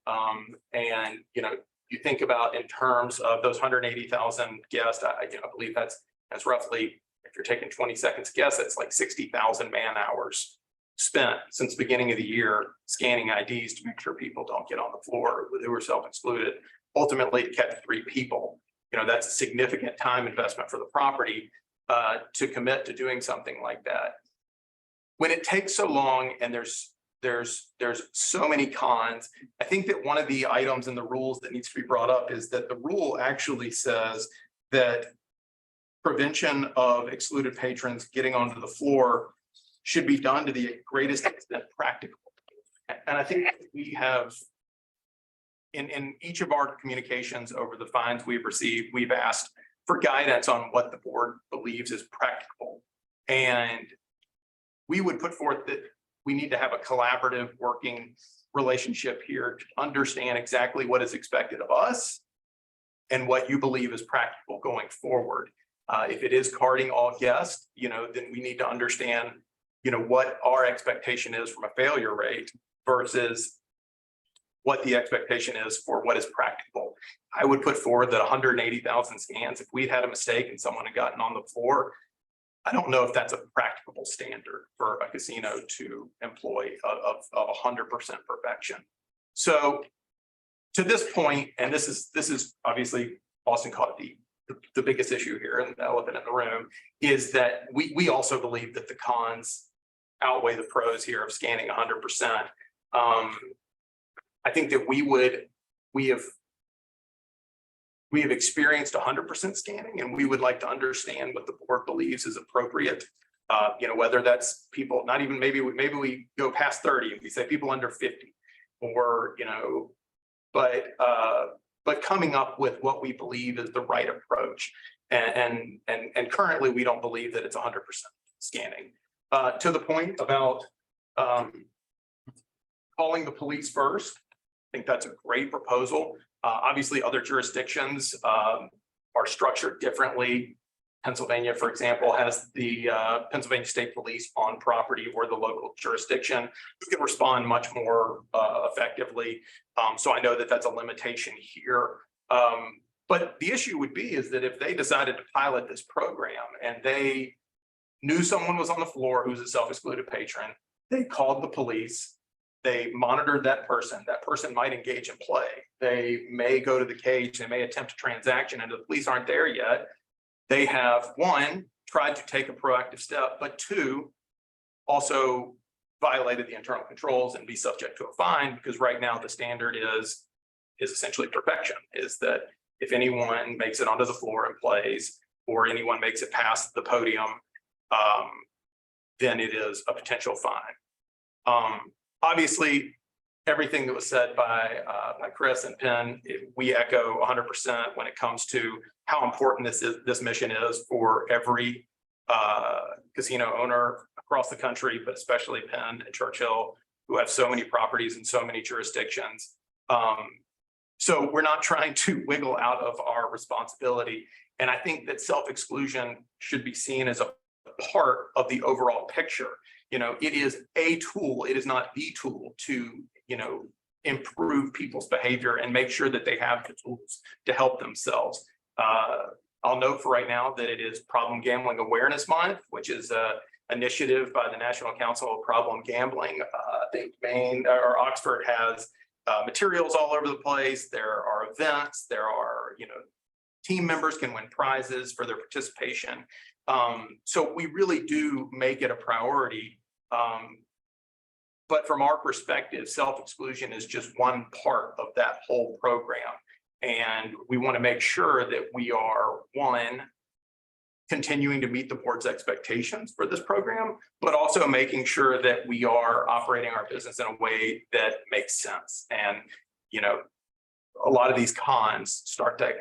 and you know, you think about in terms of those 180,000 guests, I believe that's roughly, if you're taking 20 seconds guess, it's like 60,000 man hours spent since the beginning of the year scanning IDs to make sure people don't get on the floor who are self-excluded. Ultimately, to catch 3 people, you know, that's a significant time investment for the property to commit to doing something like that. When it takes so long and there's so many cons, I think that one of the items in the rules that needs to be brought up is that the rule actually says that prevention of excluded patrons getting onto the floor should be done to the greatest extent practical. And I think we have, in each of our communications over the fines we've received, we've asked for guidance on what the board believes is practical. And we would put forth that we need to have a collaborative working relationship here to understand exactly what is expected of us and what you believe is practical going forward. If it is carding all guests, you know, then we need to understand, you know, what our expectation is from a failure rate versus what the expectation is for what is practical. I would put forward that 180,000 scans, if we'd had a mistake and someone had gotten on the floor, I don't know if that's a practicable standard for a casino to employ of 100% perfection. So to this point, and this is obviously Austin caught the biggest issue here and the elephant in the room, is that we also believe that the cons outweigh the pros here of scanning 100%. I think that we have experienced 100% scanning, and we would like to understand what the board believes is appropriate. You know, whether that's people, not even maybe we go past 30 and we say people under 50, or you know, but coming up with what we believe is the right approach. And currently we don't believe that it's 100% scanning. To the point about calling the police first, I think that's a great proposal. Obviously, other jurisdictions are structured differently. Pennsylvania, for example, has the Pennsylvania State Police on property or the local jurisdiction who can respond much more effectively. So I know that that's a limitation here. But the issue would be is that if they decided to pilot this program and they knew someone was on the floor who was a self-excluded patron, they called the police. They monitored that person might engage in play. They may go to the cage, they may attempt a transaction, and the police aren't there yet. They have, 1, tried to take a proactive step, but 2, also violated the internal controls and be subject to a fine, because right now the standard is essentially perfection, is that if anyone makes it onto the floor and plays, or anyone makes it past the podium, then it is a potential fine. Obviously, everything that was said by Chris and Penn, we echo 100% when it comes to how important this mission is for every casino owner across the country, but especially Penn and Churchill, who have so many properties in so many jurisdictions. So we're not trying to wiggle out of our responsibility. And I think that self-exclusion should be seen as a part of the overall picture. it is a tool. It is not the tool to, improve people's behavior and make sure that they have the tools to help themselves. I'll note for right now that it is Problem Gambling Awareness Month, which is a initiative by the National Council of Problem Gambling. I think Maine or Oxford has materials all over the place. There are events, there are, team members can win prizes for their participation. So we really do make it a priority. But from our perspective, self-exclusion is just one part of that whole program. And we want to make sure that we are, one, continuing to meet the board's expectations for this program, but also making sure that we are operating our business in a way that makes sense. And, a lot of these cons start to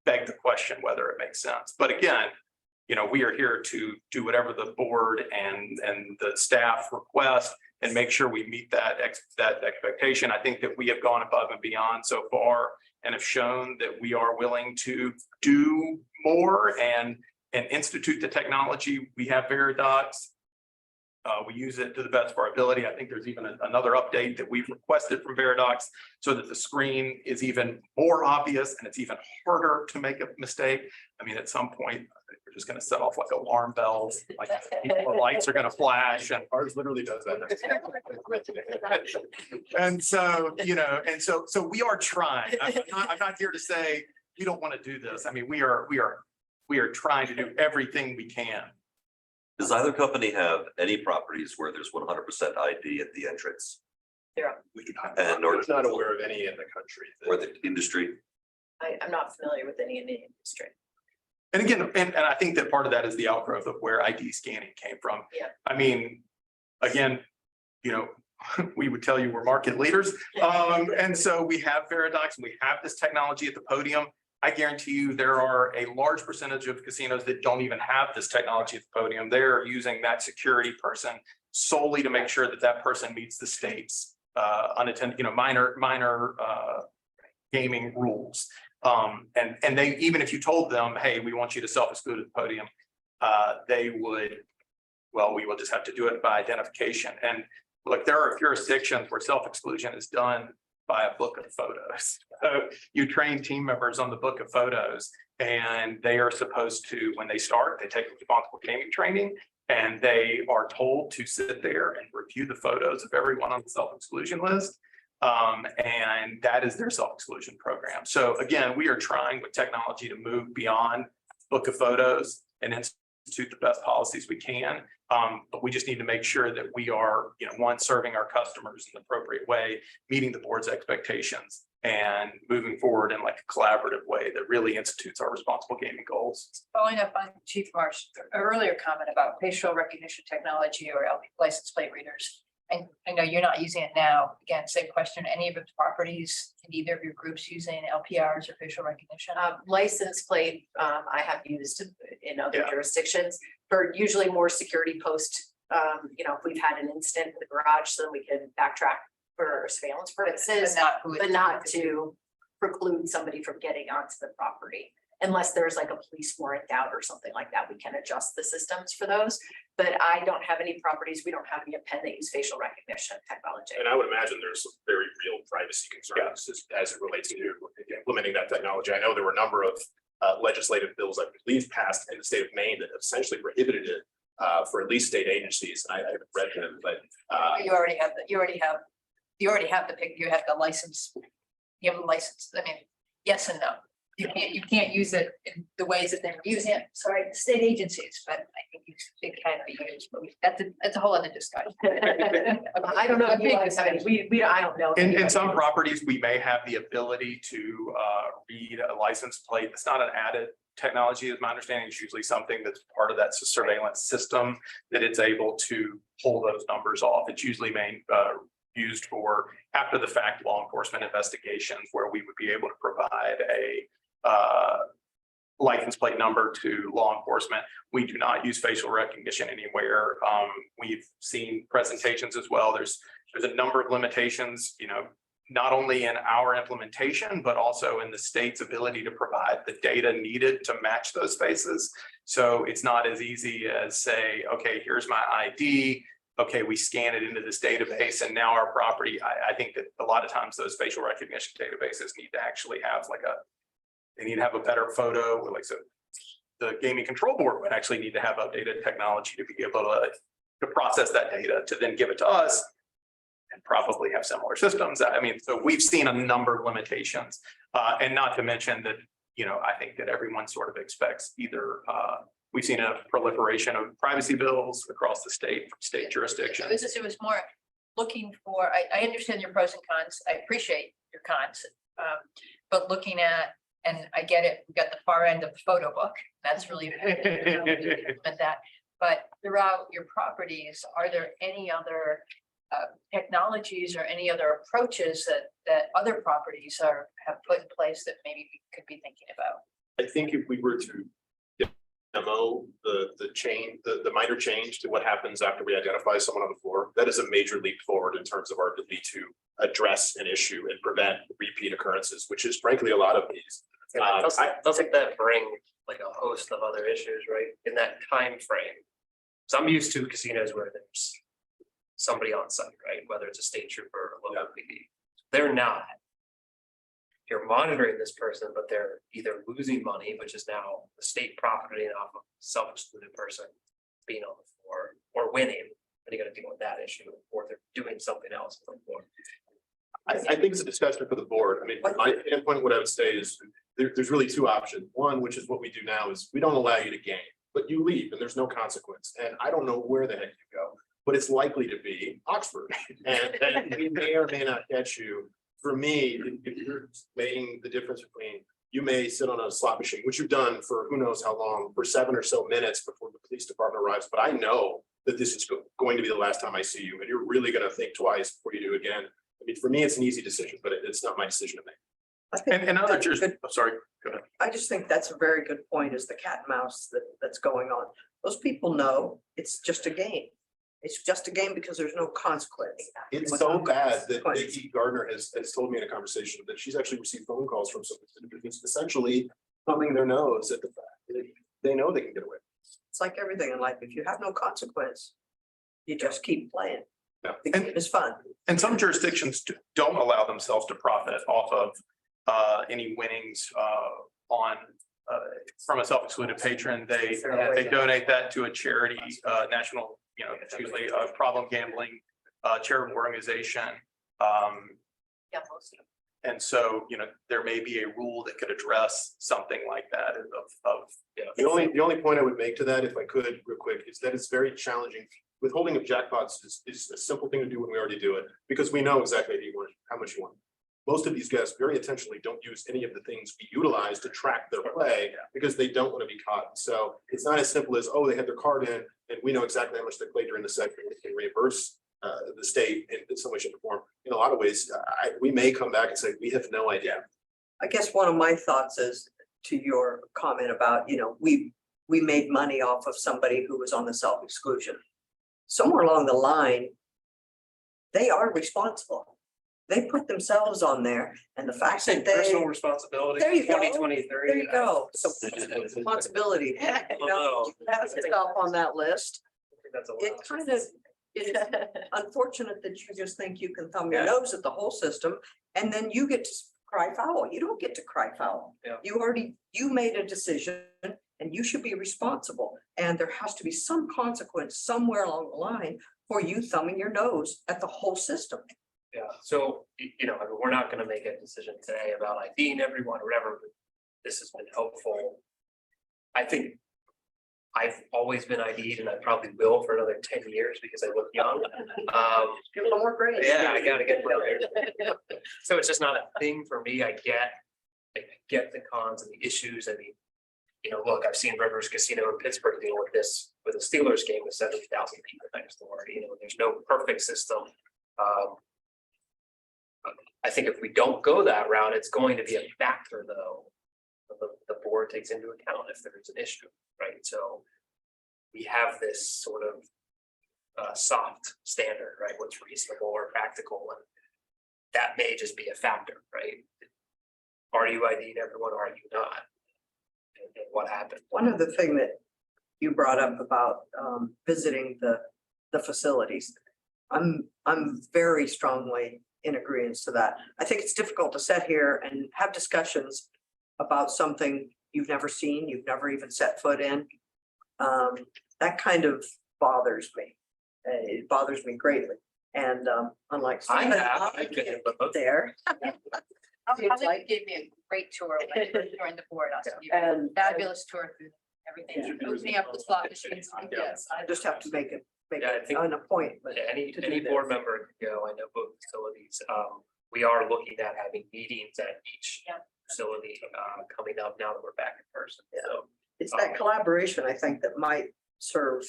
beg the question whether it makes sense. But again, we are here to do whatever the board and the staff request and make sure we meet that expectation. I think that we have gone above and beyond so far and have shown that we are willing to do more and institute the technology. We have Veridox. We use it to the best of our ability. I think there's even another update that we've requested from Veridox so that the screen is even more obvious and it's even harder to make a mistake. I mean, at some point, we're just going to set off like alarm bells, like the lights are going to flash, and Ours literally does that. and so, so we are trying. I'm not here to say we don't want to do this. I mean, we are trying to do everything we can. Does either company have any properties where there's 100% ID at the entrance We do not. And I'm not aware of any in the country. or the industry? I'm not familiar with any in the industry. And again, and I think that part of that is the outgrowth of where ID scanning came from. Yeah. I mean, again, we would tell you we're market leaders. And so we have Veridox, and we have this technology at the podium. I guarantee you there are a large percentage of casinos that don't even have this technology at the podium. They're using that security person solely to make sure that that person meets the state's unattended, minor gaming rules. And they, even if you told them, hey, we want you to self-exclude at the podium, they would, well, we will just have to do it by identification. And look, there are jurisdictions where self-exclusion is done by a book of photos. So you train team members on the book of photos, and they are supposed to, when they start, they take responsible gaming training, and they are told to sit there and review the photos of everyone on the self-exclusion list. And that is their self-exclusion program. So again, we are trying with technology to move beyond book of photos and institute the best policies we can. But we just need to make sure that we are, one, serving our customers in the appropriate way, meeting the board's expectations, and moving forward in like a collaborative way that really institutes our responsible gaming goals. Following up on Chief Marsh earlier comment about facial recognition technology or license plate readers. And I know you're not using it now. Again, same question. Any of the properties in either of your groups using LPRs or facial recognition? License plate, I have used in other Yeah. jurisdictions for usually more security post. If we've had an incident in the garage, then we can backtrack for surveillance purposes, but not to preclude somebody from getting onto the property. Unless there's like a police warrant out or something like that, we can adjust the systems for those. But I don't have any properties, we don't have any pen that use facial recognition technology. And I would imagine there's some very real privacy concerns as it relates to implementing that technology. I know there were a number of legislative bills I believe passed in the state of Maine that essentially prohibited it for at least state agencies. And I haven't read them, but You already have the license. You have a license. I mean, yes and no. You can't use it in the ways that they were using it. Sorry, state agencies, but I think it can be used, but that's a whole other discussion. I don't know if you guys have any, I don't know. In some properties, we may have the ability to read a license plate. It's not an added technology, is my understanding. It's usually something that's part of that surveillance system that it's able to pull those numbers off. It's usually used for after the fact law enforcement investigations, where we would be able to provide a license plate number to law enforcement. We do not use facial recognition anywhere. We've seen presentations as well. There's a number of limitations, not only in our implementation, but also in the state's ability to provide the data needed to match those faces. So it's not as easy as say, okay, here's my ID. okay, we scan it into this database and now our property, I think that a lot of times those facial recognition databases need to actually have they need to have a better photo, like so. The gaming control board would actually need to have updated technology to be able to process that data, to then give it to us. And probably have similar systems. I mean, so we've seen a number of limitations, and not to mention that, I think that everyone sort of expects either, we've seen a proliferation of privacy bills across the state, from state jurisdictions. It was more looking for, I understand your pros and cons. I appreciate your cons. But looking at, and I get it, we got the far end of the photo book. That's really implement that. But throughout your properties, are there any other technologies or any other approaches that other properties have put in place that maybe we could be thinking about? I think if we were to demo the minor change to what happens after we identify someone on the floor, that is a major leap forward in terms of our ability to address an issue and prevent repeat occurrences, which is frankly a lot of these. Doesn't that bring like a host of other issues, right? In that time frame. So I'm used to casinos where there's somebody on site, right? Whether it's a state trooper or local PD. They're not. You're monitoring this person, but they're either losing money, which is now the state property off of self-excluded person being on the floor, or winning, and you gotta deal with that issue, or they're doing something else on the floor. I think it's a discussion for the board. I mean, from my standpoint, what I would say is there's really two options. One, which is what we do now, is we don't allow you to game, but you leave and there's no consequence. And I don't know where the heck you go, but it's likely to be Oxford. And we may or may not catch you. For me, if you're weighing the difference between, you may sit on a slot machine, which you've done for who knows how long, for 7 or so minutes before the police department arrives. But I know that this is going to be the last time I see you, and you're really going to think twice before you do again. I mean, for me, it's an easy decision, but it's not my decision to make. I think And other that's a good- jurisdictions, sorry, go ahead. I just think that's a very good point, is the cat and mouse that's going on. Those people know it's just a game. It's just a game because there's no consequence. It's so bad that Nikki Gardner has told me in a conversation that she's actually received phone calls from some individuals essentially thumbing their nose at the fact that they know they can get away. It's like everything in life. If you have no consequence, you just keep playing. Yeah. The game is fun. And some jurisdictions don't allow themselves to profit off of any winnings from a self-excluded patron. They donate that to a charity, national, it's usually a problem gambling charitable organization. Yeah, most of them. And so, there may be a rule that could address something like that The only point I would make to that, if I could, real quick, is that it's very challenging. Withholding of jackpots is a simple thing to do when we already do it, because we know exactly how much you want. Most of these guests very intentionally don't use any of the things we utilize to track their play because they don't want to be caught. So it's not as simple as, oh, they had their card in and we know exactly how much they played during the session. We can reimburse the state in some way, shape, or form. In a lot of ways, we may come back and say, we have no idea. I guess one of my thoughts is to your comment about, we made money off of somebody who was on the self-exclusion. Somewhere along the line, they are responsible. They put themselves on there, and the fact that they. Personal responsibility. There you go. 2023. There you go. So responsibility, you have yourself on that list. It kind of is unfortunate that you just think you can thumb your nose at the whole system, and then you get to cry foul. You don't get to cry foul. Yeah. You made a decision, and you should be responsible. And there has to be some consequence somewhere along the line for you thumbing your nose at the whole system. Yeah, so, I mean, we're not gonna make a decision today about IDing everyone or whatever, but this has been helpful. I think I've always been ID'd and I probably will for another 10 years because I look young. Give a little more grace. Yeah, I gotta get there. So it's just not a thing for me. I get the cons and the issues. I mean, look, I've seen Rivers Casino in Pittsburgh deal with this with a Steelers game with 70,000 people next door. There's no perfect system. I think if we don't go that route, it's going to be a factor, though. The board takes into account if there's an issue, right? So we have this sort of soft standard, right? What's reasonable or practical, and that may just be a factor, right? Are you IDing everyone? Are you not? And what happened? One other thing that you brought up about visiting the the facilities. I'm very strongly in agreement to that. I think it's difficult to sit here and have discussions about something you've never seen, you've never even set foot in. That kind of bothers me. It bothers me greatly. And unlike Stephen, I can't get there. Like gave me a great tour when I first joined the board. And Fabulous tour through everything, opening up the slot machines. Yes, I just have to make it Yeah, I think- an appointment. Any to do board this. member can go. I know both facilities. We are looking at having meetings at each Yeah. facility coming up now that we're back in person. So It's that collaboration, I think, that might serve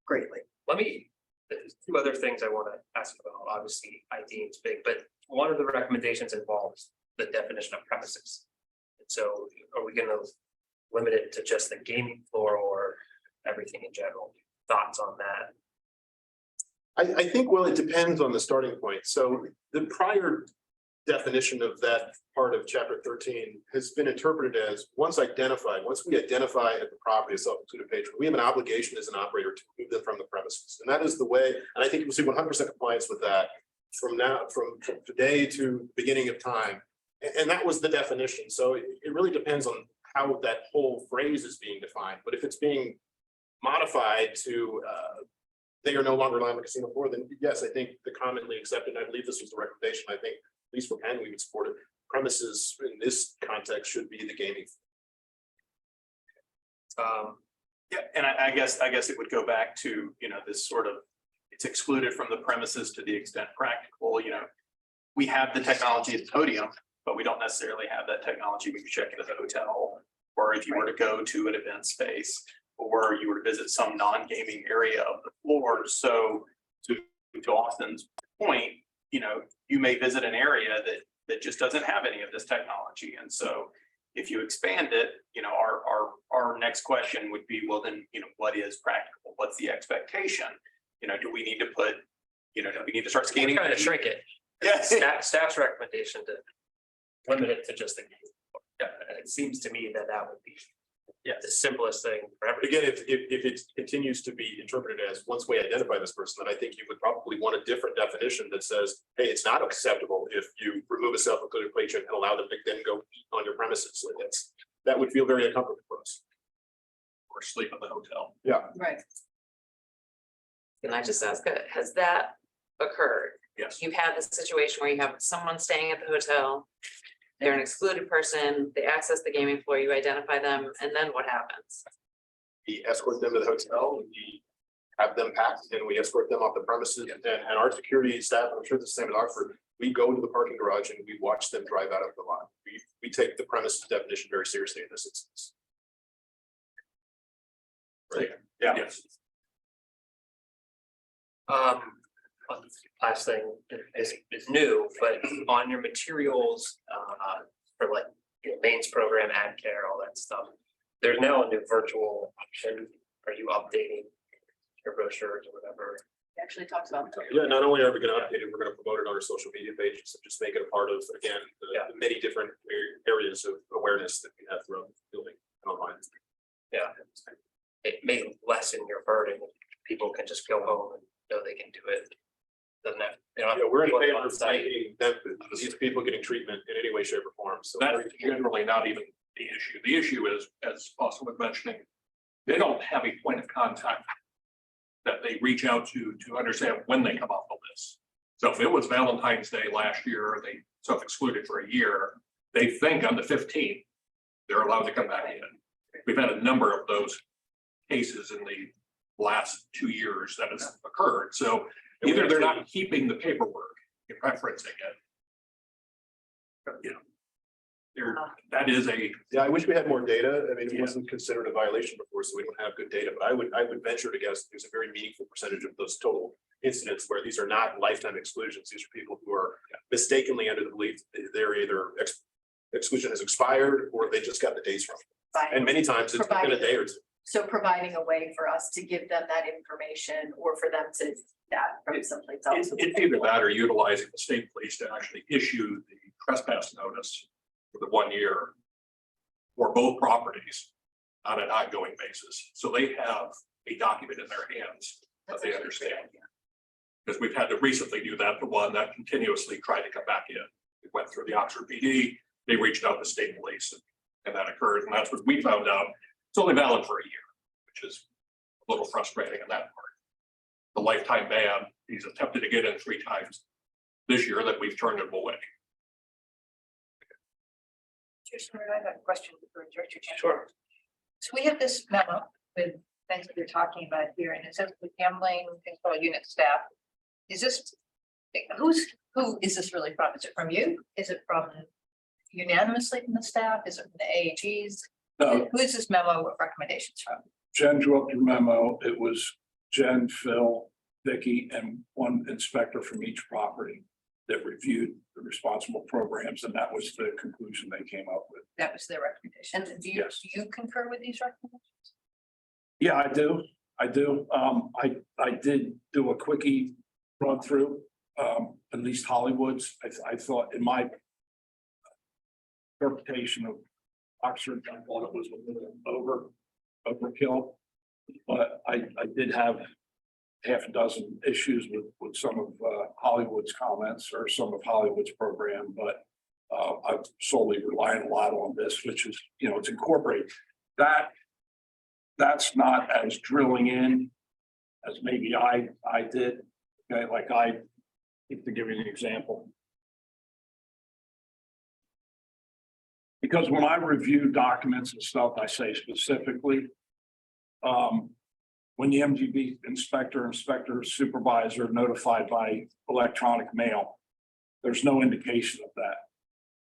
greatly. let me, there's two other things I want to ask about. Obviously, ID is big, but one of the recommendations involves the definition of premises. And so are we going to limit it to just the gaming floor or everything in general? Thoughts on that? I think, well, it depends on the starting point. So the prior definition of that part of chapter 13 has been interpreted as once we identify at the property a self-included patron, we have an obligation as an operator to move them from the premises. And that is the way, and I think you will see 100% compliance with that from today to beginning of time. And that was the definition. So it really depends on how that whole phrase is being defined. But if it's being modified to they are no longer allowed in the casino floor, then yes, I think the commonly accepted, and I believe this was the recommendation, I think, at least for Penn, we would support it. Premises in this context should be the gaming. Yeah, and I guess it would go back to, this sort of, it's excluded from the premises to the extent practical, we have the technology at the podium, but we don't necessarily have that technology when you check into the hotel, or if you were to go to an event space, or you were to visit some non-gaming area of the floor. So to Austin's point, you may visit an area that just doesn't have any of this technology. And so if you expand it, our next question would be, well, then, what is practical? What's the expectation? Do we need to put, do we need to start scanning? Trying to shrink it. Yes. Staff's recommendation to limit it to just the gaming floor. Yeah, it seems to me that would be the simplest thing for But everybody. again, if it continues to be interpreted as once we identify this person, then I think you would probably want a different definition that says, hey, it's not acceptable if you remove a self-included patron and allow them to then go eat on your premises. That would feel very uncomfortable for us. Or sleep at the hotel. Yeah. Right. Can I just ask, has that occurred? Yes. You've had this situation where you have someone staying at the hotel, they're an excluded person, they access the gaming floor, you identify them, and then what happens? We escort them to the hotel, we have them packed, and we escort them off the premises, and our security staff, I'm sure it's the same at Oxford, we go to the parking garage and we watch them drive out of the lot. We take the premises definition very seriously in this instance. Right? Yeah. Yes. Last thing is new, but on your materials, for like, mains program, ad care, all that stuff. There's now a new virtual option. Are you updating your brochures or whatever? We actually talked about. Yeah, not only are we gonna update it, we're gonna promote it on our social media pages and just make it a part of, again, the many different areas of awareness that we have throughout the building and online. Yeah. It may lessen your burden. People can just go home and know they can do it. Doesn't have. Yeah, we're in people favor on of site. making them, these people getting treatment in any way, shape or form, so. That's generally not even the issue. The issue is, as Austin was mentioning, they don't have a point of contact that they reach out to understand when they come off the list. So if it was Valentine's Day last year, they self-excluded for a year, they think on the 15th, they're allowed to come back in. We've had a number of those cases in the last 2 years that has occurred. So either they're not keeping the paperwork, you're referencing it. That is a. Yeah, I wish we had more data. I mean, it wasn't considered a violation before, so we don't have good data, but I would venture to guess there's a very meaningful percentage of those total incidents where these are not lifetime exclusions. These are people who are mistakenly under the belief that they're either exclusion has expired or they just got the dates wrong. And many times it's within a day or two. So providing a way for us to give them that information or for them to that from someplace else. It's either that or utilizing the state police to actually issue the trespass notice for the 1 year for both properties on an ongoing basis. So they have a document in their hands that they understand. Because we've had to recently do that, the one that continuously tried to come back in. It went through the Oxford PD, they reached out to state police, and that occurred, and that's what we found out. It's only valid for a year, which is a little frustrating in that part. The lifetime ban, he's attempted to get in 3 times this year that we've turned him away. I have a question for Director Chan. Sure. So we have this memo with things that you're talking about here, and it says the gambling control unit staff. Is this, who is this really from? Is it from you? Is it from unanimously from the staff? Is it from the AGs? No, Who is this memo with recommendations from? Jen drew up your memo. It was Jen, Phil, Vicky, and one inspector from each property that reviewed the responsible programs, and that was the conclusion they came up with. That was their recommendation. And do you, Yes. do you concur with these recommendations? Yeah, I do. I do. I did do a quickie run through, at least Hollywood's. I thought in my interpretation of Oxford, I thought it was a little overkill. But I did have half a dozen issues with some of Hollywood's comments or some of Hollywood's program, but I'm solely relying a lot on this, which is, you know, it's incorporated. That's not as drilling in as maybe I did. Okay, like to give you an example. Because when I review documents and stuff, I say specifically, when the MGB inspector supervisor notified by electronic mail, there's no indication of that.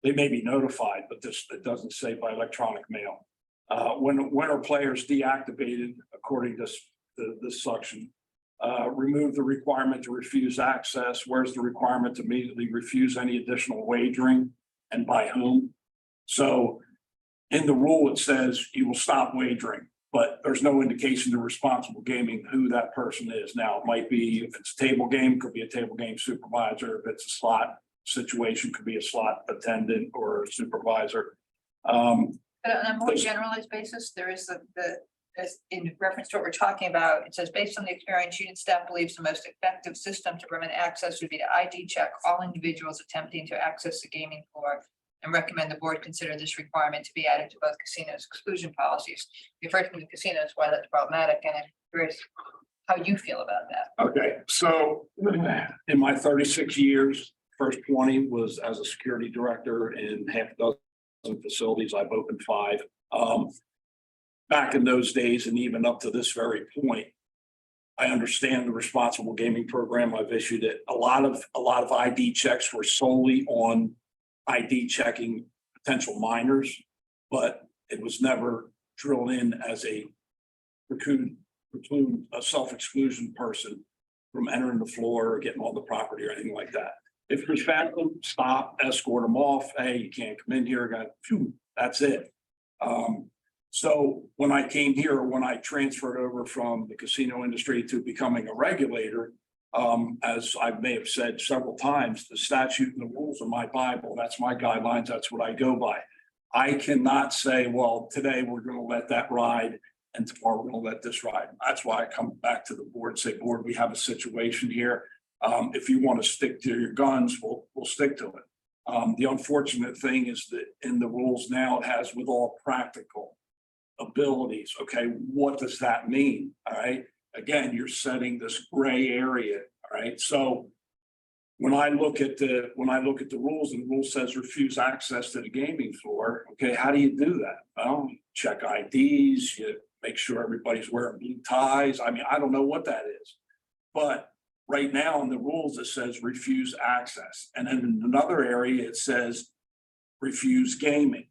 They may be notified, but it doesn't say by electronic mail. When are players deactivated, according to this section, remove the requirement to refuse access. Where's the requirement to immediately refuse any additional wagering and by whom? So in the rule, it says you will stop wagering, but there's no indication to responsible gaming who that person is. Now, it might be, if it's a table game, could be a table game supervisor. If it's a slot situation, could be a slot attendant or a supervisor. But on a more generalized basis, there is as in reference to what we're talking about, it says, based on the experience, unit staff believes the most effective system to prevent access would be to ID check all individuals attempting to access the gaming floor and recommend the board consider this requirement to be added to both casinos exclusion policies. You've heard from the casinos why that's problematic, and I'm curious how you feel about that. Okay, so in my 36 years, first 20 was as a security director in half a dozen facilities. I've opened 5. Back in those days, and even up to this very point, I understand the responsible gaming program. I've issued it. A lot of ID checks were solely on ID checking potential minors, but it was never drilled in as a preclude a self-exclusion person from entering the floor or getting on the property or anything like that. If we found them, stop, escort them off. Hey, you can't come in here. That's it. So when I came here, when I transferred over from the casino industry to becoming a regulator, as I may have said several times, the statute and the rules are my Bible. That's my guidelines. That's what I go by. I cannot say, well, today we're going to let that ride and tomorrow we're going to let this ride. That's why I come back to the board and say, board, we have a situation here. If you want to stick to your guns, we'll stick to it. The unfortunate thing is that in the rules now, it has with all practical abilities. Okay, what does that mean? All right. Again, you're setting this gray area. All right. So when I look at the rules, and the rule says refuse access to the gaming floor. Okay, how do you do that? Well, you check IDs, you make sure everybody's wearing blue ties. I mean, I don't know what that is, but right now in the rules, it says refuse access. And then in another area, it says refuse gaming.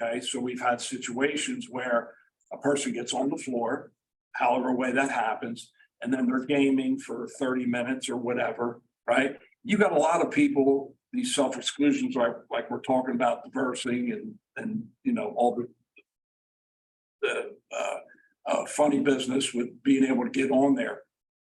Okay, so we've had situations where a person gets on the floor, however way that happens, and then they're gaming for 30 minutes or whatever, right? You got a lot of people, these self-exclusions, like we're talking about diversing and you know, all the funny business with being able to get on there.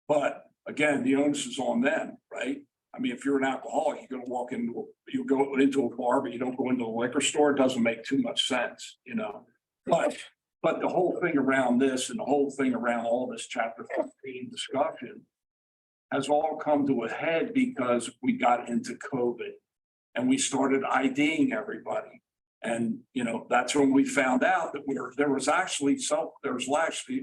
But again, the onus is on them, right? I mean, if you're an alcoholic, you're gonna walk into, you go into a bar, but you don't go into a liquor store, it doesn't make too much sense, you know? But But the whole thing around this and the whole thing around all this chapter 15 discussion has all come to a head because we got into COVID and we started IDing everybody. And, you know, that's when we found out that there was actually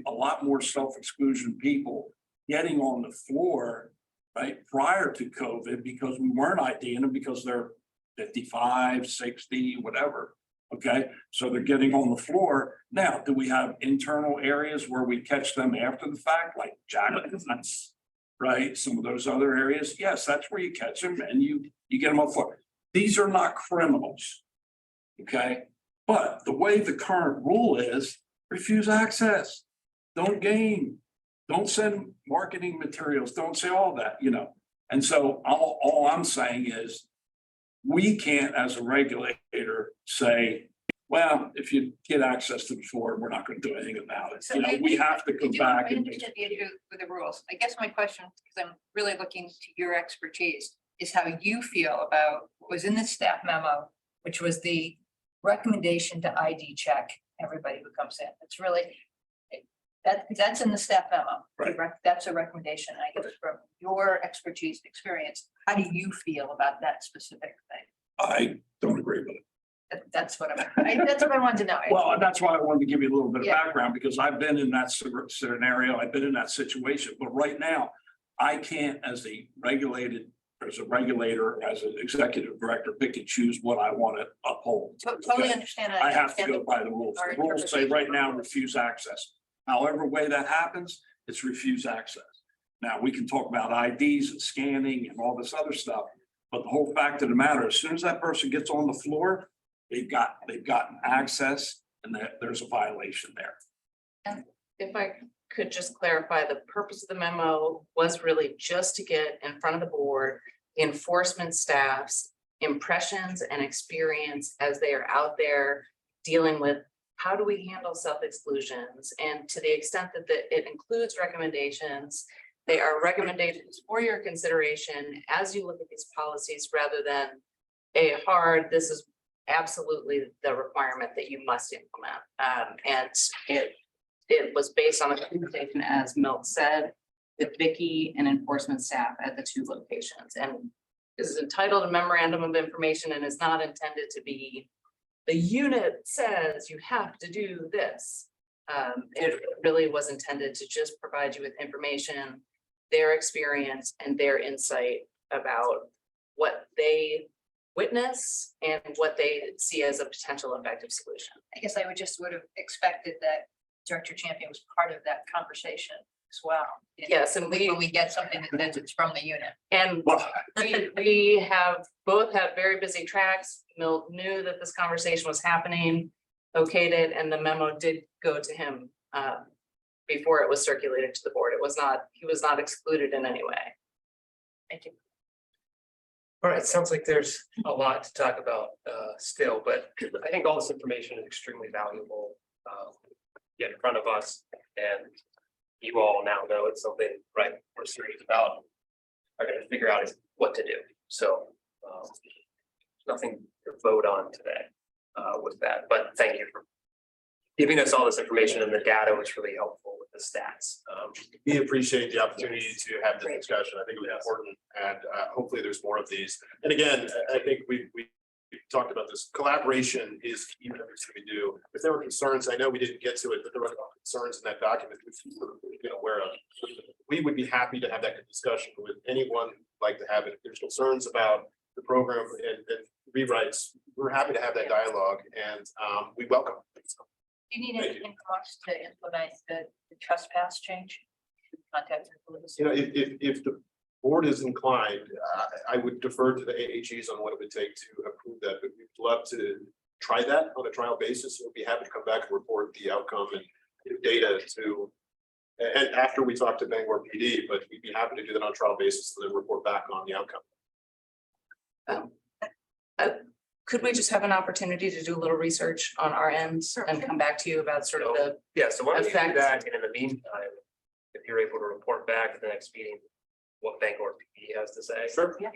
a lot more self-exclusion people getting on the floor, right, prior to COVID, because we weren't IDing them because they're 55, 60, whatever. Okay, so they're getting on the floor. Now, do we have internal areas where we catch them after the fact, like Jackson's, right? Some of those other areas, yes, that's where you catch them and you get them on the floor. These are not criminals. Okay, but the way the current rule is, refuse access, don't game, don't send marketing materials, don't say all that, you know. And so all I'm saying is, we can't, as a regulator, say, well, if you get access to the floor, we're not going to do anything about it. So You know, we have to come back I and. understand the issue with the rules. I guess my question, because I'm really looking to your expertise, is how you feel about what was in the staff memo, which was the recommendation to ID check everybody who comes in. It's really, that's in the staff memo. Right. That's a recommendation. I guess from your expertise, experience, how do you feel about that specific thing? I don't agree with it. That's what that's what I wanted to know. Well, that's why I wanted to give you a little bit of Yeah. background, because I've been in that scenario, I've been in that situation, but right now, I can't, as a regulator, as an executive director, pick and choose what I want to uphold. Totally understand. I have to understand go by the rules. our The rules say right now, interpretation. refuse access. However way that happens, it's refuse access. Now, we can talk about IDs and scanning and all this other stuff, but the whole fact of the matter, as soon as that person gets on the floor, they've gotten access and there's a violation there. If I could just clarify, the purpose of the memo was really just to get in front of the board, enforcement staff's impressions and experience as they are out there dealing with how do we handle self-exclusions? And to the extent that it includes recommendations, they are recommendations for your consideration as you look at these policies rather than a hard, this is absolutely the requirement that you must implement. And it was based on a conversation, as Milt said, with Vicky and enforcement staff at the two locations. And this is entitled a memorandum of information and is not intended to be, the unit says you have to do this. It really was intended to just provide you with information, their experience and their insight about what they witness and what they see as a potential effective solution. I guess I would have expected that Director Champion was part of that conversation as well. Yes, and When we get something that it's from the unit. And we have both had very busy tracks. Milt knew that this conversation was happening, okayed it, and the memo did go to him before it was circulated to the board. He was not excluded in any way. Thank you. All right, sounds like there's a lot to talk about still, but I think all this information is extremely valuable. Get in front of us, and you all now know it's something, right, we're serious about. Are gonna figure out is what to do. So nothing to vote on today with that, but thank you for giving us all this information, and the data was really helpful with the stats. We appreciate the opportunity to have this discussion. I think it was important, and hopefully there's more of these. And again, I think we talked about this. Collaboration is key in everything we do. If there were concerns, I know we didn't get to it, but there were concerns in that document which we were aware of. We would be happy to have that discussion with anyone who'd like to have it. If there's concerns about the program and rewrites, we're happy to have that dialogue, and we welcome it. Do you need anything from us to implement the trespass change? Contact the police. You know, if the board is inclined, I would defer to the AHEs on what it would take to approve that, but we'd love to try that on a trial basis. We'll be happy to come back and report the outcome and give data to, and after we talk to Bangor PD, but we'd be happy to do that on a trial basis and then report back on the outcome. Could we just have an opportunity to do a little research on our end and come back to you about sort of the, Yeah, so why don't you do Effect. that, and in the meantime, if you're able to report back at the next meeting, what Bangor PD has to say. Sure. Yeah.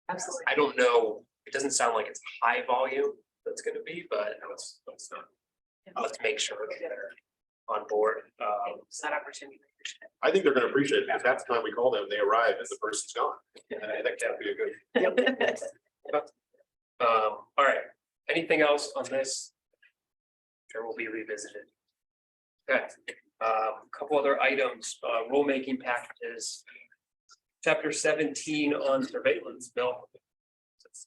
Absolutely. I don't know, it doesn't sound like it's high volume that's gonna be, but it's not. let's make sure that they're on board. That opportunity. I think they're gonna appreciate it because half the time we call them, they arrive and the person's gone. And I think that'd be a good. All right, anything else on this? Sure will be revisited. Okay, couple other items, rulemaking packages. Chapter 17 on surveillance, Bill. It's,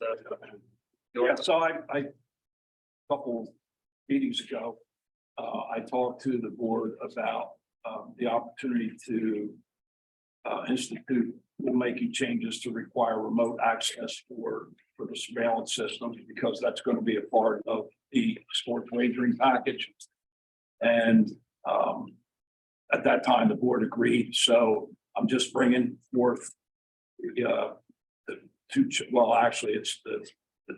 Yeah, so I, couple meetings ago, I talked to the board about, the opportunity to institute rulemaking changes to require remote access for the surveillance system, because that's going to be a part of the sports wagering package. And, at that time, the board agreed, so I'm just bringing forth the two, well, actually, it's the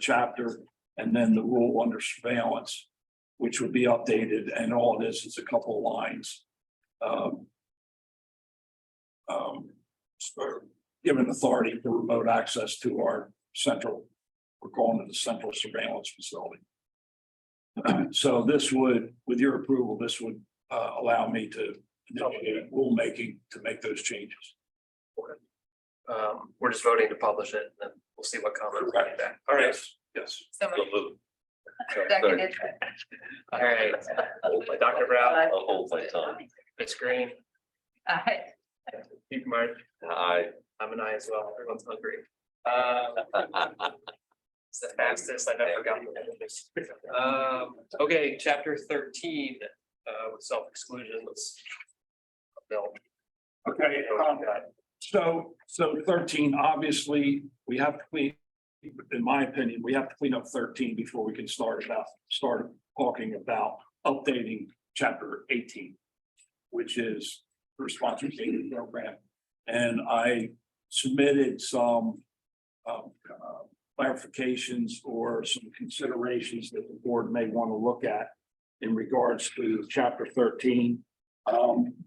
chapter and then the rule under surveillance, which would be updated, and all it is a couple of lines. Given authority for remote access to our central, we're calling it the central surveillance facility. So this would, with your approval, this would allow me to initiate rulemaking to make those changes. We're just voting to publish it, and then we'll see what comments we get back. All right. Yes. Seconded. All right, Dr. Brown, I'll hold my tongue. Ms. Green, Chief Martin. I'm an aye as well. Everyone's hungry. It's the fastest I've ever gotten. Okay, chapter 13, with self-exclusion, let's. Bill. Okay, so 13, obviously, we have to clean, in my opinion, we have to clean up 13 before we can start talking about updating chapter 18, which is the responsibility program. And I submitted some clarifications or some considerations that the board may want to look at in regards to chapter 13.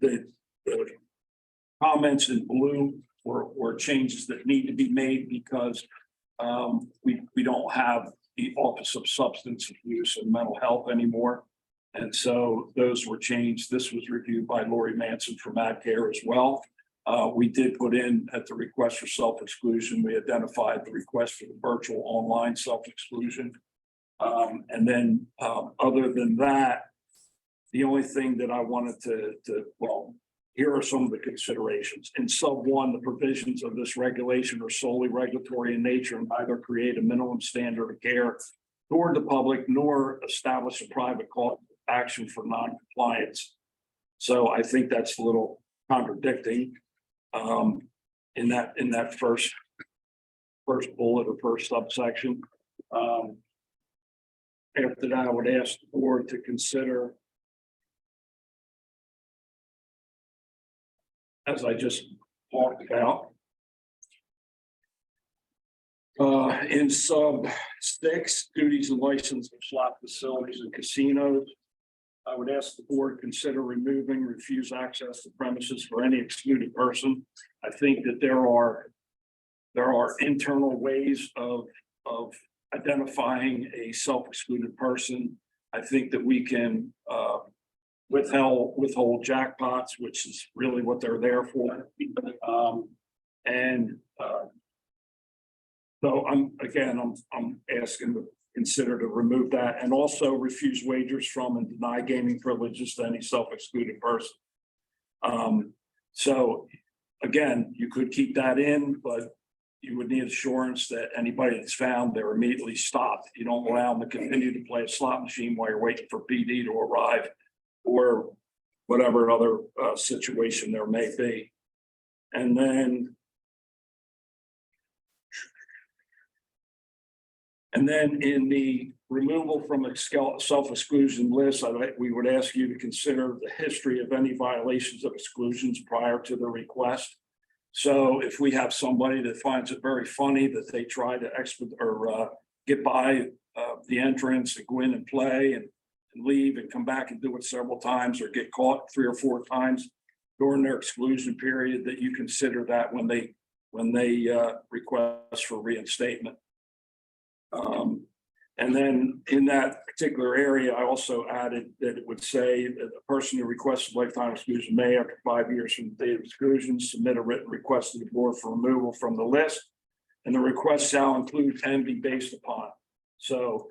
The comments in blue were changes that need to be made because we don't have the Office of Substance Abuse and Mental Health anymore. And so those were changed. This was reviewed by Lori Manson from AdCare as well. We did put in at the request for self-exclusion, we identified the request for the virtual online self-exclusion. And then other than that, the only thing that I wanted to, well, here are some of the considerations. In sub 1, the provisions of this regulation are solely regulatory in nature and neither create a minimum standard of care toward the public nor establish a private cause of action for non-compliance. So I think that's a little contradicting in that first bullet or first subsection. After that, I would ask the board to consider, as I just talked about, in sub 6, duties and license of slot facilities and casinos, I would ask the board to consider removing refuse access to premises for any excluded person. I think that there are internal ways of identifying a self-excluded person. I think that we can withhold jackpots, which is really what they're there for. So I'm asking to consider to remove that and also refuse wagers from and deny gaming privileges to any self-excluded person. So again, you could keep that in, but you would need assurance that anybody that's found, they're immediately stopped. You don't allow them to continue to play a slot machine while you're waiting for PD to arrive or whatever other situation there may be. And then in the removal from a self-exclusion list, we would ask you to consider the history of any violations of exclusions prior to the request. So if we have somebody that finds it very funny that they try to get by the entrance and go in and play and leave and come back and do it several times or get caught 3 or 4 times during their exclusion period, that you consider that when they request for reinstatement. And then in that particular area, I also added that it would say that a person who requests a lifetime exclusion may, after 5 years from the date of exclusion, submit a written request to the board for removal from the list. And the request shall include and be based upon. So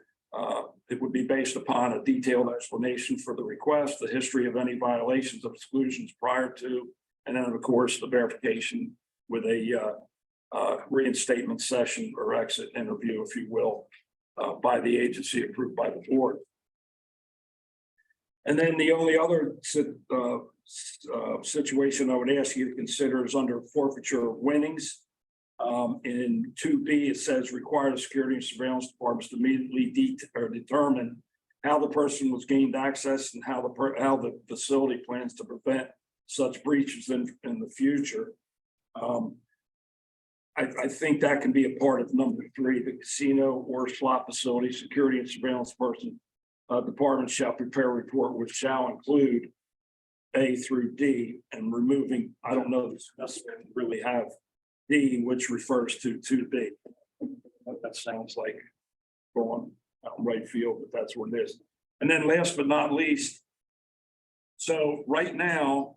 it would be based upon a detailed explanation for the request, the history of any violations of exclusions prior to, and then of course, the verification with a reinstatement session or exit interview, if you will, by the agency approved by the board. And then the only other situation I would ask you to consider is under forfeiture of winnings. In 2B, it says require the security and surveillance departments to immediately determine how the person was gained access and how the facility plans to prevent such breaches in the future. I think that can be a part of number 3, the casino or slot facility security and surveillance person department shall prepare a report which shall include A through D, and removing, I don't know, this doesn't really have D, which refers to 2B. That sounds like going out in right field, but that's what it is. And then last but not least, so right now,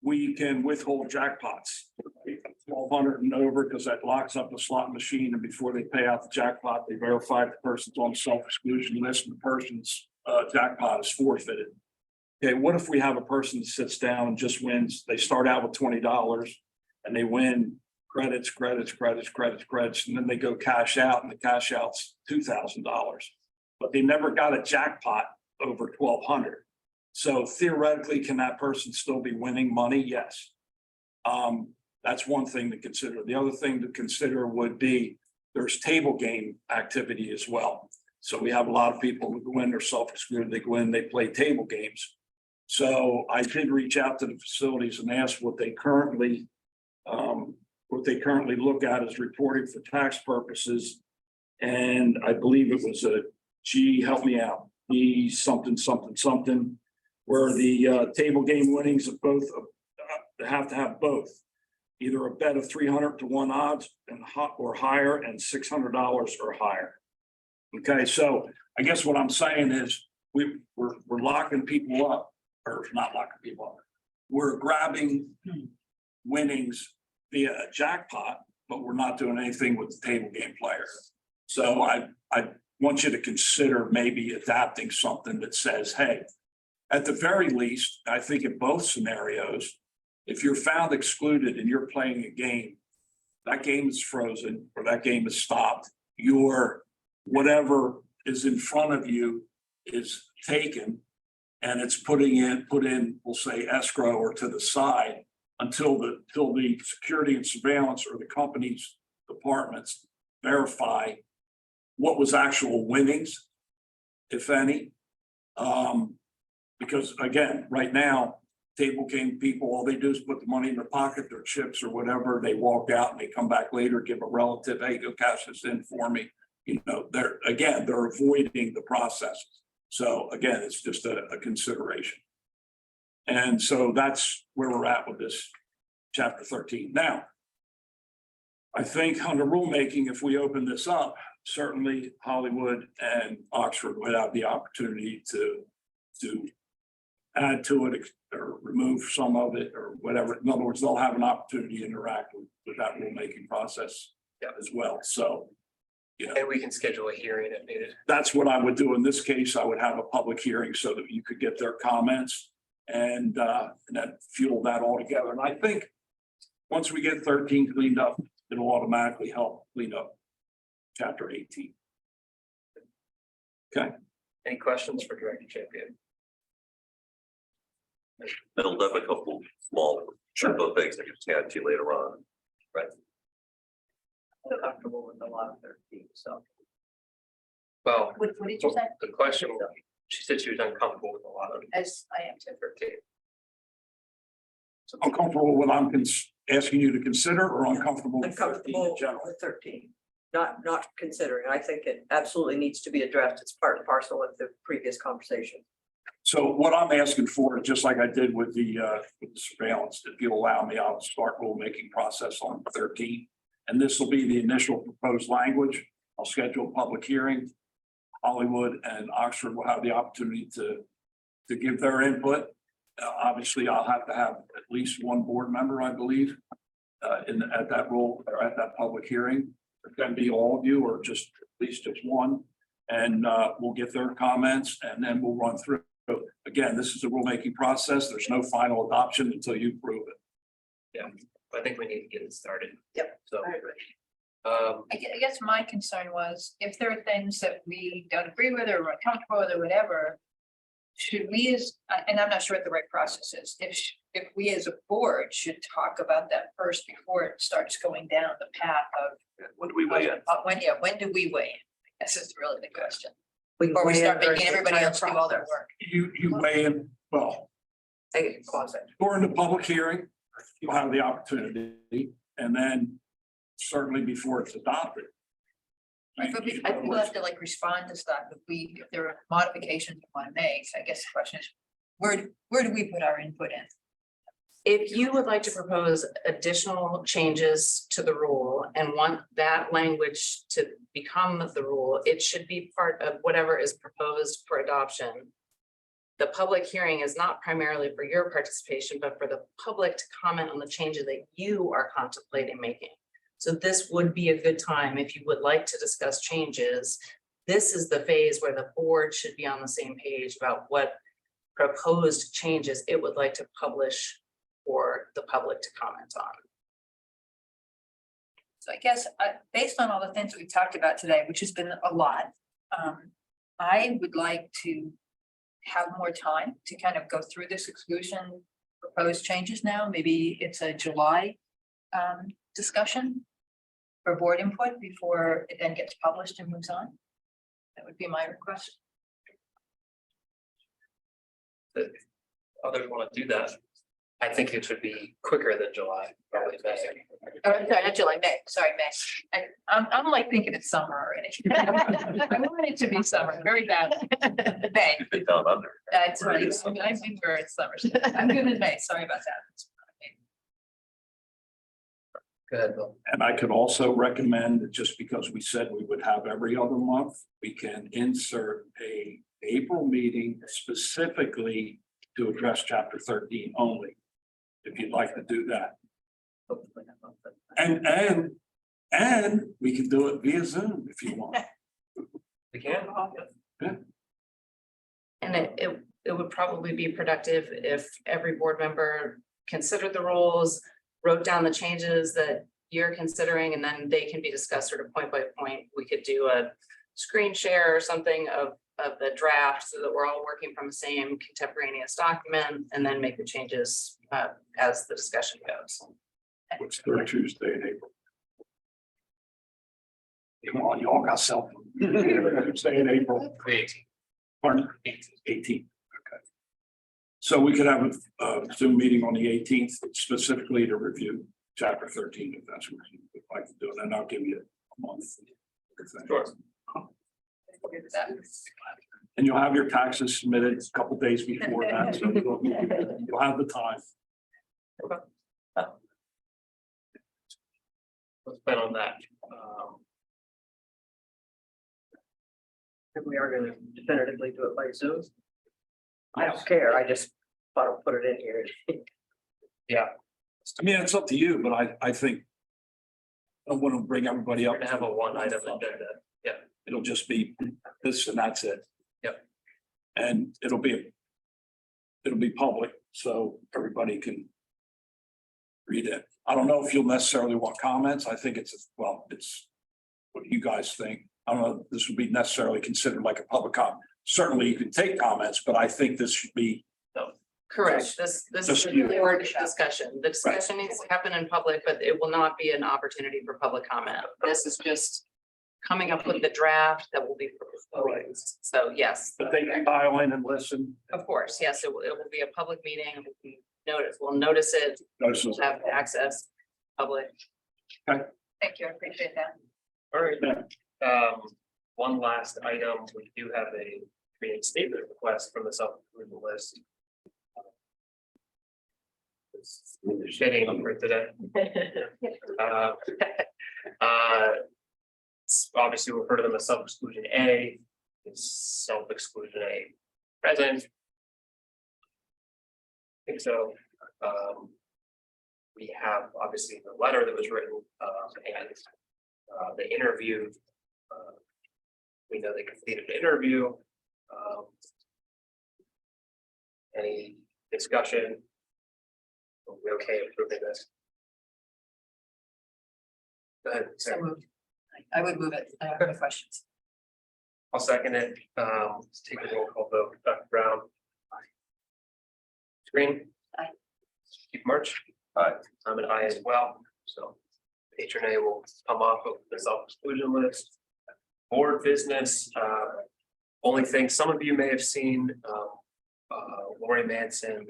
we can withhold jackpots, 1,200 and over, because that locks up the slot machine, and before they pay out the jackpot, they verify if the person's on the self-exclusion list and the person's jackpot is forfeited. Okay, what if we have a person that sits down and just wins? They start out with $20 and they win credits, and then they go cash out, and the cash out's $2,000. But they never got a jackpot over 1,200. So theoretically, can that person still be winning money? Yes. That's one thing to consider. The other thing to consider would be there's table game activity as well. So we have a lot of people who go in, they're self-excluded, they go in, they play table games. So I did reach out to the facilities and ask what they currently look at as reporting for tax purposes. And I believe it was a G, help me out, E something, where the table game winnings of both have to have both. Either a bet of 300 to 1 odds and or higher, and $600 or higher. Okay, so I guess what I'm saying is we're locking people up, or not locking people up. We're grabbing winnings via a jackpot, but we're not doing anything with the table game players. So I want you to consider maybe adapting something that says, hey, at the very least, I think in both scenarios, if you're found excluded and you're playing a game, that game is frozen or that game is stopped. Your whatever is in front of you is taken, and it's put in, we'll say escrow or to the side until the security and surveillance or the company's departments verify what was actual winnings, if any. Because again, right now, table game people, all they do is put the money in their pocket, their chips or whatever, they walk out and they come back later, give a relative, hey, go cash this in for me. You know, they're avoiding the process. So again, it's just a consideration. And so that's where we're at with this chapter 13. Now, I think under rulemaking, if we open this up, certainly Hollywood and Oxford would have the opportunity to add to it or remove some of it or whatever. In other words, they'll have an opportunity to interact with that rulemaking process as well. So, you know, And we can schedule a hearing if needed. that's what I would do in this case. I would have a public hearing so that you could get their comments and then fuel that all together. And I think once we get 13 cleaned up, it'll automatically help clean up chapter 18. Okay. Any questions for Director Champion? It'll have a couple small simple things I can add to later on. Right. I'm comfortable with a lot of 13, so. Well, What did you say? the question, she said she was uncomfortable with a lot of As I am too. 13. I'm comfortable with what I'm asking you to consider, or uncomfortable I'm with 13 comfortable in general. with 13, not considering. I think it absolutely needs to be addressed. It's part and parcel of the previous conversation. So what I'm asking for is just like I did with the surveillance, if you allow me, I'll start rulemaking process on 13. And this will be the initial proposed language. I'll schedule a public hearing. Hollywood and Oxford will have the opportunity to give their input. Obviously, I'll have to have at least one board member, I believe, at that role or at that public hearing. It can be all of you or just at least just one. And we'll get their comments and then we'll run through. Again, this is a rulemaking process. There's no final adoption until you approve it. Yeah, I think we need to get it started. Yep. So, I agree. I guess my concern was if there are things that we don't agree with or we're uncomfortable with or whatever. Should we and I'm not sure what the right process is, if we as a board should talk about that first before it starts going down the path of. When do we weigh in? When do we weigh in? I guess is really the question. can Or we weigh in start during making the everybody entire else do all their process. work. You weigh in, well, Take it, pause it. during the public hearing, you'll have the opportunity and then certainly before it's adopted. I think we'll have to like respond to stuff if there are modifications we want to make. So I guess the question is, where do we put our input in? If you would like to propose additional changes to the rule and want that language to become the rule, it should be part of whatever is proposed for adoption. The public hearing is not primarily for your participation, but for the public to comment on the changes that you are contemplating making. So this would be a good time if you would like to discuss changes. This is the phase where the board should be on the same page about what proposed changes it would like to publish for the public to comment on. So I guess based on all the things we've talked about today, which has been a lot, I would like to have more time to kind of go through this exclusion proposed changes now. Maybe it's a July discussion for board input before it then gets published and moves on. That would be my request. If others want to do that, I think it should be quicker than July, probably May. Oh, I'm sorry, not July, May, sorry, May. I'm like thinking it's summer already. I want it to be summer, very bad. May, Been down under. that's right, I think where it's summer. I'm good in May, sorry about that. Good, Bill. And I could also recommend that just because we said we would have every other month, we can insert a April meeting specifically to address chapter 13 only. If you'd like to do that. And we can do it via Zoom if you want. We can. And it would probably be productive if every board member considered the rules, wrote down the changes that you're considering, and then they can be discussed sort of point by point. We could do a screen share or something of the draft so that we're all working from the same contemporaneous document and then make the changes as the discussion goes. Which third Tuesday in April. You all got cell phone. Tuesday in April. Pardon? 18th, okay. So we could have a Zoom meeting on the 18th specifically to review chapter 13, if that's what you would like to do, and then I'll give you a month. Sure. And you'll have your taxes submitted a couple days before that, so you'll have the time. Let's bet on that. If we are gonna definitively do it by Zoom. I don't care, I just thought I'd put it in here. Yeah, I mean, it's up to you, but I think I want to bring everybody up. we're gonna have a one item agenda. Yeah. It'll just be this and that's it. Yep. And it'll be public, so everybody can read it. I don't know if you'll necessarily want comments. I think it's what you guys think. I don't know if this would be necessarily considered like a public comment. Certainly you can take comments, but I think this should be. Correct. This is Just you. really our discussion. The discussion needs to happen in public, but it will not be an opportunity for public comment. This is just coming up with the draft that will be proposed. So yes, But they can dial in and listen. of course, yes, it will be a public meeting. We'll notice it, Notice we'll have access, public. Thank you, I appreciate that. All right. One last item, we do have a community statement request from the self-approval list. Shading for today. obviously refer to them as self-exclusion A, is self-exclusion A present? I think so. We have obviously the letter that was written, and the interview. We know they completed the interview. Any discussion? Are we okay approving this? Go ahead, So Sarah. moved. I would move it. I have no questions. I'll second it. Let's take a roll call vote. Dr. Brown. Green. Aye. Keith March. Aye. I'm an aye as well, so HRNA will come off of the self-exclusion list. Board business, only thing some of you may have seen, Lori Manson,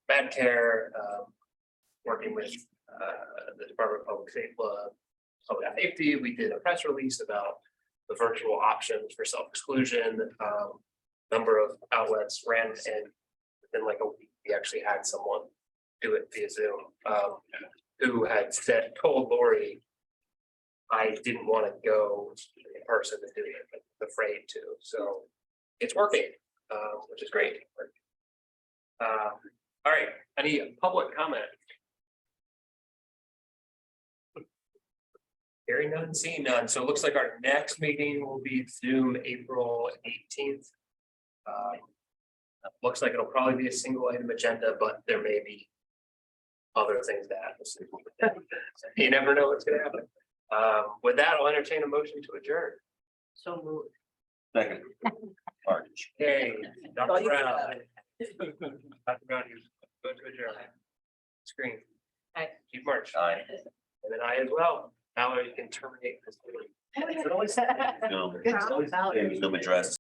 Medcare, working with the Department of Public Safety. We did a press release about the virtual options for self-exclusion. Number of outlets ran, and within like a week, we actually had someone do it via Zoom, who had told Lori, I didn't want to go in person to do it, but afraid to, so it's working, which is great. All right, any public comment? Hearing none, seeing none, so it looks like our next meeting will be Zoom April 18th. Looks like it'll probably be a single item agenda, but there may be other things to happen. You never know what's gonna happen. With that, I'll entertain a motion to adjourn. So moved. Second. March. Okay, All Dr. you Brown. got. Dr. Brown, you go to adjourn. Screen. Aye. Chief March. Aye. And then I as well. Now you can terminate this. meeting. No, Zoom address.